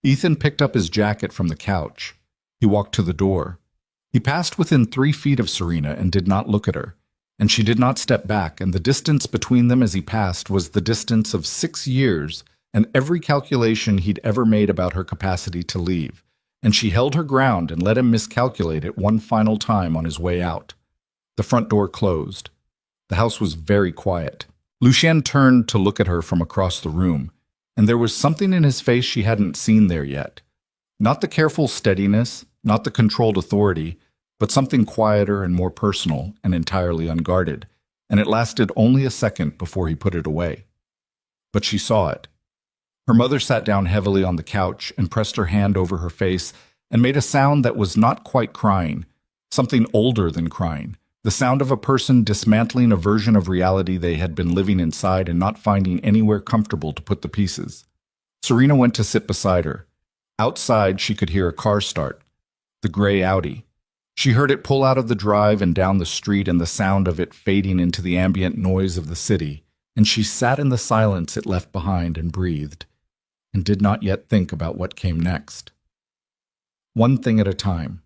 Ethan picked up his jacket from the couch. He walked to the door. He passed within 3 feet of Serena and did not look at her, and she did not step back, and the distance between them as he passed was the distance of 6 years and every calculation he'd ever made about her capacity to leave, and she held her ground and let him miscalculate it one final time on his way out. The front door closed. The house was very quiet. Lucien turned to look at her from across the room, and there was something in his face she hadn't seen there yet. Not the careful steadiness, not the controlled authority, but something quieter and more personal and entirely unguarded, and it lasted only a second before he put it away. But she saw it. Her mother sat down heavily on the couch and pressed her hand over her face and made a sound that was not quite crying, something older than crying, the sound of a person dismantling a version of reality they had been living inside and not finding anywhere comfortable to put the pieces. Serena went to sit beside her. Outside, she could hear a car start, the gray Audi. She heard it pull out of the drive and down the street and the sound of it fading into the ambient noise of the city, and she sat in the silence it left behind and breathed, and did not yet think about what came next. One thing at a time.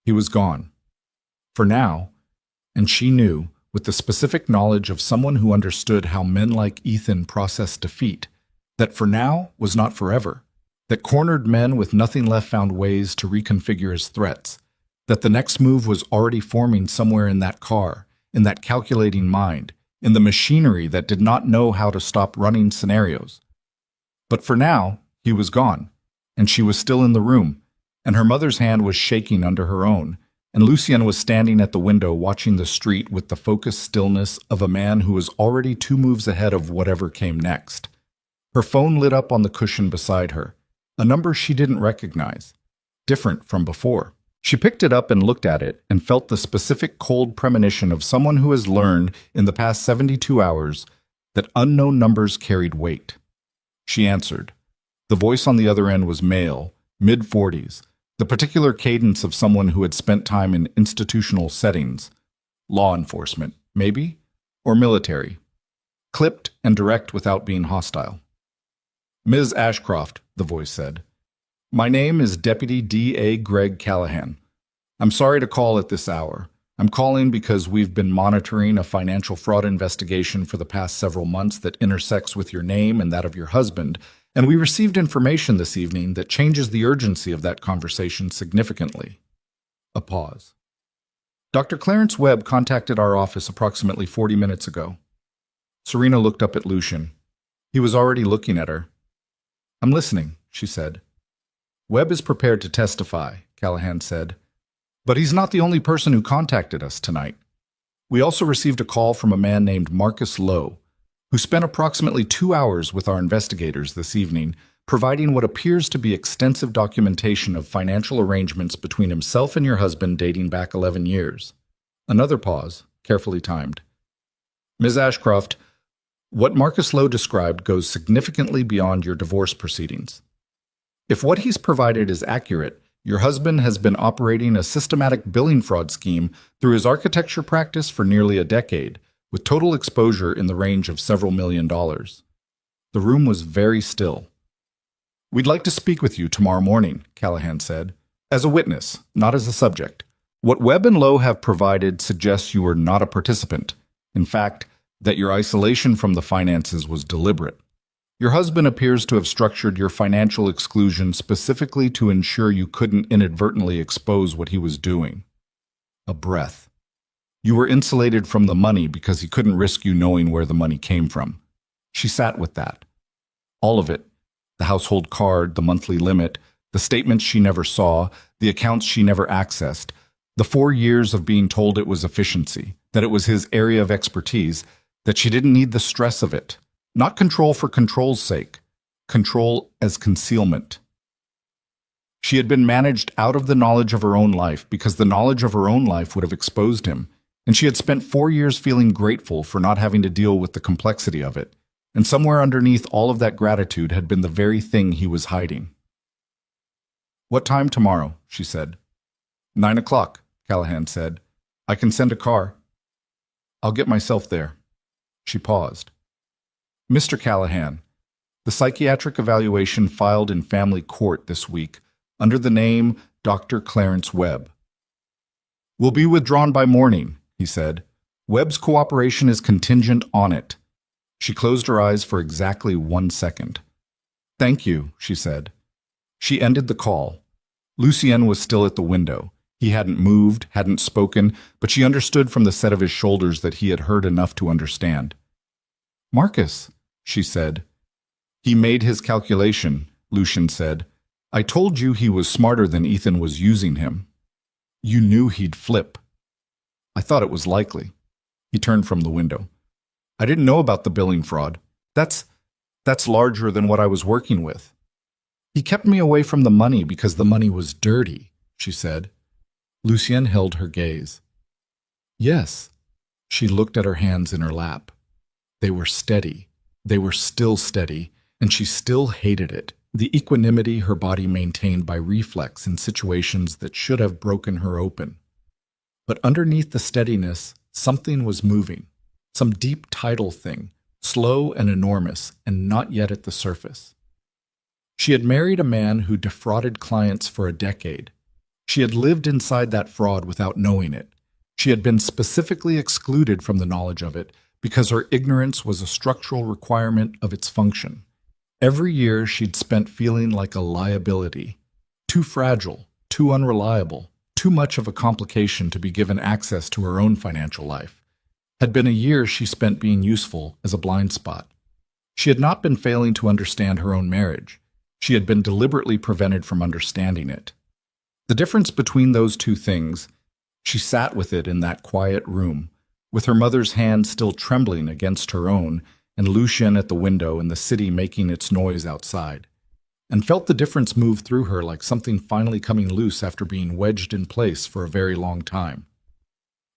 He was gone. For now, and she knew, with the specific knowledge of someone who understood how men like Ethan process defeat, that for now was not forever, that cornered men with nothing left found ways to reconfigure his threats, that the next move was already forming somewhere in that car, in that calculating mind, in the machinery that did not know how to stop running scenarios. But for now, he was gone, and she was still in the room, and her mother's hand was shaking under her own, and Lucien was standing at the window watching the street with the focused stillness of a man who was already 2 moves ahead of whatever came next. Her phone lit up on the cushion beside her, a number she didn't recognize, different from before. She picked it up and looked at it and felt the specific cold premonition of someone who has learned in the past 72 hours that unknown numbers carried weight. She answered. The voice on the other end was male, mid-40s, the particular cadence of someone who had spent time in institutional settings, law enforcement, maybe, or military, clipped and direct without being hostile. "Ms. Ashcroft," the voice said. "My name is Deputy D.A. Greg Callahan. I'm sorry to call at this hour. I'm calling because we've been monitoring a financial fraud investigation for the past several months that intersects with your name and that of your husband, and we received information this evening that changes the urgency of that conversation significantly." A pause. "Dr. Clarence Webb contacted our office approximately 40 minutes ago." Serena looked up at Lucien. He was already looking at her. "I'm listening," she said. "Webb is prepared to testify," Callahan said. "But he's not the only person who contacted us tonight. We also received a call from a man named Marcus Lowe, who spent approximately 2 hours with our investigators this evening, providing what appears to be extensive documentation of financial arrangements between himself and your husband dating back 11 years. Another pause, carefully timed. "Ms. Ashcroft, what Marcus Lowe described goes significantly beyond your divorce proceedings. If what he's provided is accurate, your husband has been operating a systematic billing fraud scheme through his architecture practice for nearly a decade, with total exposure in the range of several $1,000,000. The room was very still. "We'd like to speak with you tomorrow morning," Callahan said, "as a witness, not as a subject. What Webb and Lowe have provided suggests you were not a participant. In fact, that your isolation from the finances was deliberate. Your husband appears to have structured your financial exclusion specifically to ensure you couldn't inadvertently expose what he was doing." A breath. "You were insulated from the money because he couldn't risk you knowing where the money came from." She sat with that. All of it. The household card, the monthly limit, the statements she never saw, the accounts she never accessed, the 4 years of being told it was efficiency, that it was his area of expertise, that she didn't need the stress of it. Not control for control's sake. Control as concealment. She had been managed out of the knowledge of her own life because the knowledge of her own life would have exposed him, and she had spent 4 years feeling grateful for not having to deal with the complexity of it. And somewhere underneath all of that gratitude had been the very thing he was hiding. "What time tomorrow?" she said. 9 o'clock, Callahan said. "I can send a car." "I'll get myself there." She paused. "Mr. Callahan, the psychiatric evaluation filed in family court this week under the name Dr. Clarence Webb will be withdrawn by morning," he said. "Webb's cooperation is contingent on it." She closed her eyes for exactly 1 second. "Thank you," she said. She ended the call. Lucien was still at the window. He hadn't moved, hadn't spoken, but she understood from the set of his shoulders that he had heard enough to understand. "Marcus," she said. "He made his calculation," Lucien said. "I told you he was smarter than Ethan was using him. You knew he'd flip." "I thought it was likely." He turned from the window. "I didn't know about the billing fraud. That's larger than what I was working with." "He kept me away from the money because the money was dirty," she said. Lucien held her gaze. "Yes." She looked at her hands in her lap. They were steady. They were still steady, and she still hated it, the equanimity her body maintained by reflex in situations that should have broken her open. But underneath the steadiness, something was moving. Some deep tidal thing, slow and enormous, and not yet at the surface. She had married a man who defrauded clients for a decade. She had lived inside that fraud without knowing it. She had been specifically excluded from the knowledge of it because her ignorance was a structural requirement of its function. Every year she'd spent feeling like a liability, too fragile, too unreliable, too much of a complication to be given access to her own financial life. Had been a year she spent being useful as a blind spot. She had not been failing to understand her own marriage. She had been deliberately prevented from understanding it. The difference between those two things, she sat with it in that quiet room, with her mother's hand still trembling against her own, and Lucien at the window and the city making its noise outside, and felt the difference move through her like something finally coming loose after being wedged in place for a very long time.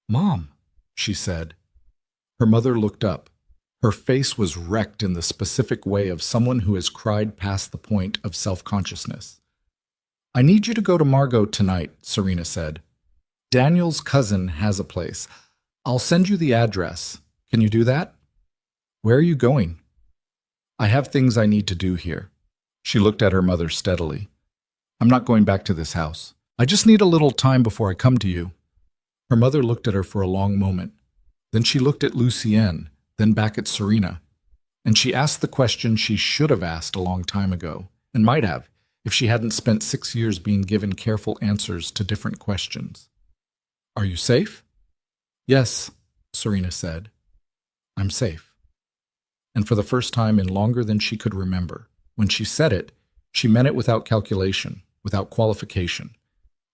"Mom," she said. Her mother looked up. Her face was wrecked in the specific way of someone who has cried past the point of self-consciousness. "I need you to go to Margot tonight," Serena said. "Daniel's cousin has a place. I'll send you the address. Can you do that?" "Where are you going?" "I have things I need to do here." She looked at her mother steadily. "I'm not going back to this house. I just need a little time before I come to you." Her mother looked at her for a long moment. Then she looked at Lucien, then back at Serena, and she asked the question she should have asked a long time ago, and might have, if she hadn't spent 6 years being given careful answers to different questions. "Are you safe?" "Yes," Serena said. "I'm safe." And for the first time in longer than she could remember, when she said it, she meant it without calculation, without qualification,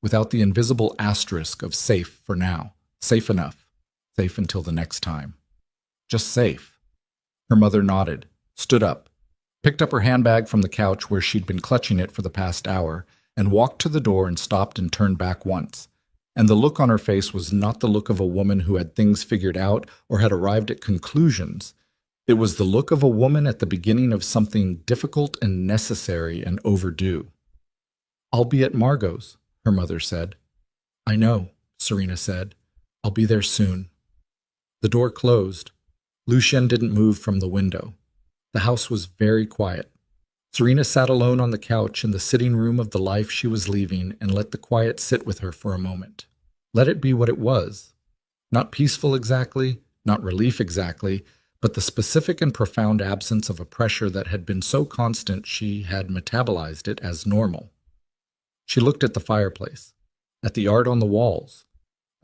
without the invisible asterisk of safe for now, safe enough, safe until the next time. Just safe. Her mother nodded, stood up, picked up her handbag from the couch where she'd been clutching it for the past hour, and walked to the door and stopped and turned back once. And the look on her face was not the look of a woman who had things figured out or had arrived at conclusions. It was the look of a woman at the beginning of something difficult and necessary and overdue. I'll be at Margot's, her mother said. I know, Serena said. I'll be there soon. The door closed. Lucien didn't move from the window. The house was very quiet. Serena sat alone on the couch in the sitting room of the life she was leaving and let the quiet sit with her for a moment. Let it be what it was. Not peaceful exactly, not relief exactly, but the specific and profound absence of a pressure that had been so constant she had metabolized it as normal. She looked at the fireplace, at the art on the walls,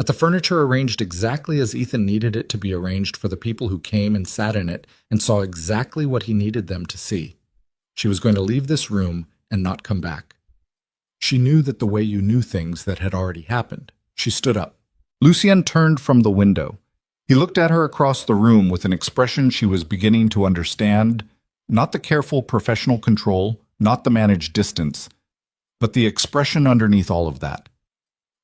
at the furniture arranged exactly as Ethan needed it to be arranged for the people who came and sat in it and saw exactly what he needed them to see. She was going to leave this room and not come back. She knew that the way you knew things that had already happened. She stood up. Lucien turned from the window. He looked at her across the room with an expression she was beginning to understand, not the careful professional control, not the managed distance, but the expression underneath all of that.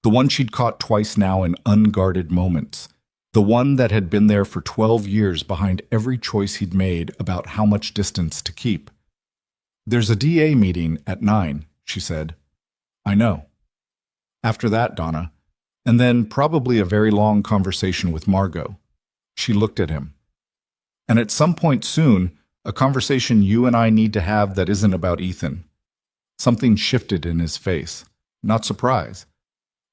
The one she'd caught twice now in unguarded moments. The one that had been there for 12 years behind every choice he'd made about how much distance to keep. There's a DA meeting at 9, she said. I know. After that, Donna. And then probably a very long conversation with Margot. She looked at him. And at some point soon, a conversation you and I need to have that isn't about Ethan. Something shifted in his face. Not surprise.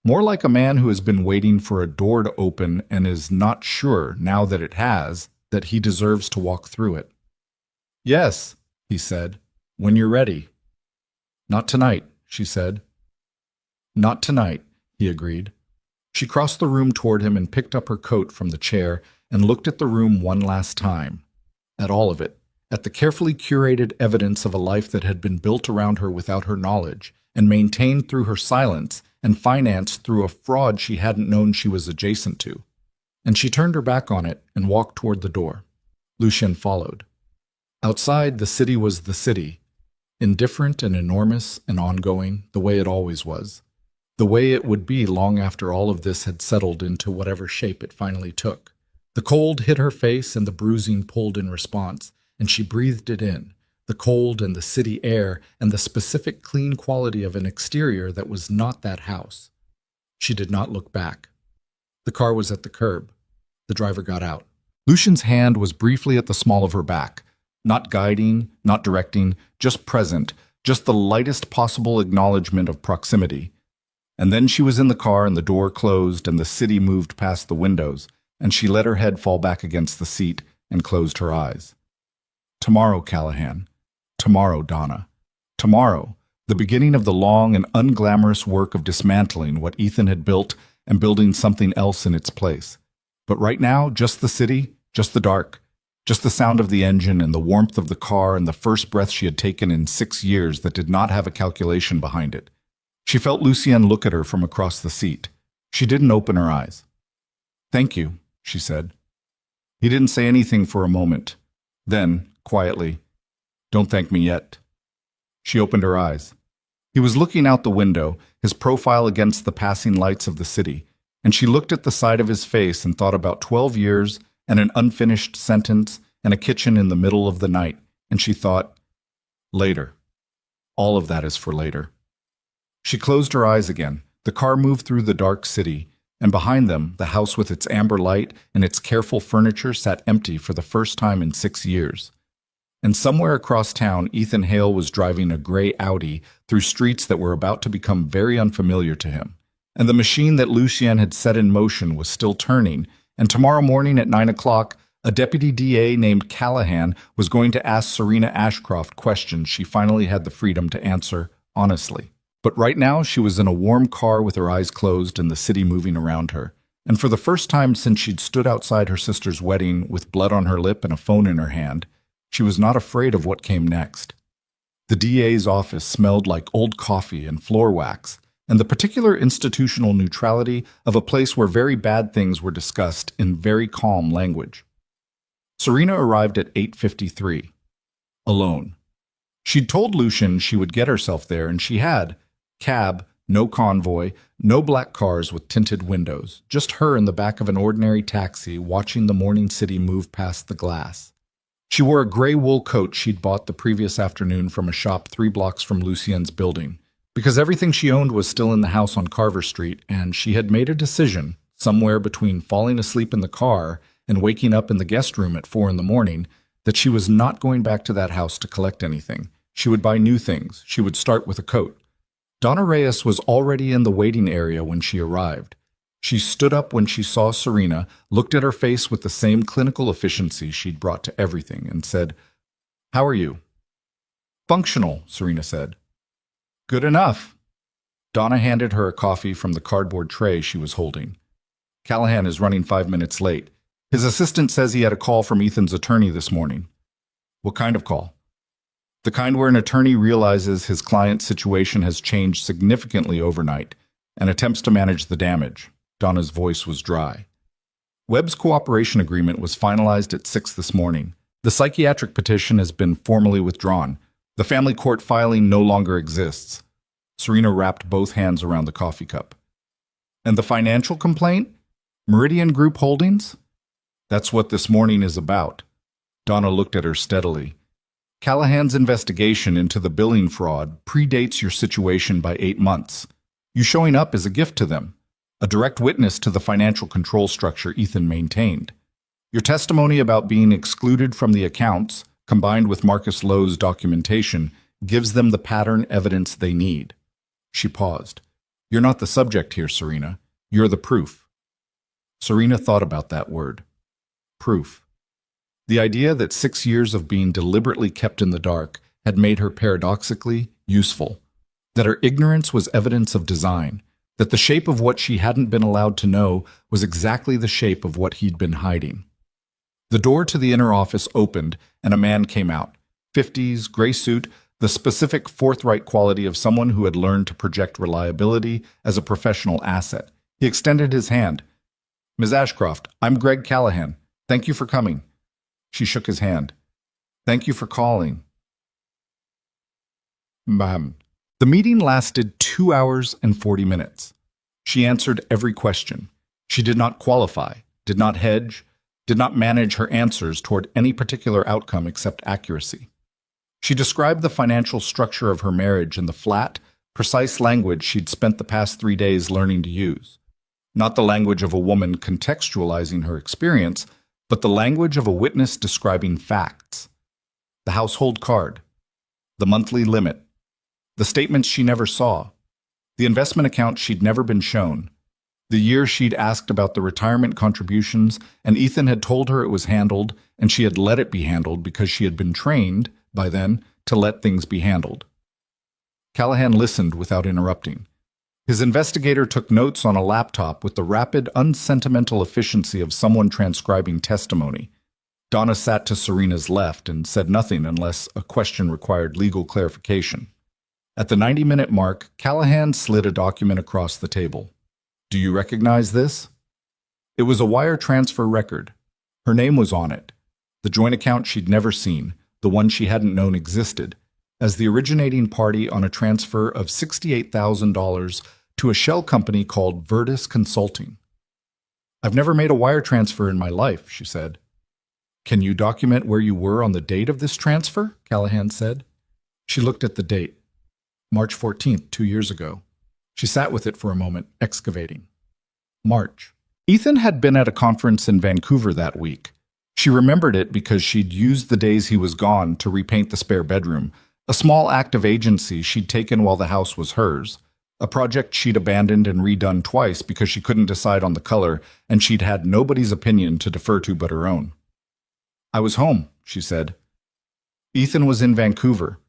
More like a man who has been waiting for a door to open and is not sure, now that it has, that he deserves to walk through it. Yes, he said, when you're ready. Not tonight, she said. Not tonight, he agreed. She crossed the room toward him and picked up her coat from the chair and looked at the room one last time. At all of it. At the carefully curated evidence of a life that had been built around her without her knowledge and maintained through her silence and financed through a fraud she hadn't known she was adjacent to. And she turned her back on it and walked toward the door. Lucien followed. Outside, the city was the city, indifferent and enormous and ongoing, the way it always was. The way it would be long after all of this had settled into whatever shape it finally took. The cold hit her face and the bruising pulled in response, and she breathed it in, the cold and the city air and the specific clean quality of an exterior that was not that house. She did not look back. The car was at the curb. The driver got out. Lucien's hand was briefly at the small of her back, not guiding, not directing, just present, just the lightest possible acknowledgement of proximity. And then she was in the car and the door closed and the city moved past the windows, and she let her head fall back against the seat and closed her eyes. Tomorrow, Callahan. Tomorrow, Donna. Tomorrow, the beginning of the long and unglamorous work of dismantling what Ethan had built and building something else in its place. But right now, just the city, just the dark, just the sound of the engine and the warmth of the car and the first breath she had taken in 6 years that did not have a calculation behind it. She felt Lucien look at her from across the seat. She didn't open her eyes. Thank you, she said. He didn't say anything for a moment. Then, quietly, don't thank me yet. She opened her eyes. He was looking out the window, his profile against the passing lights of the city, and she looked at the side of his face and thought about 12 years and an unfinished sentence and a kitchen in the middle of the night, and she thought, later. All of that is for later. She closed her eyes again. The car moved through the dark city, and behind them, the house with its amber light and its careful furniture sat empty for the first time in 6 years. And somewhere across town, Ethan Hale was driving a gray Audi through streets that were about to become very unfamiliar to him. And the machine that Lucien had set in motion was still turning, and tomorrow morning at 9 o'clock, a deputy DA named Callahan was going to ask Serena Ashcroft questions she finally had the freedom to answer honestly. But right now, she was in a warm car with her eyes closed and the city moving around her. And for the first time since she'd stood outside her sister's wedding with blood on her lip and a phone in her hand, she was not afraid of what came next. The DA's office smelled like old coffee and floor wax, and the particular institutional neutrality of a place where very bad things were discussed in very calm language. Serena arrived at 8:53, alone. She'd told Lucien she would get herself there, and she had. Cab, no convoy, no black cars with tinted windows, just her in the back of an ordinary taxi watching the morning city move past the glass. She wore a gray wool coat she'd bought the previous afternoon from a shop 3 blocks from Lucien's building, because everything she owned was still in the house on Carver Street, and she had made a decision, somewhere between falling asleep in the car and waking up in the guest room at 4 in the morning, that she was not going back to that house to collect anything. She would buy new things. She would start with a coat. Donna Reyes was already in the waiting area when she arrived. She stood up when she saw Serena, looked at her face with the same clinical efficiency she'd brought to everything, and said, "How are you?" "Functional," Serena said. "Good enough." Donna handed her a coffee from the cardboard tray she was holding. "Callahan is running 5 minutes late. His assistant says he had a call from Ethan's attorney this morning." "What kind of call?" "The kind where an attorney realizes his client's situation has changed significantly overnight and attempts to manage the damage." Donna's voice was dry. "Webb's cooperation agreement was finalized at 6 this morning. The psychiatric petition has been formally withdrawn. The family court filing no longer exists." Serena wrapped both hands around the coffee cup. "And the financial complaint? Meridian Group Holdings?" "That's what this morning is about." Donna looked at her steadily. "Callahan's investigation into the billing fraud predates your situation by 8 months. You showing up is a gift to them, a direct witness to the financial control structure Ethan maintained. Your testimony about being excluded from the accounts, combined with Marcus Lowe's documentation, gives them the pattern evidence they need." She paused. "You're not the subject here, Serena. You're the proof." Serena thought about that word. Proof. The idea that 6 years of being deliberately kept in the dark had made her paradoxically useful. That her ignorance was evidence of design. That the shape of what she hadn't been allowed to know was exactly the shape of what he'd been hiding. The door to the inner office opened, and a man came out. 50s, gray suit, the specific forthright quality of someone who had learned to project reliability as a professional asset. He extended his hand. "Ms. Ashcroft, I'm Greg Callahan. Thank you for coming." She shook his hand. "Thank you for calling." Ma'am. The meeting lasted 2 hours and 40 minutes. She answered every question. She did not qualify, did not hedge, did not manage her answers toward any particular outcome except accuracy. She described the financial structure of her marriage in the flat, precise language she'd spent the past 3 days learning to use. Not the language of a woman contextualizing her experience, but the language of a witness describing facts. The household card, the monthly limit, the statements she never saw, the investment account she'd never been shown, the year she'd asked about the retirement contributions, and Ethan had told her it was handled, and she had let it be handled because she had been trained, by then, to let things be handled. Callahan listened without interrupting. His investigator took notes on a laptop with the rapid, unsentimental efficiency of someone transcribing testimony. Donna sat to Serena's left and said nothing unless a question required legal clarification. At the 90-minute mark, Callahan slid a document across the table. "Do you recognize this?" It was a wire transfer record. Her name was on it. The joint account she'd never seen, the one she hadn't known existed, as the originating party on a transfer of $68,000 to a shell company called Virtus Consulting. "I've never made a wire transfer in my life," she said. "Can you document where you were on the date of this transfer?" Callahan said. She looked at the date. March 14th, 2 years ago. She sat with it for a moment, excavating. March. Ethan had been at a conference in Vancouver that week. She remembered it because she'd used the days he was gone to repaint the spare bedroom, a small act of agency she'd taken while the house was hers, a project she'd abandoned and redone twice because she couldn't decide on the color, and she'd had nobody's opinion to defer to but her own. "I was home," she said. "Ethan was in Vancouver.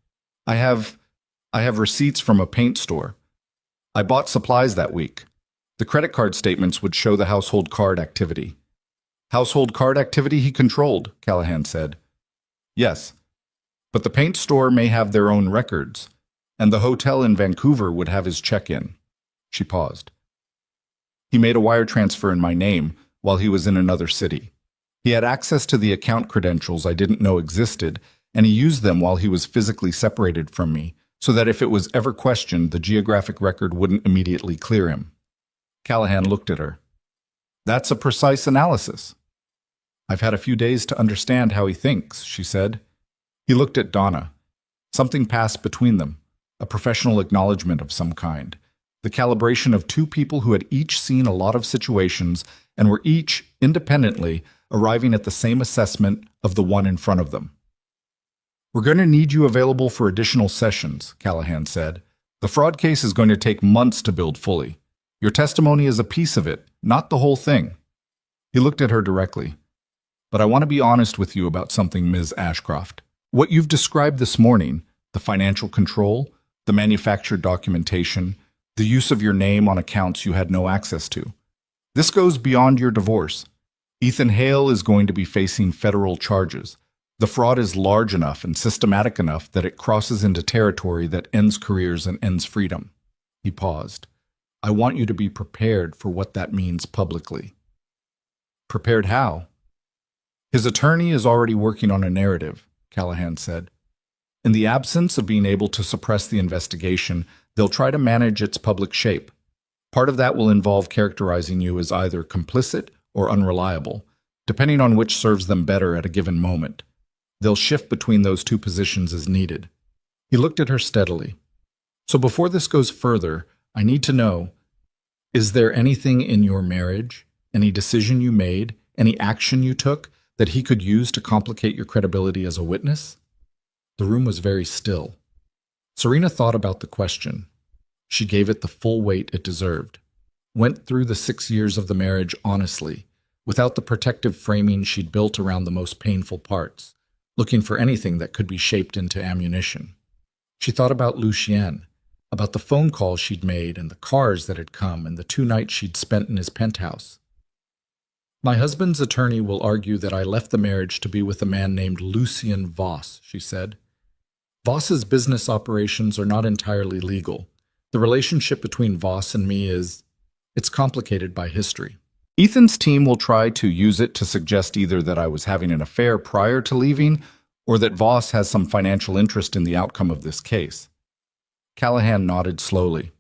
I have receipts from a paint store. I bought supplies that week. The credit card statements would show the household card activity." "Household card activity he controlled," Callahan said. "Yes, but the paint store may have their own records, and the hotel in Vancouver would have his check-in." She paused. "He made a wire transfer in my name while he was in another city. He had access to the account credentials I didn't know existed, and he used them while he was physically separated from me, so that if it was ever questioned, the geographic record wouldn't immediately clear him." Callahan looked at her. "That's a precise analysis." "I've had a few days to understand how he thinks," she said. He looked at Donna. Something passed between them, a professional acknowledgement of some kind, the calibration of two people who had each seen a lot of situations and were each, independently, arriving at the same assessment of the one in front of them. "We're going to need you available for additional sessions," Callahan said. "The fraud case is going to take months to build fully. Your testimony is a piece of it, not the whole thing." He looked at her directly. "But I want to be honest with you about something, Ms. Ashcroft. What you've described this morning, the financial control, the manufactured documentation, the use of your name on accounts you had no access to. This goes beyond your divorce. Ethan Hale is going to be facing federal charges. The fraud is large enough and systematic enough that it crosses into territory that ends careers and ends freedom." He paused. "I want you to be prepared for what that means publicly." "Prepared how?" "His attorney is already working on a narrative," Callahan said. "In the absence of being able to suppress the investigation, they'll try to manage its public shape. Part of that will involve characterizing you as either complicit or unreliable, depending on which serves them better at a given moment. They'll shift between those two positions as needed." He looked at her steadily. "So before this goes further, I need to know, is there anything in your marriage, any decision you made, any action you took, that he could use to complicate your credibility as a witness?" The room was very still. Serena thought about the question. She gave it the full weight it deserved. Went through the 6 years of the marriage honestly, without the protective framing she'd built around the most painful parts, looking for anything that could be shaped into ammunition. She thought about Lucien, about the phone calls she'd made and the cars that had come and the 2 nights she'd spent in his penthouse. "My husband's attorney will argue that I left the marriage to be with a man named Lucien Voss," she said. "Voss's business operations are not entirely legal. The relationship between Voss and me it's complicated by history. Ethan's team will try to use it to suggest either that I was having an affair prior to leaving or that Voss has some financial interest in the outcome of this case." Callahan nodded slowly.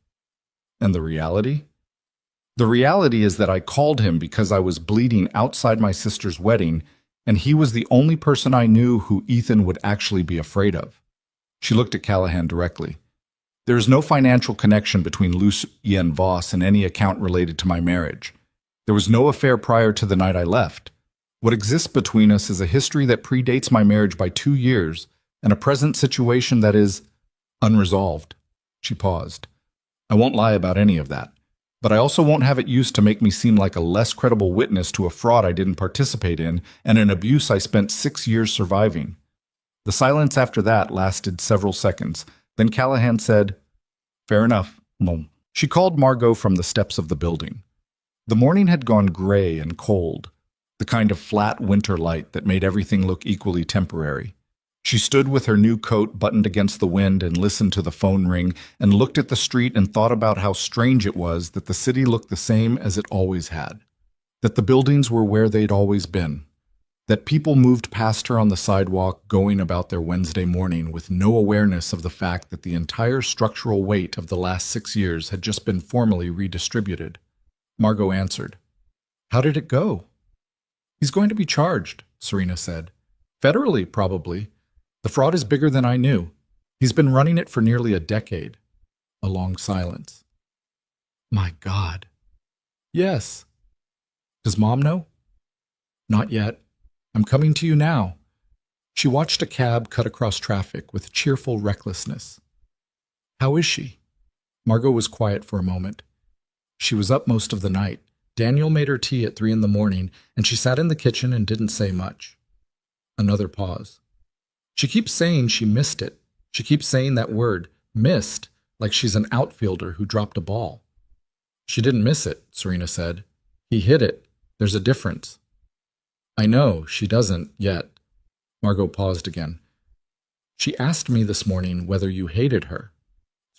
"And the reality?" "The reality is that I called him because I was bleeding outside my sister's wedding, and he was the only person I knew who Ethan would actually be afraid of." She looked at Callahan directly. "There is no financial connection between Lucien Voss and any account related to my marriage. There was no affair prior to the night I left. What exists between us is a history that predates my marriage by 2 years and a present situation that is unresolved." She paused. "I won't lie about any of that, but I also won't have it used to make me seem like a less credible witness to a fraud I didn't participate in and an abuse I spent 6 years surviving." The silence after that lasted several seconds. Then Callahan said, "Fair enough." She called Margot from the steps of the building. The morning had gone gray and cold, the kind of flat winter light that made everything look equally temporary. She stood with her new coat buttoned against the wind and listened to the phone ring and looked at the street and thought about how strange it was that the city looked the same as it always had, that the buildings were where they'd always been, that people moved past her on the sidewalk going about their Wednesday morning with no awareness of the fact that the entire structural weight of the last 6 years had just been formally redistributed. Margot answered. "How did it go?" "He's going to be charged," Serena said. "Federally, probably. The fraud is bigger than I knew. He's been running it for nearly a decade." A long silence. "My God." "Yes." "Does Mom know?" "Not yet. I'm coming to you now." She watched a cab cut across traffic with cheerful recklessness. "How is she?" Margot was quiet for a moment. "She was up most of the night. Daniel made her tea at 3 a.m, and she sat in the kitchen and didn't say much." Another pause. "She keeps saying she missed it. She keeps saying that word, missed, like she's an outfielder who dropped a ball." "She didn't miss it," Serena said. "He hit it. There's a difference." "I know, she doesn't, yet." Margot paused again. "She asked me this morning whether you hated her."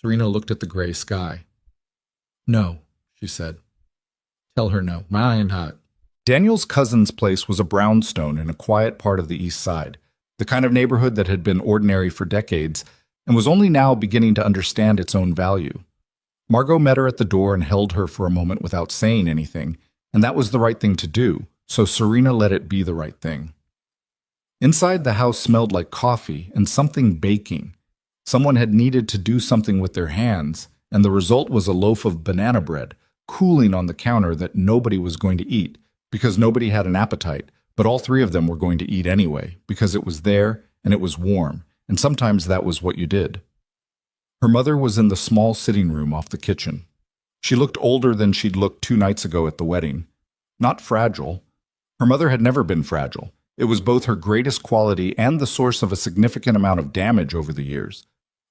Serena looked at the gray sky. "No," she said. "Tell her no. Mine hot." Daniel's cousin's place was a brownstone in a quiet part of the East Side, the kind of neighborhood that had been ordinary for decades and was only now beginning to understand its own value. Margot met her at the door and held her for a moment without saying anything, and that was the right thing to do, so Serena let it be the right thing. Inside, the house smelled like coffee and something baking, Someone had needed to do something with their hands, and the result was a loaf of banana bread, cooling on the counter that nobody was going to eat, because nobody had an appetite, but all three of them were going to eat anyway, because it was there and it was warm, and sometimes that was what you did. Her mother was in the small sitting room off the kitchen. She looked older than she'd looked 2 nights ago at the wedding. Not fragile. Her mother had never been fragile. It was both her greatest quality and the source of a significant amount of damage over the years.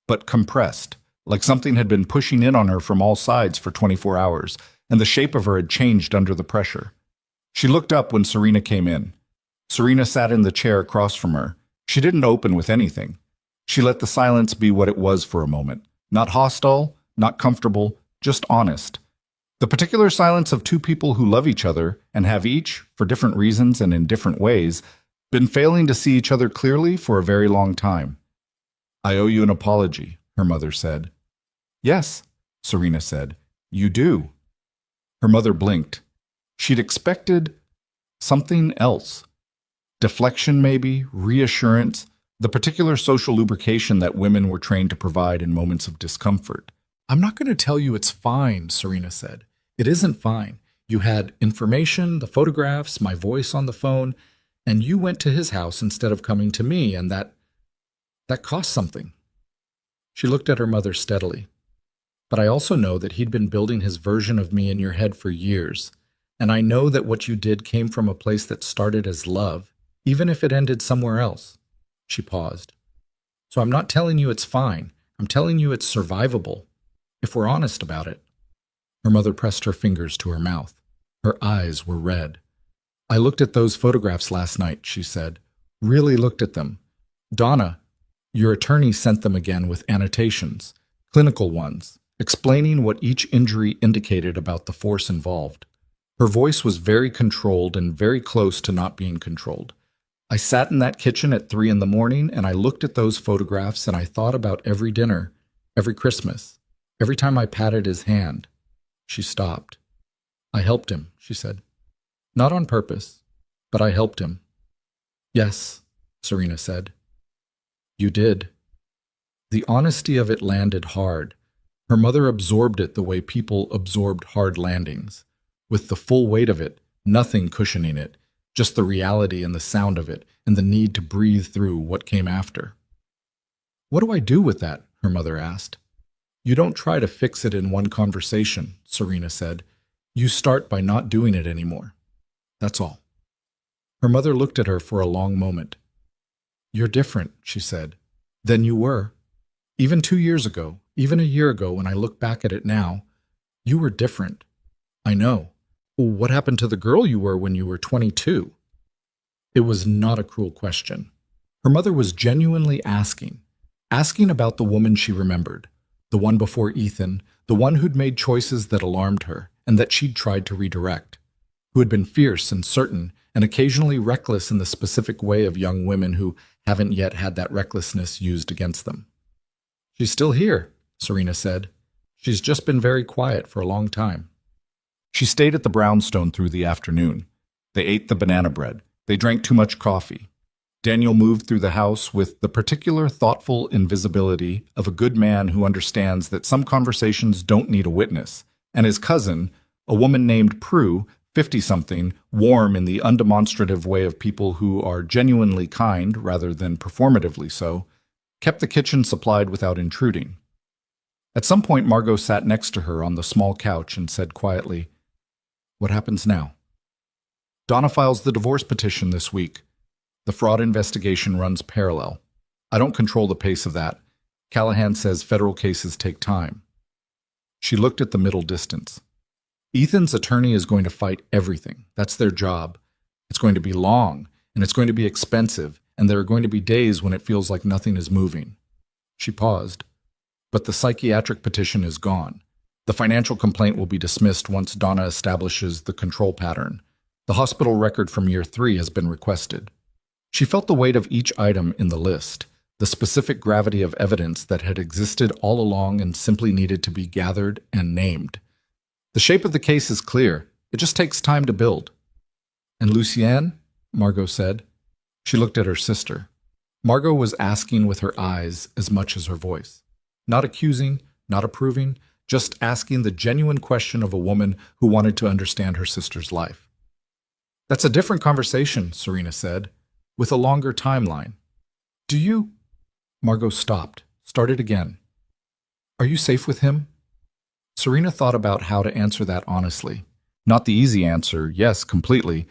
But compressed, like something had been pushing in on her from all sides for 24 hours, and the shape of her had changed under the pressure. She looked up when Serena came in. Serena sat in the chair across from her. She didn't open with anything. She let the silence be what it was for a moment. Not hostile, not comfortable, just honest. The particular silence of two people who love each other and have each, for different reasons and in different ways, been failing to see each other clearly for a very long time. "I owe you an apology," her mother said. "Yes," Serena said. "You do." Her mother blinked. She'd expected something else. Deflection maybe, reassurance, the particular social lubrication that women were trained to provide in moments of discomfort. "I'm not going to tell you it's fine," Serena said. "It isn't fine. You had information, the photographs, my voice on the phone, and you went to his house instead of coming to me, and that cost something." She looked at her mother steadily. "But I also know that he'd been building his version of me in your head for years, and I know that what you did came from a place that started as love, even if it ended somewhere else." She paused. "So I'm not telling you it's fine. I'm telling you it's survivable, if we're honest about it." Her mother pressed her fingers to her mouth. Her eyes were red. "I looked at those photographs last night," she said. "Really looked at them. Donna, your attorney sent them again with annotations, clinical ones, explaining what each injury indicated about the force involved." Her voice was very controlled and very close to not being controlled. "I sat in that kitchen at 3 in the morning and I looked at those photographs and I thought about every dinner, every Christmas, every time I patted his hand." She stopped. "I helped him," she said. "Not on purpose, but I helped him." "Yes," Serena said. "You did." The honesty of it landed hard. Her mother absorbed it the way people absorbed hard landings, with the full weight of it, nothing cushioning it, just the reality and the sound of it, and the need to breathe through what came after. "What do I do with that?" her mother asked. "You don't try to fix it in one conversation," Serena said. "You start by not doing it anymore. That's all." Her mother looked at her for a long moment. "You're different," she said, "than you were. Even 2 years ago, even a year ago when I look back at it now, you were different. I know. What happened to the girl you were when you were 22? It was not a cruel question. Her mother was genuinely asking about the woman she remembered, the one before Ethan, the one who'd made choices that alarmed her and that she'd tried to redirect, who had been fierce and certain and occasionally reckless in the specific way of young women who haven't yet had that recklessness used against them. "She's still here," Serena said. "She's just been very quiet for a long time." She stayed at the brownstone through the afternoon. They ate the banana bread. They drank too much coffee. Daniel moved through the house with the particular thoughtful invisibility of a good man who understands that some conversations don't need a witness, and his cousin, a woman named Prue, 50-something, warm in the undemonstrative way of people who are genuinely kind rather than performatively so, kept the kitchen supplied without intruding. At some point, Margot sat next to her on the small couch and said quietly, "What happens now?" "Donna files the divorce petition this week. The fraud investigation runs parallel. I don't control the pace of that. Callahan says federal cases take time." She looked at the middle distance. "Ethan's attorney is going to fight everything. That's their job. It's going to be long, and it's going to be expensive, and there are going to be days when it feels like nothing is moving." She paused. "But the psychiatric petition is gone. The financial complaint will be dismissed once Donna establishes the control pattern. The hospital record from year 3 has been requested." She felt the weight of each item in the list, the specific gravity of evidence that had existed all along and simply needed to be gathered and named. "The shape of the case is clear. It just takes time to build." "And Lucienne?" Margot said. She looked at her sister. Margot was asking with her eyes as much as her voice. Not accusing, not approving, just asking the genuine question of a woman who wanted to understand her sister's life. That's a different conversation, Serena said, with a longer timeline. Do you? Margot stopped, started again. Are you safe with him? Serena thought about how to answer that honestly. Not the easy answer, yes, completely,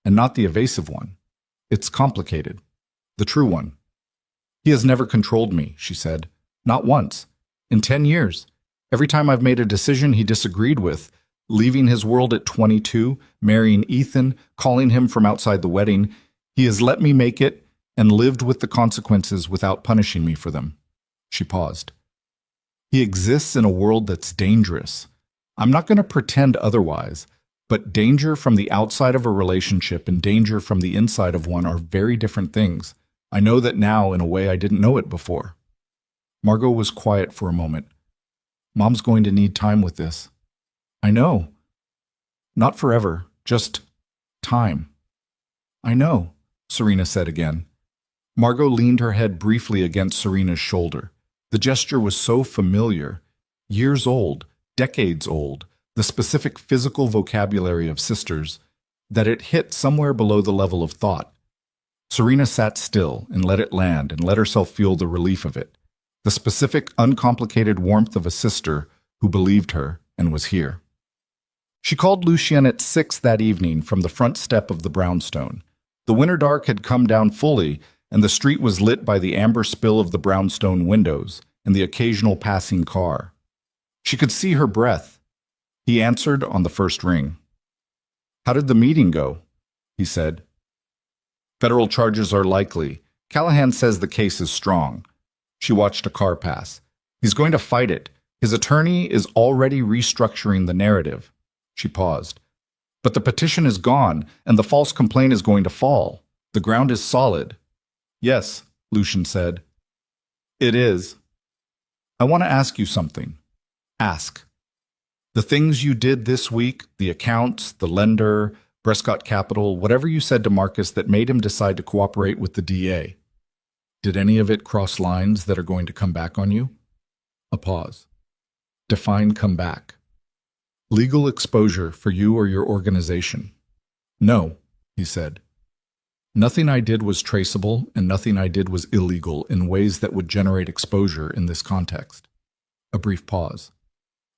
and not the evasive one. It's complicated. The true one. He has never controlled me, she said. Not once. In 10 years. Every time I've made a decision he disagreed with, leaving his world at 22, marrying Ethan, calling him from outside the wedding, he has let me make it and lived with the consequences without punishing me for them. She paused. He exists in a world that's dangerous. I'm not going to pretend otherwise, but danger from the outside of a relationship and danger from the inside of one are very different things. I know that now in a way I didn't know it before. Margot was quiet for a moment. Mom's going to need time with this. I know. Not forever, just time. I know, Serena said again. Margot leaned her head briefly against Serena's shoulder. The gesture was so familiar, years old, decades old, the specific physical vocabulary of sisters, that it hit somewhere below the level of thought. Serena sat still and let it land and let herself feel the relief of it, the specific, uncomplicated warmth of a sister who believed her and was here. She called Lucien at 6 that evening from the front step of the brownstone. The winter dark had come down fully, and the street was lit by the amber spill of the brownstone windows and the occasional passing car. She could see her breath. He answered on the first ring. How did the meeting go? He said. Federal charges are likely. Callahan says the case is strong. She watched a car pass. He's going to fight it. His attorney is already restructuring the narrative. She paused. But the petition is gone, and the false complaint is going to fall. The ground is solid. Yes, Lucien said. It is. I want to ask you something. Ask. The things you did this week, the accounts, the lender, Prescott Capital, whatever you said to Marcus that made him decide to cooperate with the DA, did any of it cross lines that are going to come back on you? A pause. Define come back. Legal exposure for you or your organization. No, he said. Nothing I did was traceable, and nothing I did was illegal in ways that would generate exposure in this context. A brief pause.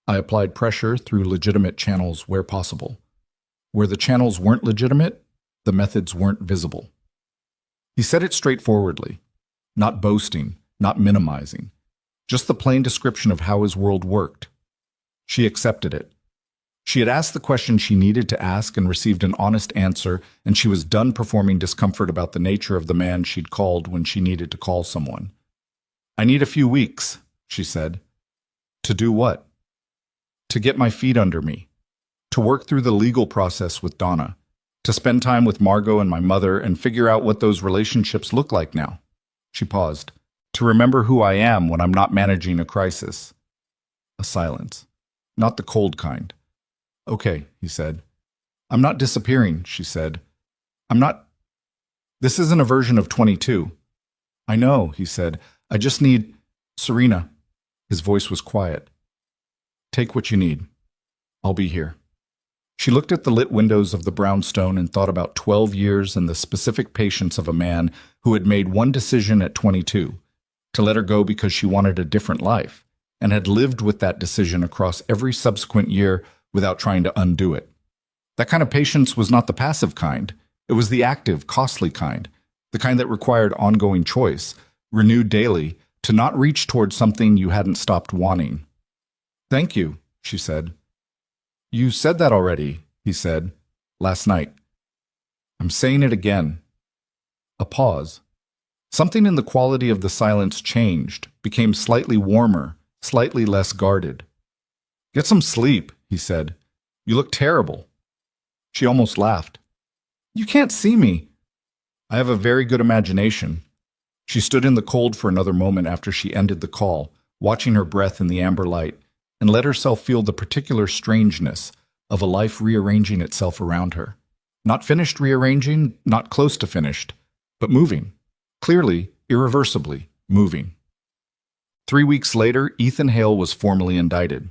I applied pressure through legitimate channels where possible. Where the channels weren't legitimate, the methods weren't visible. He said it straightforwardly, not boasting, not minimizing, just the plain description of how his world worked. She accepted it. She had asked the question she needed to ask and received an honest answer, and she was done performing discomfort about the nature of the man she'd called when she needed to call someone. I need a few weeks, she said. To do what? To get my feet under me. To work through the legal process with Donna. To spend time with Margot and my mother and figure out what those relationships look like now. She paused. To remember who I am when I'm not managing a crisis. A silence. Not the cold kind. Okay, he said. I'm not disappearing, she said. I'm not... This isn't a version of 22. I know, he said. I just need... Serena. His voice was quiet. Take what you need. I'll be here. She looked at the lit windows of the brownstone and thought about 12 years and the specific patience of a man who had made one decision at 22, to let her go because she wanted a different life, and had lived with that decision across every subsequent year without trying to undo it. That kind of patience was not the passive kind. It was the active, costly kind, the kind that required ongoing choice, renewed daily, to not reach towards something you hadn't stopped wanting. Thank you, she said. You said that already, he said, last night. I'm saying it again. A pause. Something in the quality of the silence changed, became slightly warmer, slightly less guarded. Get some sleep, he said. You look terrible. She almost laughed. You can't see me. I have a very good imagination. She stood in the cold for another moment after she ended the call, watching her breath in the amber light, and let herself feel the particular strangeness of a life rearranging itself around her. Not finished rearranging, not close to finished, but moving. Clearly, irreversibly, moving. 3 weeks later, Ethan Hale was formally indicted.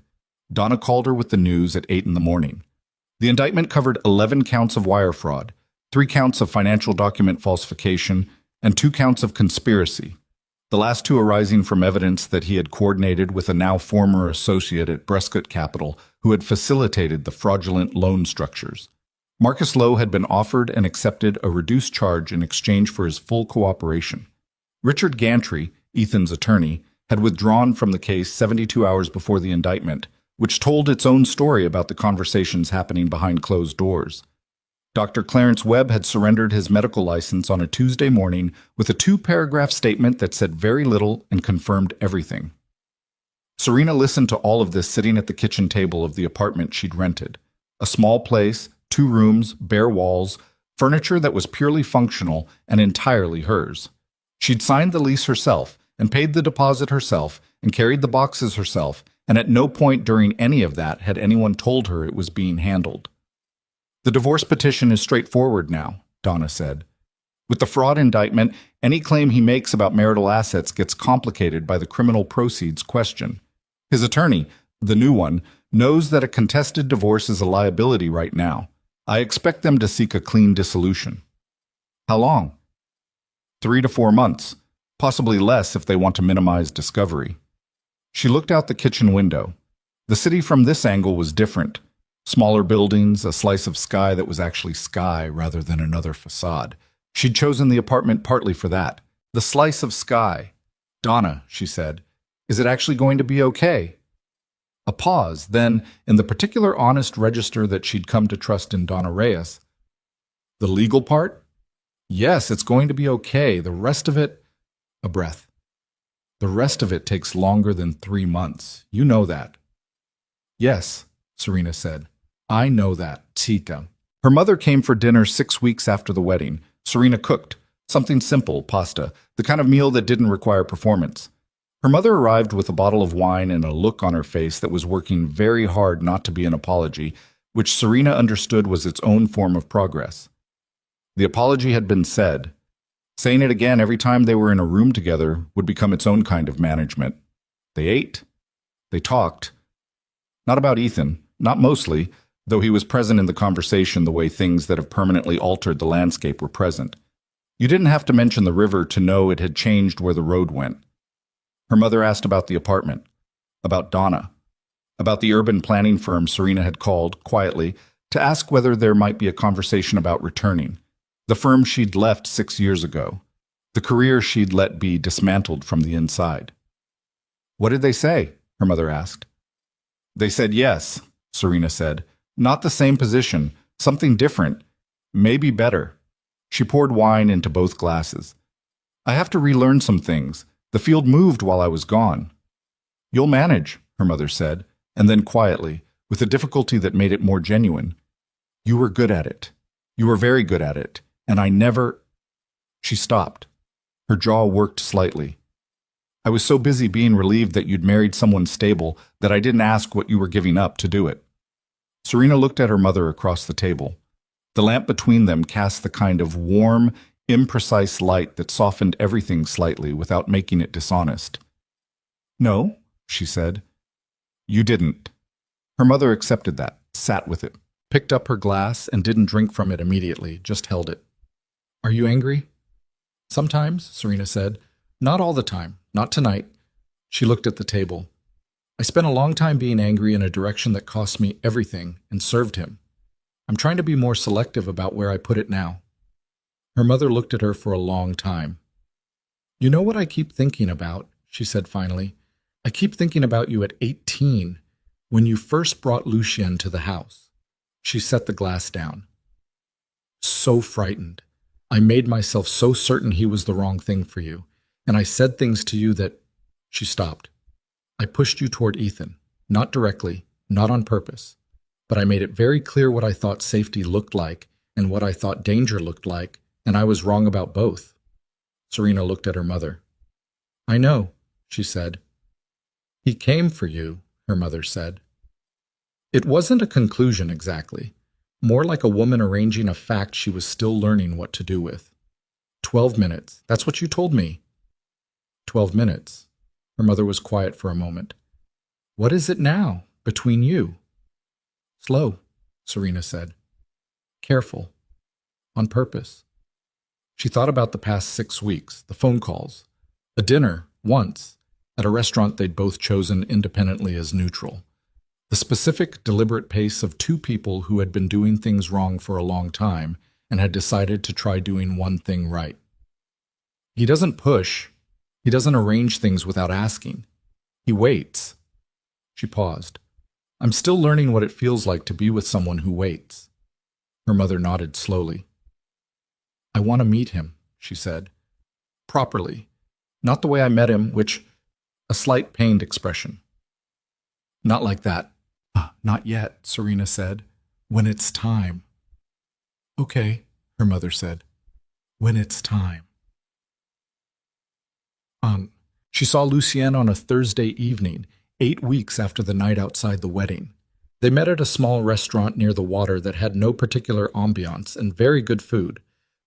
Donna called her with the news at 8 in the morning. The indictment covered 11 counts of wire fraud, 3 counts of financial document falsification, and 2 counts of conspiracy, the last 2 arising from evidence that he had coordinated with a now former associate at Prescott Capital who had facilitated the fraudulent loan structures. Marcus Lowe had been offered and accepted a reduced charge in exchange for his full cooperation. Richard Gantry, Ethan's attorney, had withdrawn from the case 72 hours before the indictment, which told its own story about the conversations happening behind closed doors. Dr. Clarence Webb had surrendered his medical license on a Tuesday morning with a 2-paragraph statement that said very little and confirmed everything. Serena listened to all of this sitting at the kitchen table of the apartment she'd rented. A small place, 2 rooms, bare walls, furniture that was purely functional and entirely hers. She'd signed the lease herself and paid the deposit herself and carried the boxes herself, and at no point during any of that had anyone told her it was being handled. The divorce petition is straightforward now, Donna said. With the fraud indictment, any claim he makes about marital assets gets complicated by the criminal proceeds question. His attorney, the new one, knows that a contested divorce is a liability right now. I expect them to seek a clean dissolution. How long? 3 to 4 months, possibly less if they want to minimize discovery. She looked out the kitchen window. The city from this angle was different. Smaller buildings, a slice of sky that was actually sky rather than another facade. She'd chosen the apartment partly for that. The slice of sky. Donna, she said, is it actually going to be okay? A pause, then, in the particular honest register that she'd come to trust in Donna Reyes. The legal part? Yes, it's going to be okay. The rest of it... A breath. The rest of it takes longer than 3 months. You know that. Yes, Serena said. I know that, Tika. Her mother came for dinner 6 weeks after the wedding. Serena cooked. Something simple, pasta, the kind of meal that didn't require performance. Her mother arrived with a bottle of wine and a look on her face that was working very hard not to be an apology, which Serena understood was its own form of progress. The apology had been said. Saying it again every time they were in a room together would become its own kind of management. They ate. They talked. Not about Ethan, not mostly, though he was present in the conversation the way things that have permanently altered the landscape were present. You didn't have to mention the river to know it had changed where the road went. Her mother asked about the apartment, about Donna, about the urban planning firm Serena had called, quietly, to ask whether there might be a conversation about returning, the firm she'd left 6 years ago, the career she'd let be dismantled from the inside. What did they say? Her mother asked. They said yes, Serena said. Not the same position, something different, maybe better. She poured wine into both glasses. I have to relearn some things. The field moved while I was gone. You'll manage, her mother said, and then quietly, with a difficulty that made it more genuine. You were good at it. You were very good at it, and I never... She stopped. Her jaw worked slightly. I was so busy being relieved that you'd married someone stable that I didn't ask what you were giving up to do it. Serena looked at her mother across the table. The lamp between them cast the kind of warm, imprecise light that softened everything slightly without making it dishonest. No, she said. You didn't. Her mother accepted that, sat with it, picked up her glass and didn't drink from it immediately, just held it. Are you angry? Sometimes, Serena said. Not all the time, not tonight. She looked at the table. I spent a long time being angry in a direction that cost me everything and served him. I'm trying to be more selective about where I put it now. Her mother looked at her for a long time. You know what I keep thinking about, she said finally. I keep thinking about you at 18, when you first brought Lucien to the house. She set the glass down. So frightened. I made myself so certain he was the wrong thing for you, and I said things to you that... She stopped. I pushed you toward Ethan, not directly, not on purpose, but I made it very clear what I thought safety looked like and what I thought danger looked like, and I was wrong about both. Serena looked at her mother. I know, she said. He came for you, her mother said. It wasn't a conclusion exactly, more like a woman arranging a fact she was still learning what to do with. 12 minutes, that's what you told me. 12 minutes. Her mother was quiet for a moment. What is it now, between you? Slow, Serena said. Careful. On purpose. She thought about the past 6 weeks, the phone calls, a dinner, once, at a restaurant they'd both chosen independently as neutral. The specific, deliberate pace of two people who had been doing things wrong for a long time and had decided to try doing one thing right. He doesn't push. He doesn't arrange things without asking. He waits. She paused. I'm still learning what it feels like to be with someone who waits. Her mother nodded slowly. I want to meet him, she said. Properly. Not the way I met him, which... A slight pained expression. Not like that. Not yet, Serena said. When it's time. Okay, her mother said. When it's time. She saw Lucien on a Thursday evening, 8 weeks after the night outside the wedding. They met at a small restaurant near the water that had no particular ambiance and very good food.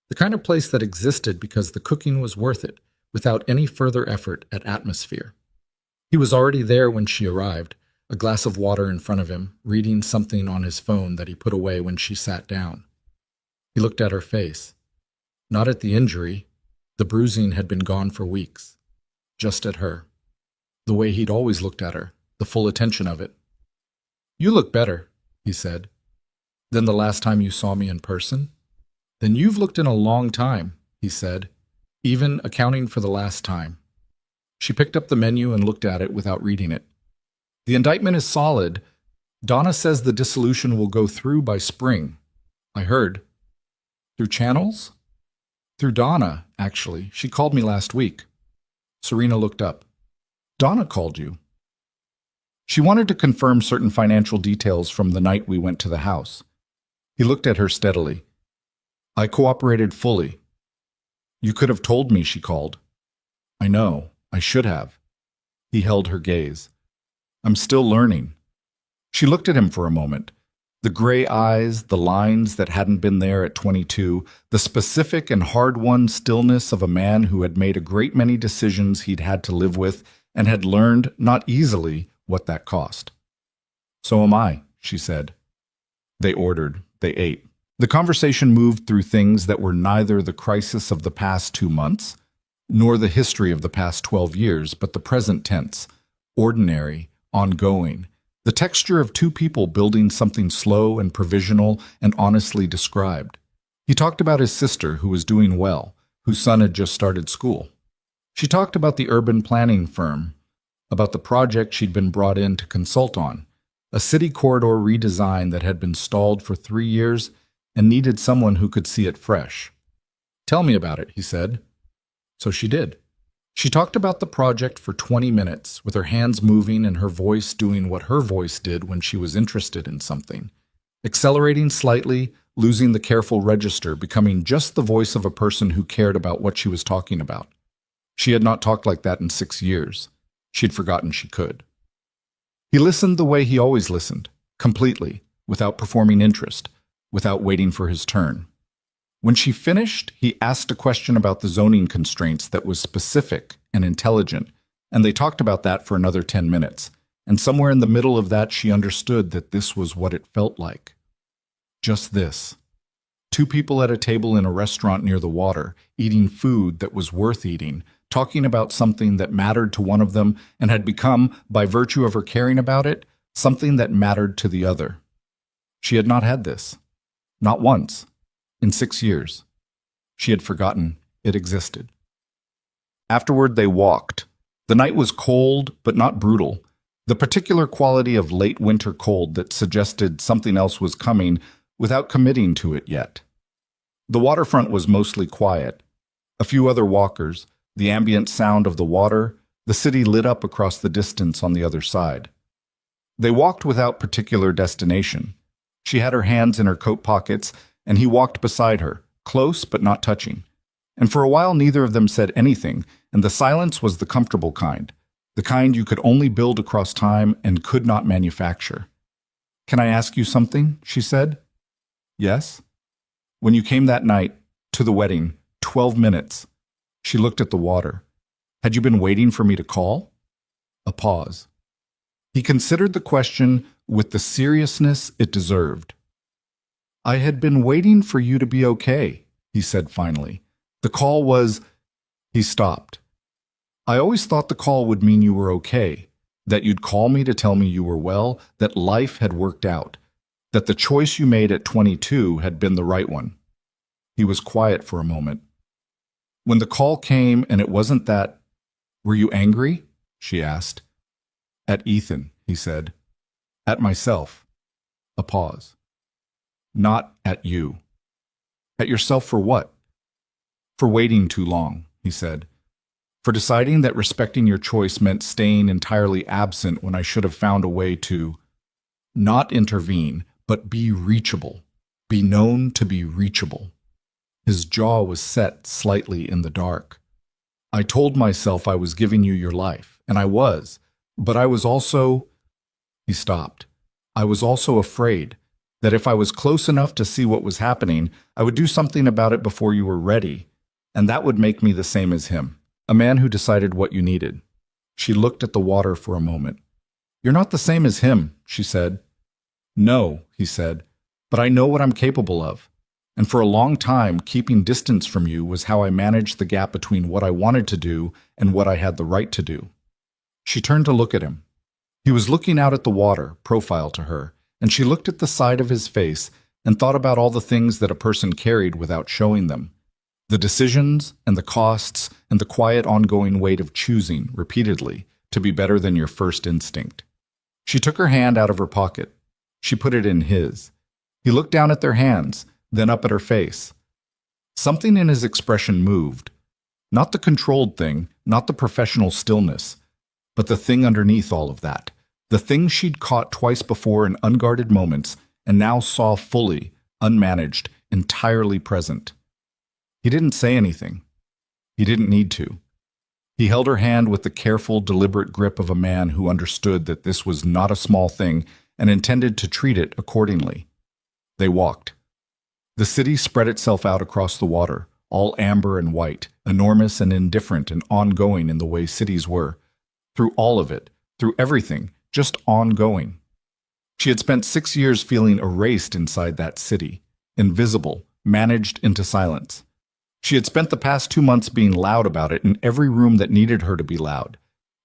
The kind of place that existed because the cooking was worth it, without any further effort at atmosphere. He was already there when she arrived, a glass of water in front of him, reading something on his phone that he put away when she sat down. He looked at her face. Not at the injury. The bruising had been gone for weeks. Just at her. The way he'd always looked at her, the full attention of it. You look better, he said. Than the last time you saw me in person? Then you've looked in a long time, he said, even accounting for the last time. She picked up the menu and looked at it without reading it. The indictment is solid. Donna says the dissolution will go through by spring. I heard. Through channels? Through Donna, actually. She called me last week. Serena looked up. Donna called you. She wanted to confirm certain financial details from the night we went to the house. He looked at her steadily. I cooperated fully. You could have told me she called. I know. I should have. He held her gaze. I'm still learning. She looked at him for a moment. The gray eyes, the lines that hadn't been there at 22, the specific and hard-won stillness of a man who had made a great many decisions he'd had to live with and had learned, not easily, what that cost. So am I, she said. They ordered. They ate. The conversation moved through things that were neither the crisis of the past 2 months, nor the history of the past 12 years, but the present tense, ordinary, ongoing, the texture of two people building something slow and provisional and honestly described. He talked about his sister, who was doing well, whose son had just started school. She talked about the urban planning firm, about the project she'd been brought in to consult on, a city corridor redesign that had been stalled for 3 years and needed someone who could see it fresh. Tell me about it, he said. So she did. She talked about the project for 20 minutes, with her hands moving and her voice doing what her voice did when she was interested in something. Accelerating slightly, losing the careful register, becoming just the voice of a person who cared about what she was talking about. She had not talked like that in 6 years. She'd forgotten she could. He listened the way he always listened, completely, without performing interest, without waiting for his turn. When she finished, he asked a question about the zoning constraints that was specific and intelligent, and they talked about that for another 10 minutes. And somewhere in the middle of that, she understood that this was what it felt like. Just this. 2 people at a table in a restaurant near the water, eating food that was worth eating, talking about something that mattered to one of them and had become, by virtue of her caring about it, something that mattered to the other. She had not had this. Not once. In 6 years. She had forgotten it existed. Afterward, they walked. The night was cold, but not brutal. The particular quality of late winter cold that suggested something else was coming without committing to it yet. The waterfront was mostly quiet. A few other walkers, the ambient sound of the water, the city lit up across the distance on the other side. They walked without particular destination. She had her hands in her coat pockets, and he walked beside her, close but not touching. And for a while neither of them said anything, and the silence was the comfortable kind, the kind you could only build across time and could not manufacture. Can I ask you something? She said. Yes. When you came that night, to the wedding, 12 minutes. She looked at the water. Had you been waiting for me to call? A pause. He considered the question with the seriousness it deserved. I had been waiting for you to be okay, he said finally. The call was... He stopped. I always thought the call would mean you were okay, that you'd call me to tell me you were well, that life had worked out, that the choice you made at 22 had been the right one. He was quiet for a moment. When the call came and it wasn't that, were you angry? She asked. At Ethan, he said. At myself. A pause. Not at you. At yourself for what? For waiting too long, he said. For deciding that respecting your choice meant staying entirely absent when I should have found a way to not intervene, but be reachable, be known to be reachable. His jaw was set slightly in the dark. I told myself I was giving you your life, and I was, but I was also... He stopped. I was also afraid that if I was close enough to see what was happening, I would do something about it before you were ready, and that would make me the same as him, a man who decided what you needed. She looked at the water for a moment. You're not the same as him, she said. No, he said, but I know what I'm capable of. And for a long time, keeping distance from you was how I managed the gap between what I wanted to do and what I had the right to do. She turned to look at him. He was looking out at the water, profile to her, and she looked at the side of his face and thought about all the things that a person carried without showing them. The decisions and the costs and the quiet ongoing weight of choosing, repeatedly, to be better than your first instinct. She took her hand out of her pocket. She put it in his. He looked down at their hands, then up at her face. Something in his expression moved. Not the controlled thing, not the professional stillness, but the thing underneath all of that. The thing she'd caught twice before in unguarded moments and now saw fully, unmanaged, entirely present. He didn't say anything. He didn't need to. He held her hand with the careful, deliberate grip of a man who understood that this was not a small thing and intended to treat it accordingly. They walked. The city spread itself out across the water, all amber and white, enormous and indifferent and ongoing in the way cities were. Through all of it, through everything, just ongoing. She had spent 6 years feeling erased inside that city, invisible, managed into silence. She had spent the past 2 months being loud about it in every room that needed her to be loud.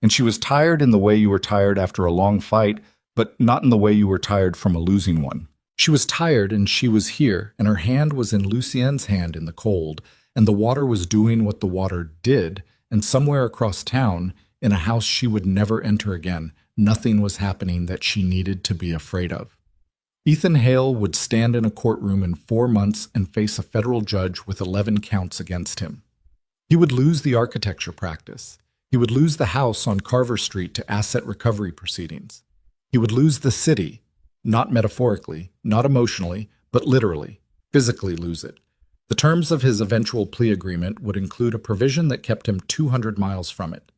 And she was tired in the way you were tired after a long fight, but not in the way you were tired from a losing one. She was tired and she was here, and her hand was in Lucien's hand in the cold, and the water was doing what the water did, and somewhere across town, in a house she would never enter again, nothing was happening that she needed to be afraid of. Ethan Hale would stand in a courtroom in 4 months and face a federal judge with 11 counts against him. He would lose the architecture practice. He would lose the house on Carver Street to asset recovery proceedings. He would lose the city, not metaphorically, not emotionally, but literally, physically lose it. The terms of his eventual plea agreement would include a provision that kept him 200 miles from it.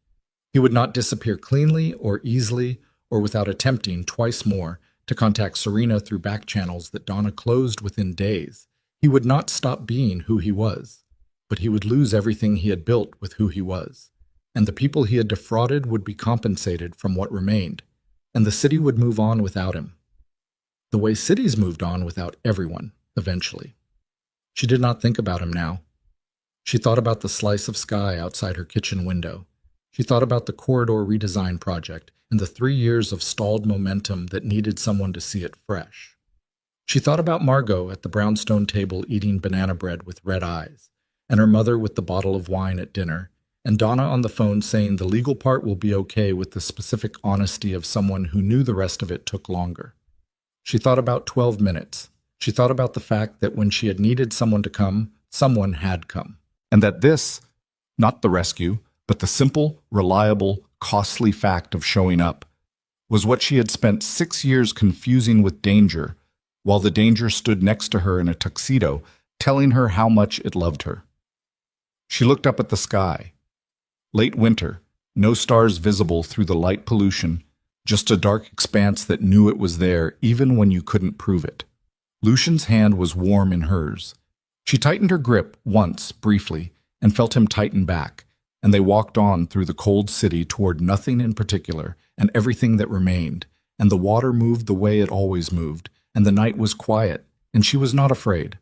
He would not disappear cleanly or easily or without attempting twice more to contact Serena through back channels that Donna closed within days. He would not stop being who he was, but he would lose everything he had built with who he was, and the people he had defrauded would be compensated from what remained, and the city would move on without him. The way cities moved on without everyone, eventually. She did not think about him now. She thought about the slice of sky outside her kitchen window. She thought about the corridor redesign project and the 3 years of stalled momentum that needed someone to see it fresh. She thought about Margot at the brownstone table eating banana bread with red eyes, and her mother with the bottle of wine at dinner, and Donna on the phone saying the legal part will be okay with the specific honesty of someone who knew the rest of it took longer. She thought about 12 minutes. She thought about the fact that when she had needed someone to come, someone had come, and that this, not the rescue, but the simple, reliable, costly fact of showing up, was what she had spent 6 years confusing with danger, while the danger stood next to her in a tuxedo, telling her how much it loved her. She looked up at the sky. Late winter, no stars visible through the light pollution, just a dark expanse that knew it was there even when you couldn't prove it. Lucian's hand was warm in hers. She tightened her grip once, briefly, and felt him tighten back, and they walked on through the cold city toward nothing in particular and everything that remained, and the water moved the way it always moved, and the night was quiet, and she was not afraid.